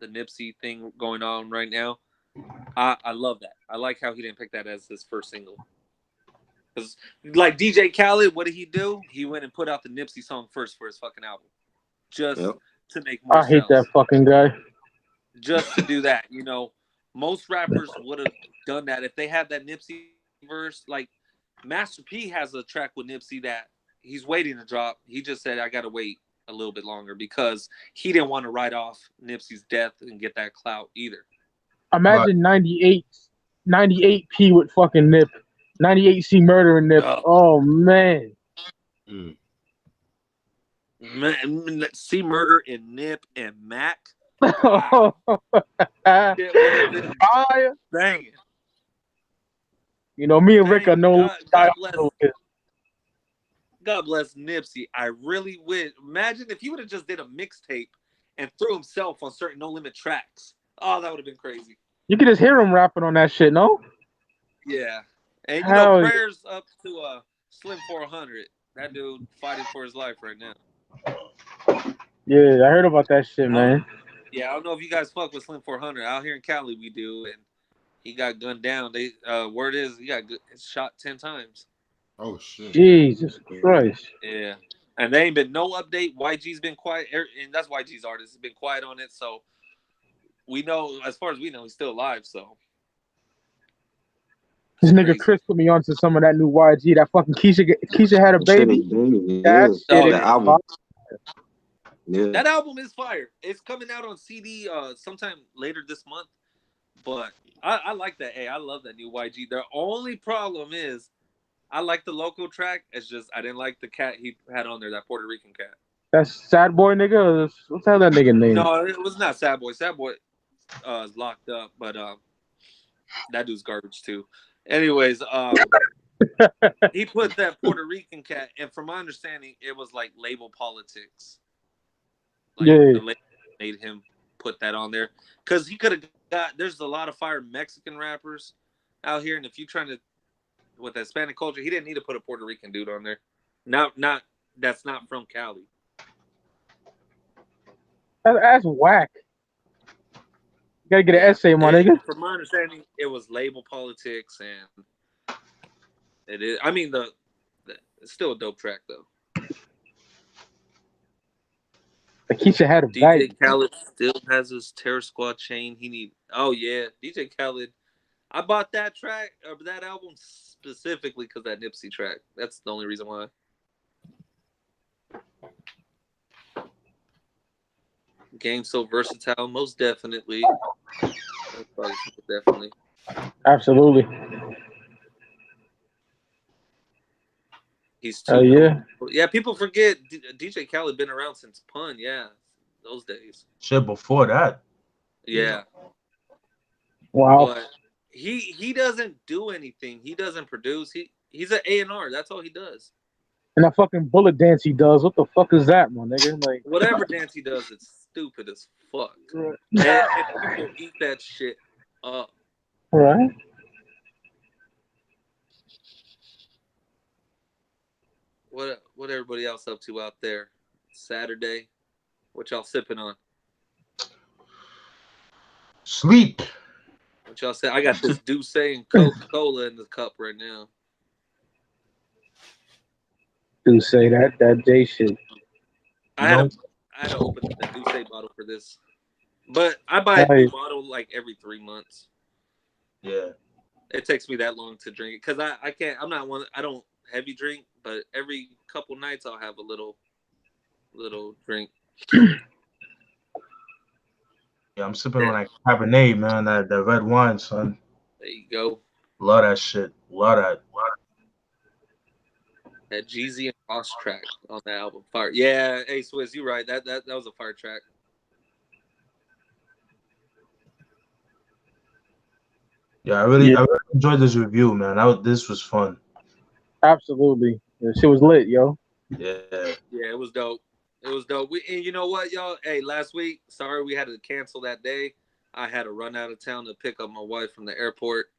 Nipsey thing going on right now. I love that. I like how he didn't pick that as his first single. Because, like, DJ Khaled, what did he do? He went and put out the Nipsey song first for his fucking album. Just to make more I hate that fucking guy. Just to do that, most rappers would have done that if they had that Nipsey verse. Like Master P has a track with Nipsey that he's waiting to drop. He just said, I got to wait a little bit longer because he didn't want to write off Nipsey's death and get that clout either. Imagine 98 P with fucking Nip. 98 C Murder and Nip. Oh, man. Man, C Murder and Nip and Mac. Fire. Dang it. Me and Rick are no God bless Nipsey. I really wish. Imagine if he would have just did a mixtape and threw himself on certain No Limit tracks. Oh, that would have been crazy. You could just hear him rapping on that shit, no? Yeah. And prayers up to Slim 400. That dude fighting for his life right now. Yeah, I heard about that shit, man. Yeah, I don't know if you guys fuck with Slim 400. Out here in Cali, we do, and he got gunned down. Word is he got shot 10 times. Oh shit! Jesus Christ! Yeah, and there ain't been no update. YG's been quiet, and that's YG's artist. Has been quiet on it, so we know, as far as we know, he's still alive. So This nigga crazy. Chris put me onto some of that new YG. That fucking Keisha had a baby. Yeah, That shit the is album. Yeah. That album is fire. It's coming out on CD sometime later this month. But I like that. Hey, I love that new YG. The only problem is I like the local track. It's just I didn't like the cat he had on there, that Puerto Rican cat. That's Sad Boy nigga. What's that nigga name? No, it was not Sad Boy. Sad Boy is locked up, but that dude's garbage too. Anyways, he put that Puerto Rican cat, and from my understanding, it was like label politics. Like Yeah. the label made him put that on there because he could have got. There's a lot of fire Mexican rappers out here, and if you're trying to with that Hispanic culture, he didn't need to put a Puerto Rican dude on there. Not that's not from Cali. That's whack. You gotta get an essay, my nigga. From my understanding, it was label politics, and it is. I mean, it's still a dope track though. Keisha had a DJ baby. Khaled still has his Terror Squad chain. Oh yeah, DJ Khaled. I bought that track or that album specifically because that Nipsey track. That's the only reason why. Game so versatile, most definitely. Definitely. Absolutely. He's too. Yeah. Yeah, people forget DJ Khaled been around since Pun. Yeah, those days. Shit, before that. Yeah. Wow. But he doesn't do anything. He doesn't produce. He's an A&R. That's all he does. And that fucking bullet dance he does. What the fuck is that, my nigga? Like whatever dance he does, it's stupid as fuck. And people eat that shit up. Right. What everybody else up to out there? Saturday. What y'all sipping on? Sleep. What y'all say? I got this Douce and Coca-Cola in the cup right now. Do say that J shit. I had to open the Douce bottle for this. But I buy a new bottle like every 3 months. Yeah. It takes me that long to drink it because I can't. I don't heavy drink, but every couple nights I'll have a little drink. Yeah, I'm sipping on that Cabernet, man. That red wine, son. There you go. Love that shit. Love that. That Jeezy and Ross track on the album. Fire. Yeah, hey Swizz, you right. That was a fire track. Yeah, I really enjoyed this review, man. This was fun. Absolutely. Yeah, shit was lit, yo. Yeah. Yeah, it was dope. It was dope. And you know what, y'all? Hey, last week, sorry we had to cancel that day. I had to run out of town to pick up my wife from the airport.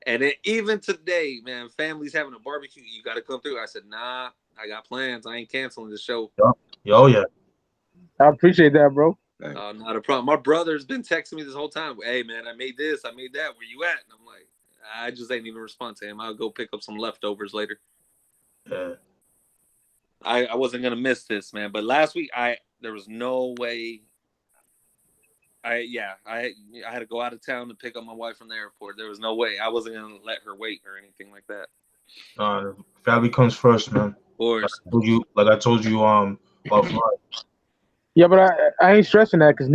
And even today, man, family's having a barbecue. You got to come through. I said, nah, I got plans. I ain't canceling the show. Yo, yeah. I appreciate that, bro. Not a problem. My brother's been texting me this whole time. Hey, man, I made this. I made that. Where you at? And I'm like, I just ain't even respond to him. I'll go pick up some leftovers later. Yeah. I wasn't gonna miss this, man. But last week, there was no way. I had to go out of town to pick up my wife from the airport. There was no way. I wasn't gonna let her wait or anything like that. Family comes first, man. Of course. Like I told you, offline. Yeah, but I ain't stressing that because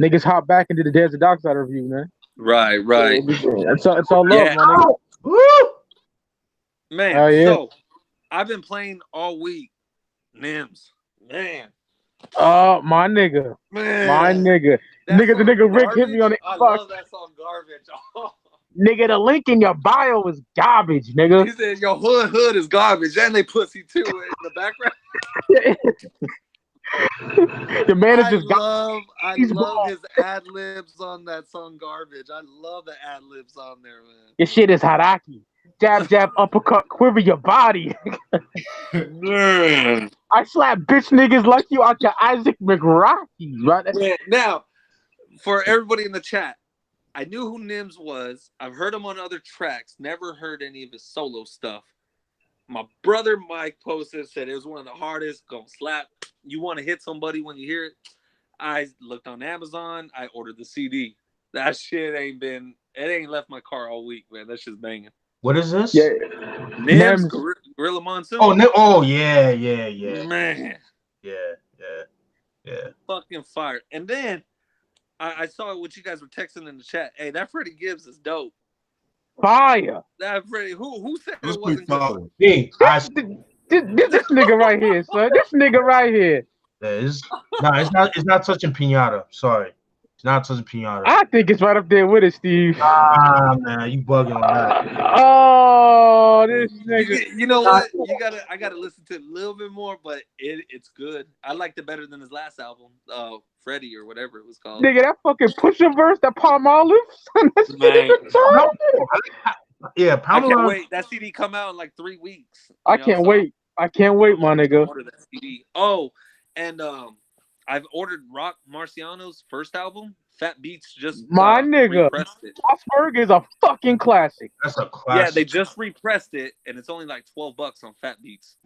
niggas hop back into the Desert Dark Side review, man. Right. It's all love, my nigga. Woo! Man, yeah. So I've been playing all week. Nims. Man. Oh, my nigga. Man. My nigga. The nigga Rick hit me on the I inbox. love that song, Garbage. Oh. Nigga, the link in your bio is garbage, nigga. He said your hood is garbage. And they pussy too in the background. The man is just I love his ad-libs on that song, Garbage. I love the ad-libs on there, man. Your shit is haraki. Jab, jab, uppercut, quiver your body. Man. I slap bitch niggas like you out your Isaac McRocky, right? Yeah, now, for everybody in the chat, I knew who Nims was. I've heard him on other tracks. Never heard any of his solo stuff. My brother Mike posted, said it was one of the hardest. Gonna slap. You want to hit somebody when you hear it? I looked on Amazon. I ordered the CD. That shit ain't been It ain't left my car all week, man. That's just banging. What is this? Yeah, Nims, Nims. Gorilla Monsoon. Oh, yeah. Man, Yeah. fucking fire. And then I saw what you guys were texting in the chat. Hey, that Freddie Gibbs is dope. Fire. That Freddie, who said It was it pretty wasn't good? solid. Me, This nigga right here, son. This nigga right here. it's not touching pinata. Sorry, it's not touching pinata. I think it's right up there with it, Steve. Man, you bugging on that. Oh, this nigga. You know what? I gotta listen to it a little bit more, but it's good. I liked it better than his last album, Freddie or whatever it was called. Nigga, that fucking Pusha verse, that Palm Olive. Man. Yeah, I Pamela. can't wait. That CD come out in like 3 weeks. I can't wait, my nigga. Order that CD. Oh, and I've ordered Rock Marciano's first album. Fat Beats just My nigga. repressed it. Mossberg is a fucking classic. That's a classic. Yeah, they just repressed it, and it's only like $12 on Fat Beats.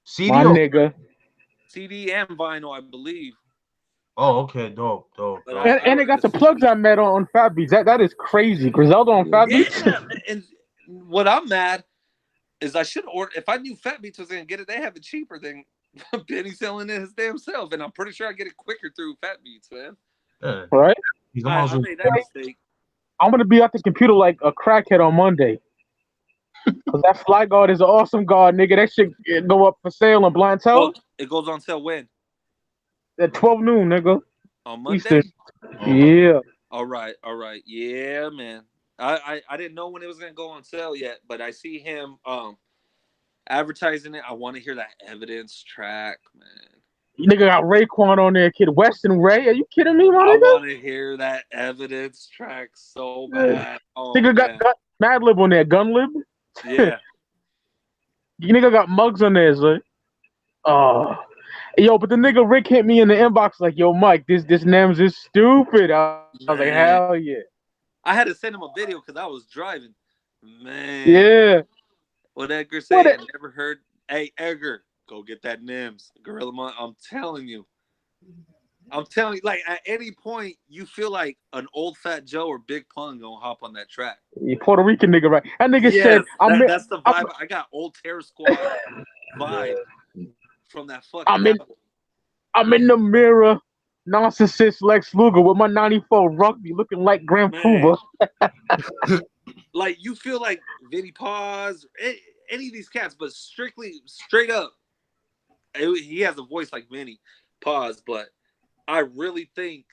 CD. My nigga. CD and vinyl, I believe. Oh, okay, dope. But And they got the plugs I met on Fat Beats. That is crazy. Griselda on Fat Beats. Yeah, and what I'm mad is I should order. If I knew Fat Beats was gonna get it, they have it cheaper than Benny selling it his damn self, and I'm pretty sure I get it quicker through Fat Beats, man. Yeah. Right? I made that mistake. I'm gonna be at the computer like a crackhead on Monday. Cause that Fly Guard is an awesome guard, nigga. That shit go up for sale on Blind Tell Well, it goes on sale when? at 12 noon, nigga. On Monday? Eastern. Yeah. All right. Yeah, man. I didn't know when it was gonna go on sale yet, but I see him advertising it. I want to hear that Evidence track, man. You nigga got Raekwon on there, kid. Weston Ray. Are you kidding me, my I nigga? want to hear that Evidence track so bad. Oh, Nigga man. got Madlib on there, Gunlib. Yeah. You nigga got Muggs on there, son. Oh. Yo, but the nigga Rick hit me in the inbox like, yo, Mike, this Nems is stupid. I was like, Man. hell yeah. I had to send him a video because I was driving. Man. Yeah. What Edgar said, I never heard. Hey, Edgar, go get that Nims. Gorilla Mon. I'm telling you, like, at any point, you feel like an old Fat Joe or Big Pun gonna hop on that track. You Puerto Rican nigga, right? That nigga Yes, said, that's the vibe. I got old Terror Squad vibe from that fucking album. I'm in the mirror, narcissist Lex Luger with my 94 rugby looking like Grand Puba. Like, you feel like Vinny Paz, any of these cats, but straight up, he has a voice like Vinny Paz, but I really think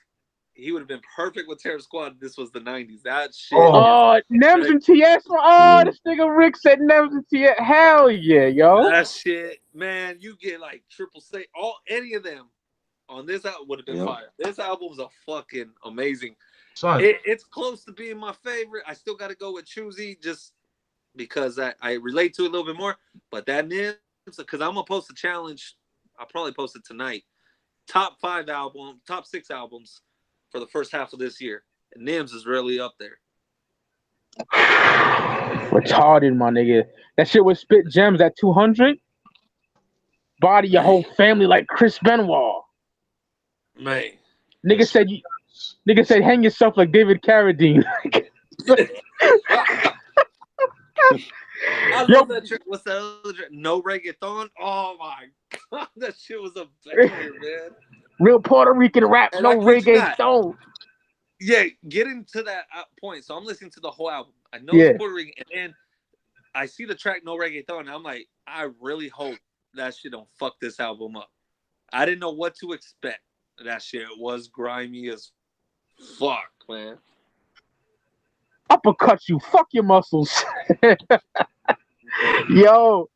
he would have been perfect with Terror Squad if this was the 90s. That shit. Oh, Nems and TS. Oh, this nigga Rick said Nems and TS. Hell yeah, yo. That shit, man, you get like Triple C, any of them on this album would have been fire. This album's a fucking amazing. It's close to being my favorite. I still got to go with Choosy just because I relate to it a little bit more. But that Nims, because I'm going to post a challenge. I'll probably post it tonight. Top 6 albums for the first half of this year. And Nims is really up there. Retarded, my nigga. That shit was Spit Gems at 200. Body your whole family like Chris Benoit. Man. Nigga said hang yourself like David Carradine. I love that trick. What's that other trick? No Reggaeton? Oh my god, that shit was a banger, man. Real Puerto Rican rap, And no reggaeton. Yeah, getting to that point. So I'm listening to the whole album. I know it's Puerto Rican, and then I see the track No Reggaeton, and I'm like, I really hope that shit don't fuck this album up. I didn't know what to expect. That shit was grimy as fuck, man. Uppercut you, fuck your muscles. Yo,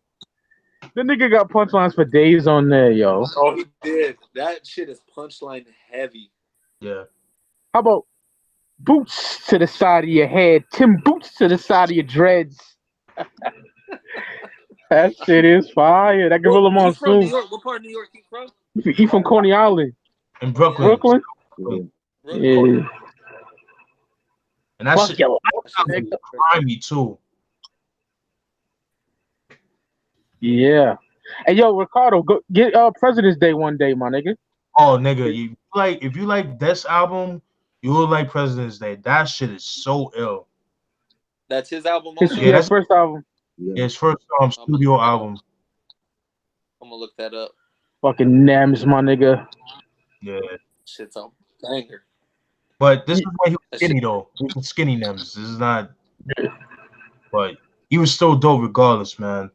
the nigga got punchlines for days on there, yo. Oh, he did. That shit is punchline heavy. Yeah. How about boots to the side of your head, Tim Boots to the side of your dreads? That shit is fire. That Gorilla Monsoon. What part of New York he from? He from Coney Island. In Brooklyn. Yeah. And that shit grimy too. Yeah. Hey, yo, Ricardo, go get President's Day one day, my nigga. Oh, nigga, if you like this album, You Look Like President's Day. That shit is so ill. That's his album His, also? Yeah, his first album. Yeah. His first studio album. I'm gonna look that up. Fucking Nems, my nigga. Yeah. Shit's a banger. But this is why he was That skinny shit- though. He was skinny Nems. This is not. But he was still dope regardless, man.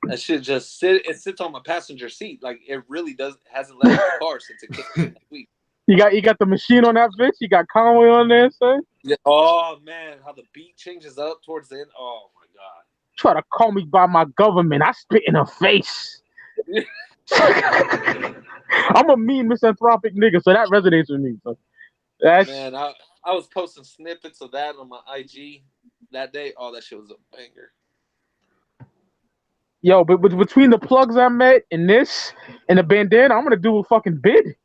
That shit just sits on my passenger seat. Like it really hasn't left the car since it came out last week. You got the machine on that bitch. You got Conway on there, son. Yeah. Oh man, how the beat changes up towards the end. Oh my god. Try to call me by my government. I spit in her face. I'm a mean misanthropic nigga, so that resonates with me. So that's Man, I was posting snippets of that on my IG that day. Oh, that shit was a banger. yo. But between the plugs I met and this and the bandana, I'm gonna do a fucking bid.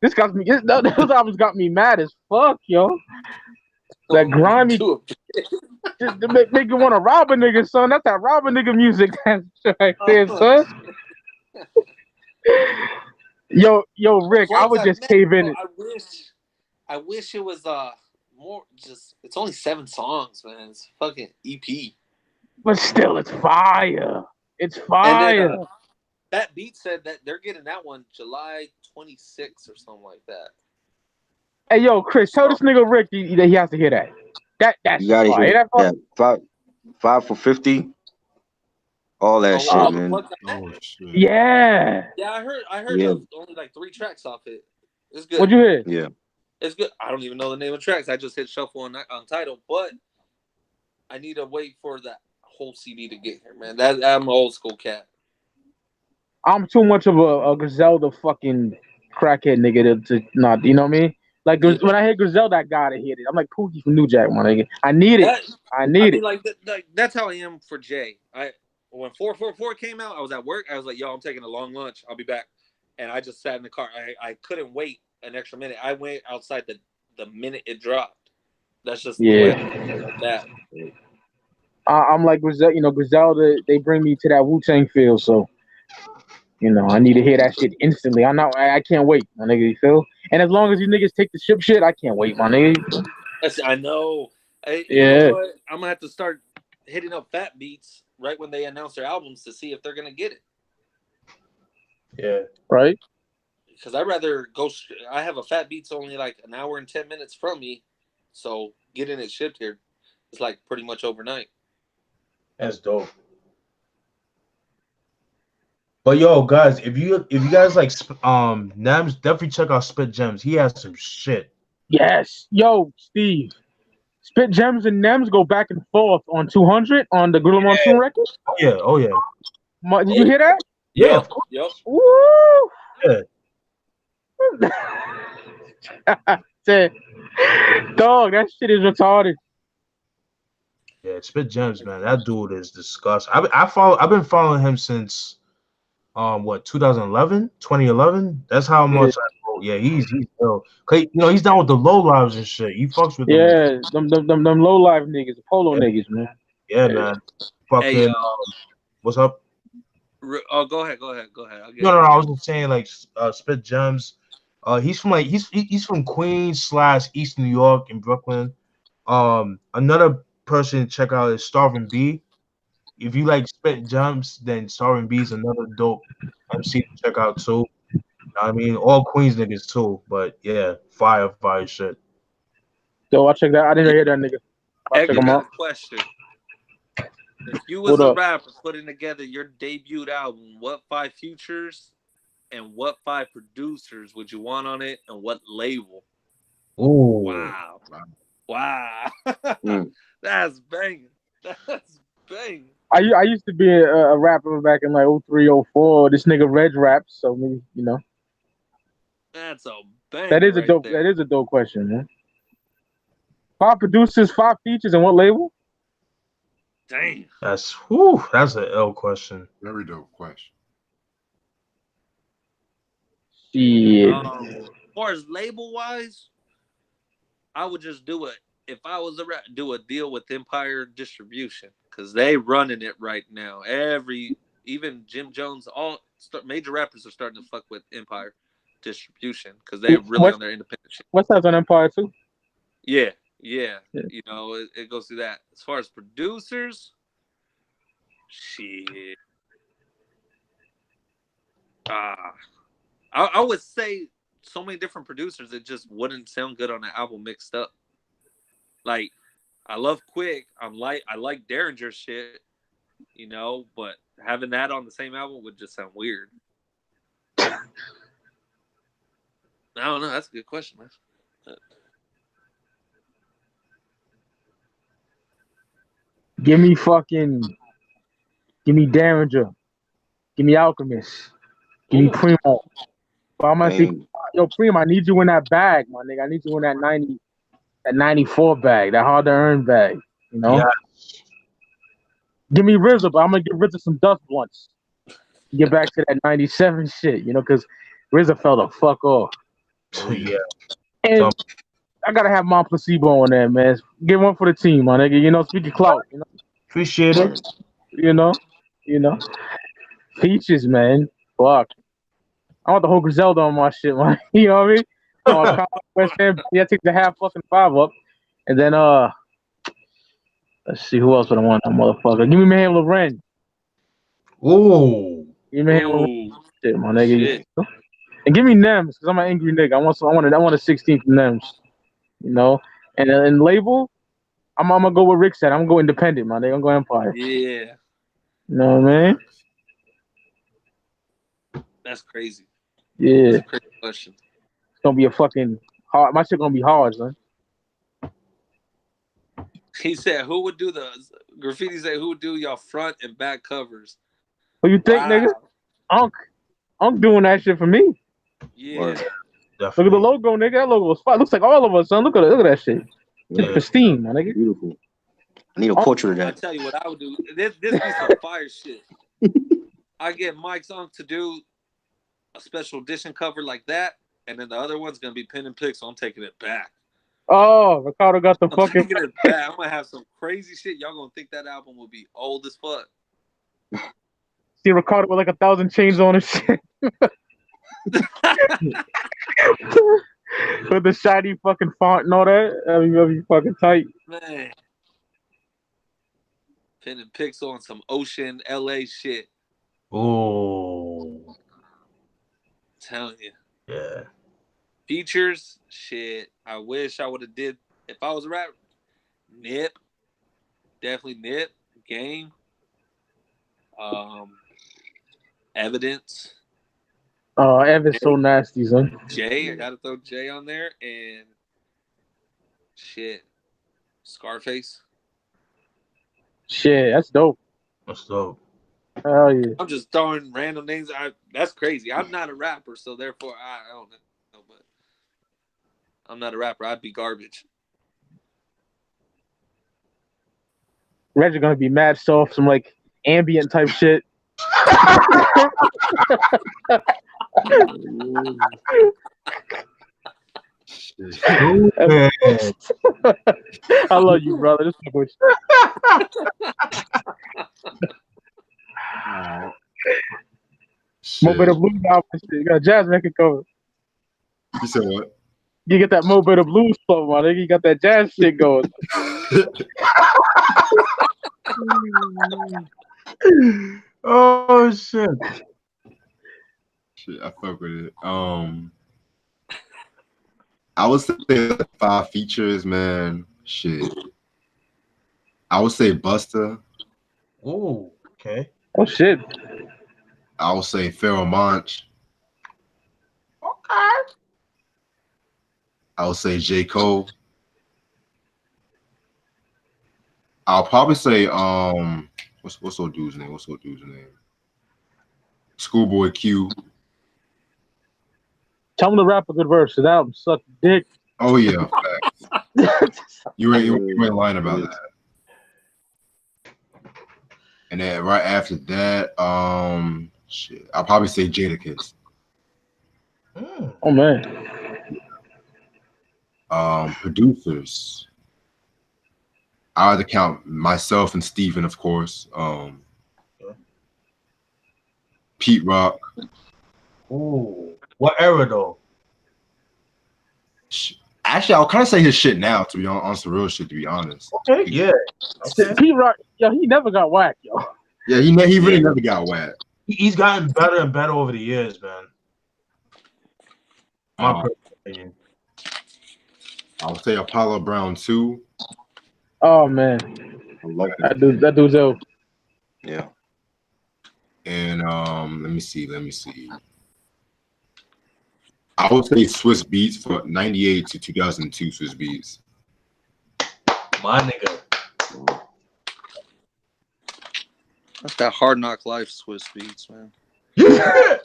This got me. Those albums got me mad as fuck, yo. That grimy, just to make you want to rob a nigga, son. That's that rob a nigga music. That's right there, son. Yo, Rick, I would just cave in it. I wish it was more. Just it's only 7 songs, man. It's fucking EP. But still, it's fire. It's fire. And then, that beat said that they're getting that one July 26th or something like that. Hey, yo, Chris, tell this nigga Rick that he has to hear that. That's You gotta fire. hear That that. 5 for 50. All that shit, all the man. plugs I met. Oh shit. yeah. Yeah, I heard Yeah. only like 3 tracks off it. It's good. What'd you hear? Yeah. It's good. I don't even know the name of tracks. I just hit shuffle on title, but I need to wait for that whole CD to get here, man. I'm an old school cat. I'm too much of a Griselda fucking crackhead nigga to not, you know what I mean? Like when I hear Griselda, I gotta hit it. I'm like Pookie from New Jack, my nigga. I need it. I need it. Like that's how I am for Jay. When 444 came out, I was at work. I was like, yo, I'm taking a long lunch. I'll be back. And I just sat in the car. I couldn't wait an extra minute. I went outside the minute it dropped. That's just the way like that. I'm like Griselda. They bring me to that Wu-Tang feel, so I need to hear that shit instantly. I can't wait, my nigga. You feel? And as long as you niggas take the shit, I can't wait, my nigga. I know. You know what? I'm gonna have to start hitting up Fat Beats right when they announce their albums to see if they're gonna get it. Yeah. Right. Because I'd rather go. I have a Fat Beats only like an hour and 10 minutes from me, so getting it shipped here is like pretty much overnight. That's dope. But yo, guys, if you guys like Nems, definitely check out Spit Gems. He has some shit. Yes. Yo, Steve. Spit Gems and Nems go back and forth on 200 on the Gorilla Monsoon record. Oh yeah. Did you hear that? Yeah. Yep. Woo! Yeah. Dog, that shit is retarded. Yeah, Spit Gems, man. That dude is disgusting. I've been following him since 2011. That's how much I know. Yeah, he's ill. He's down with the low lives and shit. He fucks with them. Yeah, them low life niggas, the polo niggas, man. Yeah, man. Fucking Hey, what's up? Oh, go ahead. No, I was just saying like Spit Gems. He's from he's from Queens / East New York in Brooklyn. Another person to check out is Starving B. If you like Spit Gems, then Starving B is another dope MC to check out too. I mean, all Queens niggas too, but yeah, fire shit. So I check that. I didn't hear that nigga. I got a question. If you was a rapper putting together your debut album, what 5 features and what 5 producers would you want on it, and what label? Ooh. Wow. That's banging. That's banging. I used to be a rapper back in like 03, 04. This nigga Reg raps, so maybe That's a banger. That is a dope. That is a dope question, man. 5 producers, 5 features, and what label? Damn. That's an L question. Very dope question. Shit. As far as label wise, I would just do it. If I was a rap, do a deal with Empire Distribution, because they running it right now. Even Jim Jones, all major rappers are starting to fuck with Empire Distribution because they're really on their independent shit. What's that on Empire too? Yeah. You know, it goes through that. As far as producers, shit. I would say so many different producers, it just wouldn't sound good on the album mixed up. Like, I love Quick. I like Derringer's shit, you know, but having that on the same album would just sound weird. I don't know. That's a good question, man. Give me Derringer. Give me Alchemist. Give me Primo. But I'm gonna say, yo, Primo, I need you in that bag, my nigga. I need you in that 94 bag, that hard to earn bag. You know? Yeah. Give me RZA, but I'm gonna give RZA some dust blunts. Get back to that 97 shit, you know, because RZA fell the fuck off. Yeah. And I gotta have my placebo on there, man. Give one for the team, my nigga. You know, Speak Ya Clout. You know? Appreciate it. You know. Features, man. Fuck. I want the whole Griselda on my shit, man. You know what I mean? West Ham, yeah, take the half fucking 5 up. And then let's see who else would I want that motherfucker. Give me Mayhem Loren. Ooh. Give me Mayhem Loren. Shit, my nigga. Shit. And give me Nems, because I'm an angry nigga. I want a 16 from Nems. You know? And then label, I'm gonna go with Rick said. I'm gonna go independent, my nigga. I'm going Empire. Yeah. You know what I mean? That's crazy. Yeah. That's a crazy question. It's gonna be a fucking hard. My shit gonna be hard, son. He said, "Who would do the graffiti?" Said, "Who would do y'all front and back covers?" What you think, nigga? Unk doing that shit for me. Yeah. Look at the logo, nigga. That logo was fine. Looks like all of us, son. Look at that shit. It's pristine, my nigga. Beautiful. I need a portrait of that. I'll tell you what I would do. This be some fire shit. I get Mike's Unk to do a special edition cover like that, and then the other one's gonna be pen and pick, so I'm taking it back. Oh, Ricardo got the fucking. Taking it back. I'm gonna have some crazy shit. Y'all gonna think that album will be old as fuck. See Ricardo with like 1,000 chains on his shit. With the shiny fucking font and all that. That'd be fucking tight. Man. Pen and picks on some Ocean LA shit. Oh. Telling you. Yeah. Features, shit. I wish I would have did if I was a rapper. Nip. Definitely Nip. Game. Evidence. Oh, Evan's so nasty, son. Jay, I gotta throw Jay on there, and shit, Scarface. Shit, that's dope. That's dope. Hell yeah. I'm just throwing random names. That's crazy. I'm not a rapper, so therefore I don't know, but I'm not a rapper. I'd be garbage. Reg's gonna be mad soft, some like ambient type shit. I love you, brother. This is good. Mo Better Blues album shit. You got a jazz record cover. You said what? You get that Mo Better Blues cover, my nigga. You got that jazz shit going. Oh shit. Shit, I fuck with it. I would say 5 features, man. Shit. I would say Busta. Oh, okay. Oh shit. I would say Pharoah Monch. Okay. I would say J. Cole. I'll probably say what's old dude's name? Schoolboy Q. Tell him to rap a good verse. That album sucked dick. Oh yeah, you ain't lying about that. And then right after that, shit, I'll probably say Jadakiss. Oh man. Producers. I had to count myself and Steven, of course. Pete Rock. Ooh. What era though? Actually, I'll kind of say his shit now, to be on some real shit, to be honest. Okay, yeah. Okay. P-Rock, yo, he never got whacked, yo. Yeah, he really never got whacked. He's gotten better and better over the years, man. My personal opinion. I would say Apollo Brown too. Oh man, I love that dude's ill. Yeah. And let me see. I would say Swiss Beats for 98 to 2002 Swiss Beats. My nigga. That's that Hard Knock Life Swiss Beats, man. Yeah.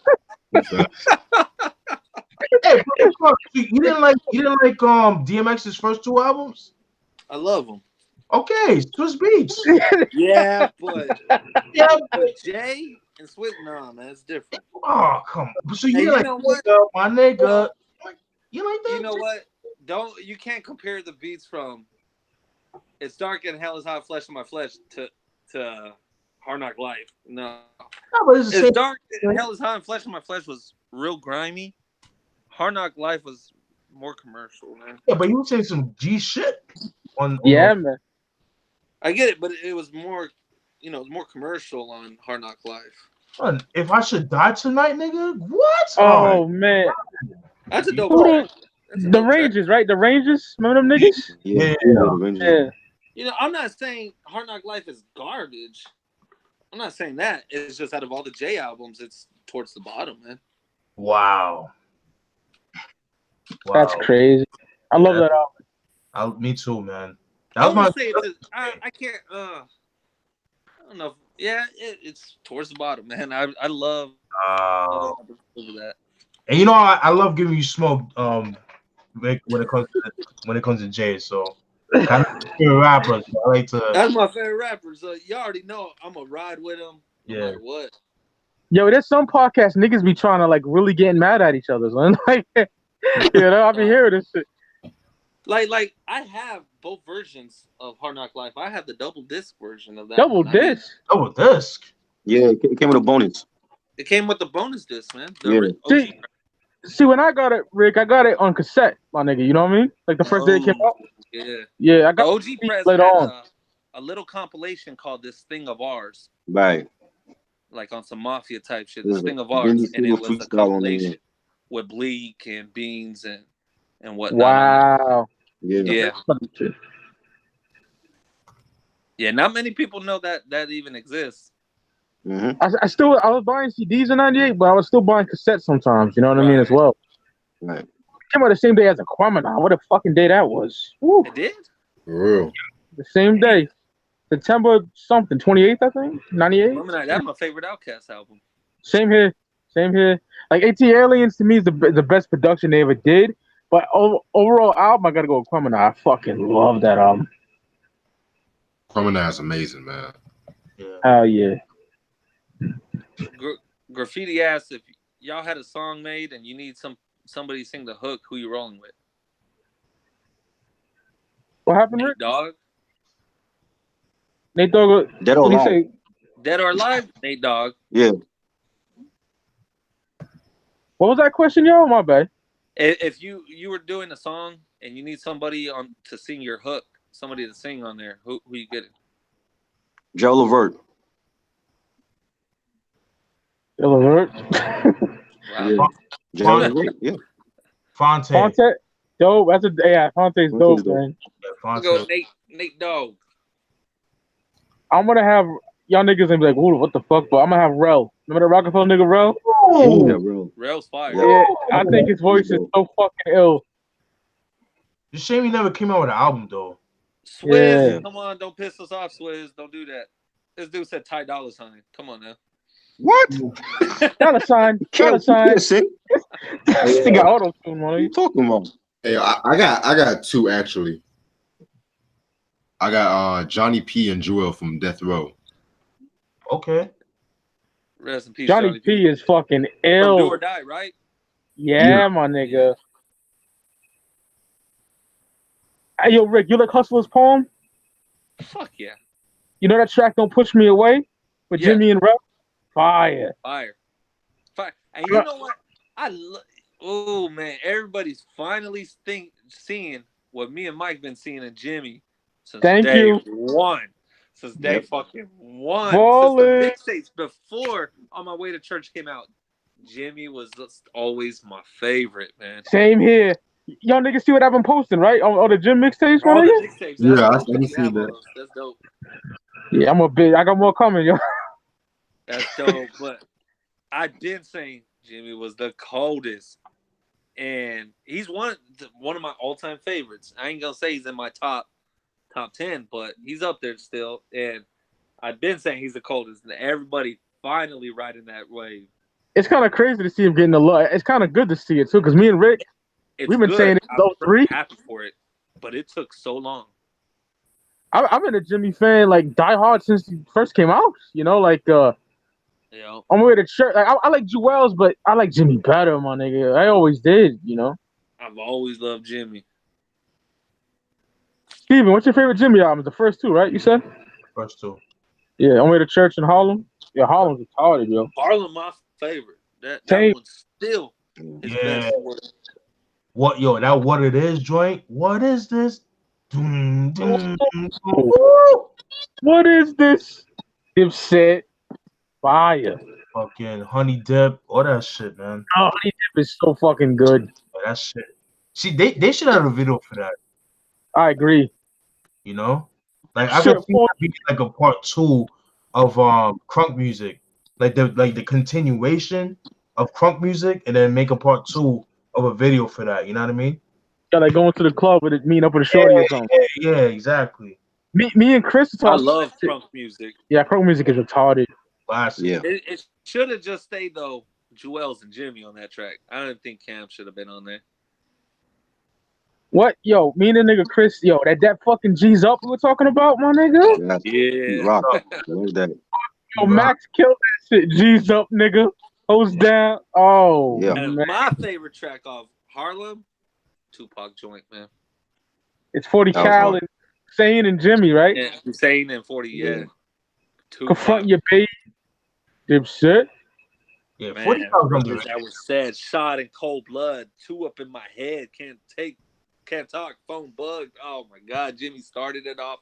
Hey, bro, you didn't like DMX's first two albums? I love them. Okay, Swiss Beats. Yeah, but Jay and Swiss, nah, man, it's different. Oh, come on. So you Hey, you like know what? my nigga. You like that? You know what? You can't compare the beats from It's Dark and Hell is Hot Flesh in My Flesh to Hard Knock Life. No. But it's the same. It's Dark and Hell is Hot and Flesh in My Flesh was real grimy. Hard Knock Life was more commercial, man. Yeah, but you were saying some G shit. Yeah, man. I get it, but it was more, it was more commercial on Hard Knock Life. If I should die tonight, nigga, what? Oh man, that's a dope. The Rangers, right? The Rangers, remember them niggas? Yeah. I'm not saying Hard Knock Life is garbage. I'm not saying that. It's just out of all the J albums, it's towards the bottom, man. Wow. That's crazy. I love that album. Me too, man. I can't. I don't know. Yeah, it's towards the bottom, man. I love that. And I love giving you smoke. When it comes to Jay, so kind of favorite rappers. I like to. That's my favorite rapper. So you already know I'm gonna ride with him no matter what. Yo, there's some podcasts niggas be trying to like really getting mad at each other, son. Like, I be hearing this shit. Like I have both versions of Hard Knock Life. I have the double disc version of that. Double disc? Double disc? Yeah, it came with a bonus. It came with the bonus disc, man. See, when I got it, Rick, I got it on cassette, my nigga. You know what I mean? Like the first day it came out. Yeah. I got the OG Press later on. A little compilation called "This Thing of Ours." Right. Like on some mafia type shit. This Thing of Ours, and it was a compilation with Bleak and Beans and whatnot. Wow. Yeah. Yeah. Not many people know that even exists. Mm-hmm. I was buying CDs in '98, but I was still buying cassettes sometimes. You know what I mean, as well. Right. It came out the same day as Aquemini. What a fucking day that was. Woo. It did. For real. The same day, September something, 28th, I think, '98. That's my favorite Outkast album. Same here. Like AT Aliens to me is the best production they ever did. But overall album, I gotta go with Aquemini. I fucking love that album. Aquemini is amazing, man. Hell yeah. Graffiti asked if y'all had a song made and you need somebody to sing the hook, who you rolling with? What happened, Rick? Nate Dogg. Dead or Alive. Dead or Alive? Nate Dogg. Yeah. What was that question, yo? My bad. If you were doing a song and you need somebody to sing your hook, somebody to sing on there, who you getting? Joe Levert. Joe Levert. Wow. Yeah. Fonte. Dope. Fonte's dope, man. I'll go Nate Dogg. I'm gonna have y'all niggas gonna be like, "Ooh, what the fuck?" But I'm gonna have Rel. Remember the Roc-A-Fella nigga Rel? Yeah, bro. Rel's fire. Yeah, I think his voice is so fucking ill. It's a shame he never came out with an album though. Swizz, come on, don't piss us off, Swizz. Don't do that. This dude said Ty Dolla $ign. Come on now. What? Dollar sign. This He got auto tune, What are you talking about? Hey, I got two actually. I got Johnny P and Jewel from Death Row. Okay. Rest in peace, Johnny P is fucking ill. From Do or Die, right? Yeah, my nigga. Hey, yo, Rick, you like Hustler's Poem? Fuck yeah. You know that track "Don't Push Me Away" with Jimmy and Rep? Fire. And you know what? Oh man, everybody's finally seeing what me and Mike been seeing in Jimmy since Thank day you. one. Since day Yep. fucking one. Ballin'. Since the mixtapes before On My Way to Church came out, Jimmy was just always my favorite, man. Same here. Y'all niggas see what I've been posting, right? On the gym mixtapes, my All the nigga? mixtapes. That's Yeah, I dope that can you see have that. all those. That's dope. Yeah, I got more coming, yo. That's dope. But I've been saying Jimmy was the coldest. And he's one of my all-time favorites. I ain't gonna say he's in my top 10, but he's up there still. And I've been saying he's the coldest. And everybody finally riding that wave. It's kind of crazy to see him getting the love. It's kind of good to see it too, because me and Rick, It's we've been good. saying it I'm those three. happy for it, but it took so long. I've been a Jimmy fan, like die hard since he first came out. You know, like You know, on my way to church. Like, I like Jewels, but I like Jimmy better, my nigga. I always did. You know. I've always loved Jimmy. Steven, what's your favorite Jimmy album? The first two, right? You said. First two. Yeah, on my way to church in Harlem. Yeah, Harlem's retarded, yo. Harlem, my favorite. That Same. one's still his Yeah. best work. What What It Is joint? What is this? Dun, dun, dun. What is this? Dipset. Fire. Fucking Honey Dip, all that shit, man. Oh, Honey Dip is so fucking good. Like, that shit. See, they should have a video for that. I agree. You know, like I Sure, could see that being like a part 2 of crunk music, like the continuation of crunk music, and then make a part 2 of a video for that. You know what I mean? Yeah, like going to the club with it, meeting up with a shorty or something. Yeah, exactly. Me and Chris I talk. love crunk music. Yeah, crunk music is retarded. Classic. Yeah. It should have just stayed though. Jewels and Jimmy on that track. I don't think Cam should have been on there. What? Yo, me and the nigga Chris, yo, that fucking G's up we were talking about, my nigga? Yeah. Rock. What that? Yo, Max killed that shit. G's up, nigga. Hose down. Oh, Yeah. And man. my favorite track off Harlem, Tupac joint, man. It's 40 That was Cal hard. and Sane and Jimmy, right? And Hussein and 40, yeah. Yeah. Tupac, Confront your baby. Dipset. Yeah, man. 40 Words that was said, shot in cold blood, 2 up in my head, can't talk, phone bugged. Oh my God, Jimmy started it off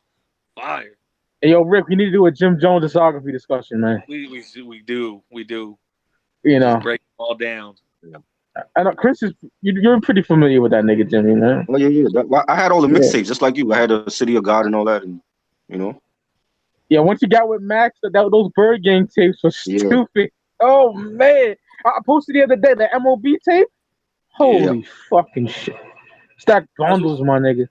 fire. Hey, yo, Rick, we need to do a Jim Jones discography discussion, man. We do. You know, Just break it all down. I know Chris is. You're pretty familiar with that nigga Jimmy, man. Oh yeah. I had all the Yeah. mixtapes just like you. I had the City of God and all that, and you know. Yeah, once you got with Max, those Bird Gang tapes were Yeah. stupid. Oh man, I posted the other day the MOB tape. Holy fucking shit! Stack bundles, my nigga.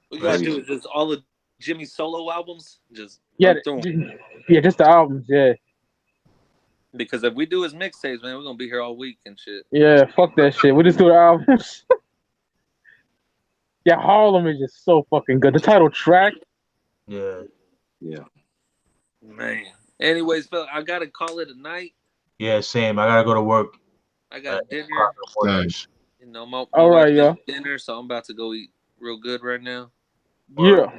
What you gotta do is just all the Jimmy solo albums, just Yeah, run through 'em. yeah, just the albums. Yeah, Because if we do his mixtapes, man, we're gonna be here all week and shit. yeah. Fuck that shit. We just do the albums. Yeah, Harlem is just so fucking good. The title track. Yeah. Man. Anyways, Phil, I gotta call it a night. Yeah, same. I gotta go to work. I got dinner. Thanks. You know, my All wife right, did yo. dinner, so I'm about to go eat real good right now. Yeah,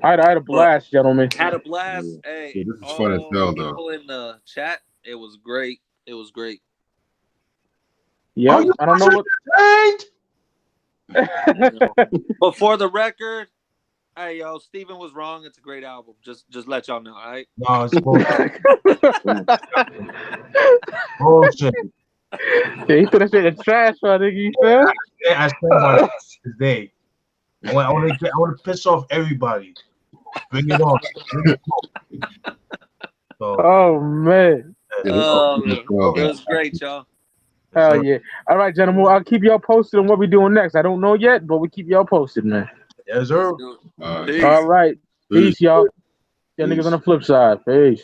I had a blast, gentlemen. Had a blast. Hey, Yeah, this is fun as hell, though. people in the chat, it was great. It was great. Yeah, you I don't know what. But for the record, hey yo, Steven was wrong. It's a great album. Just let y'all know, all right? No, it's bullshit. Bullshit. Yeah, he threw that shit in the trash, my nigga. You feel? I stand by that to this day. I want to piss off everybody. Bring it on. So, Oh man, It was great, y'all. hell yeah! All right, gentlemen, I'll keep y'all posted on what we're doing next. I don't know yet, but we keep y'all posted, man. yes, sir. Peace. All right, peace, y'all. Y'all niggas on the flip side. Peace.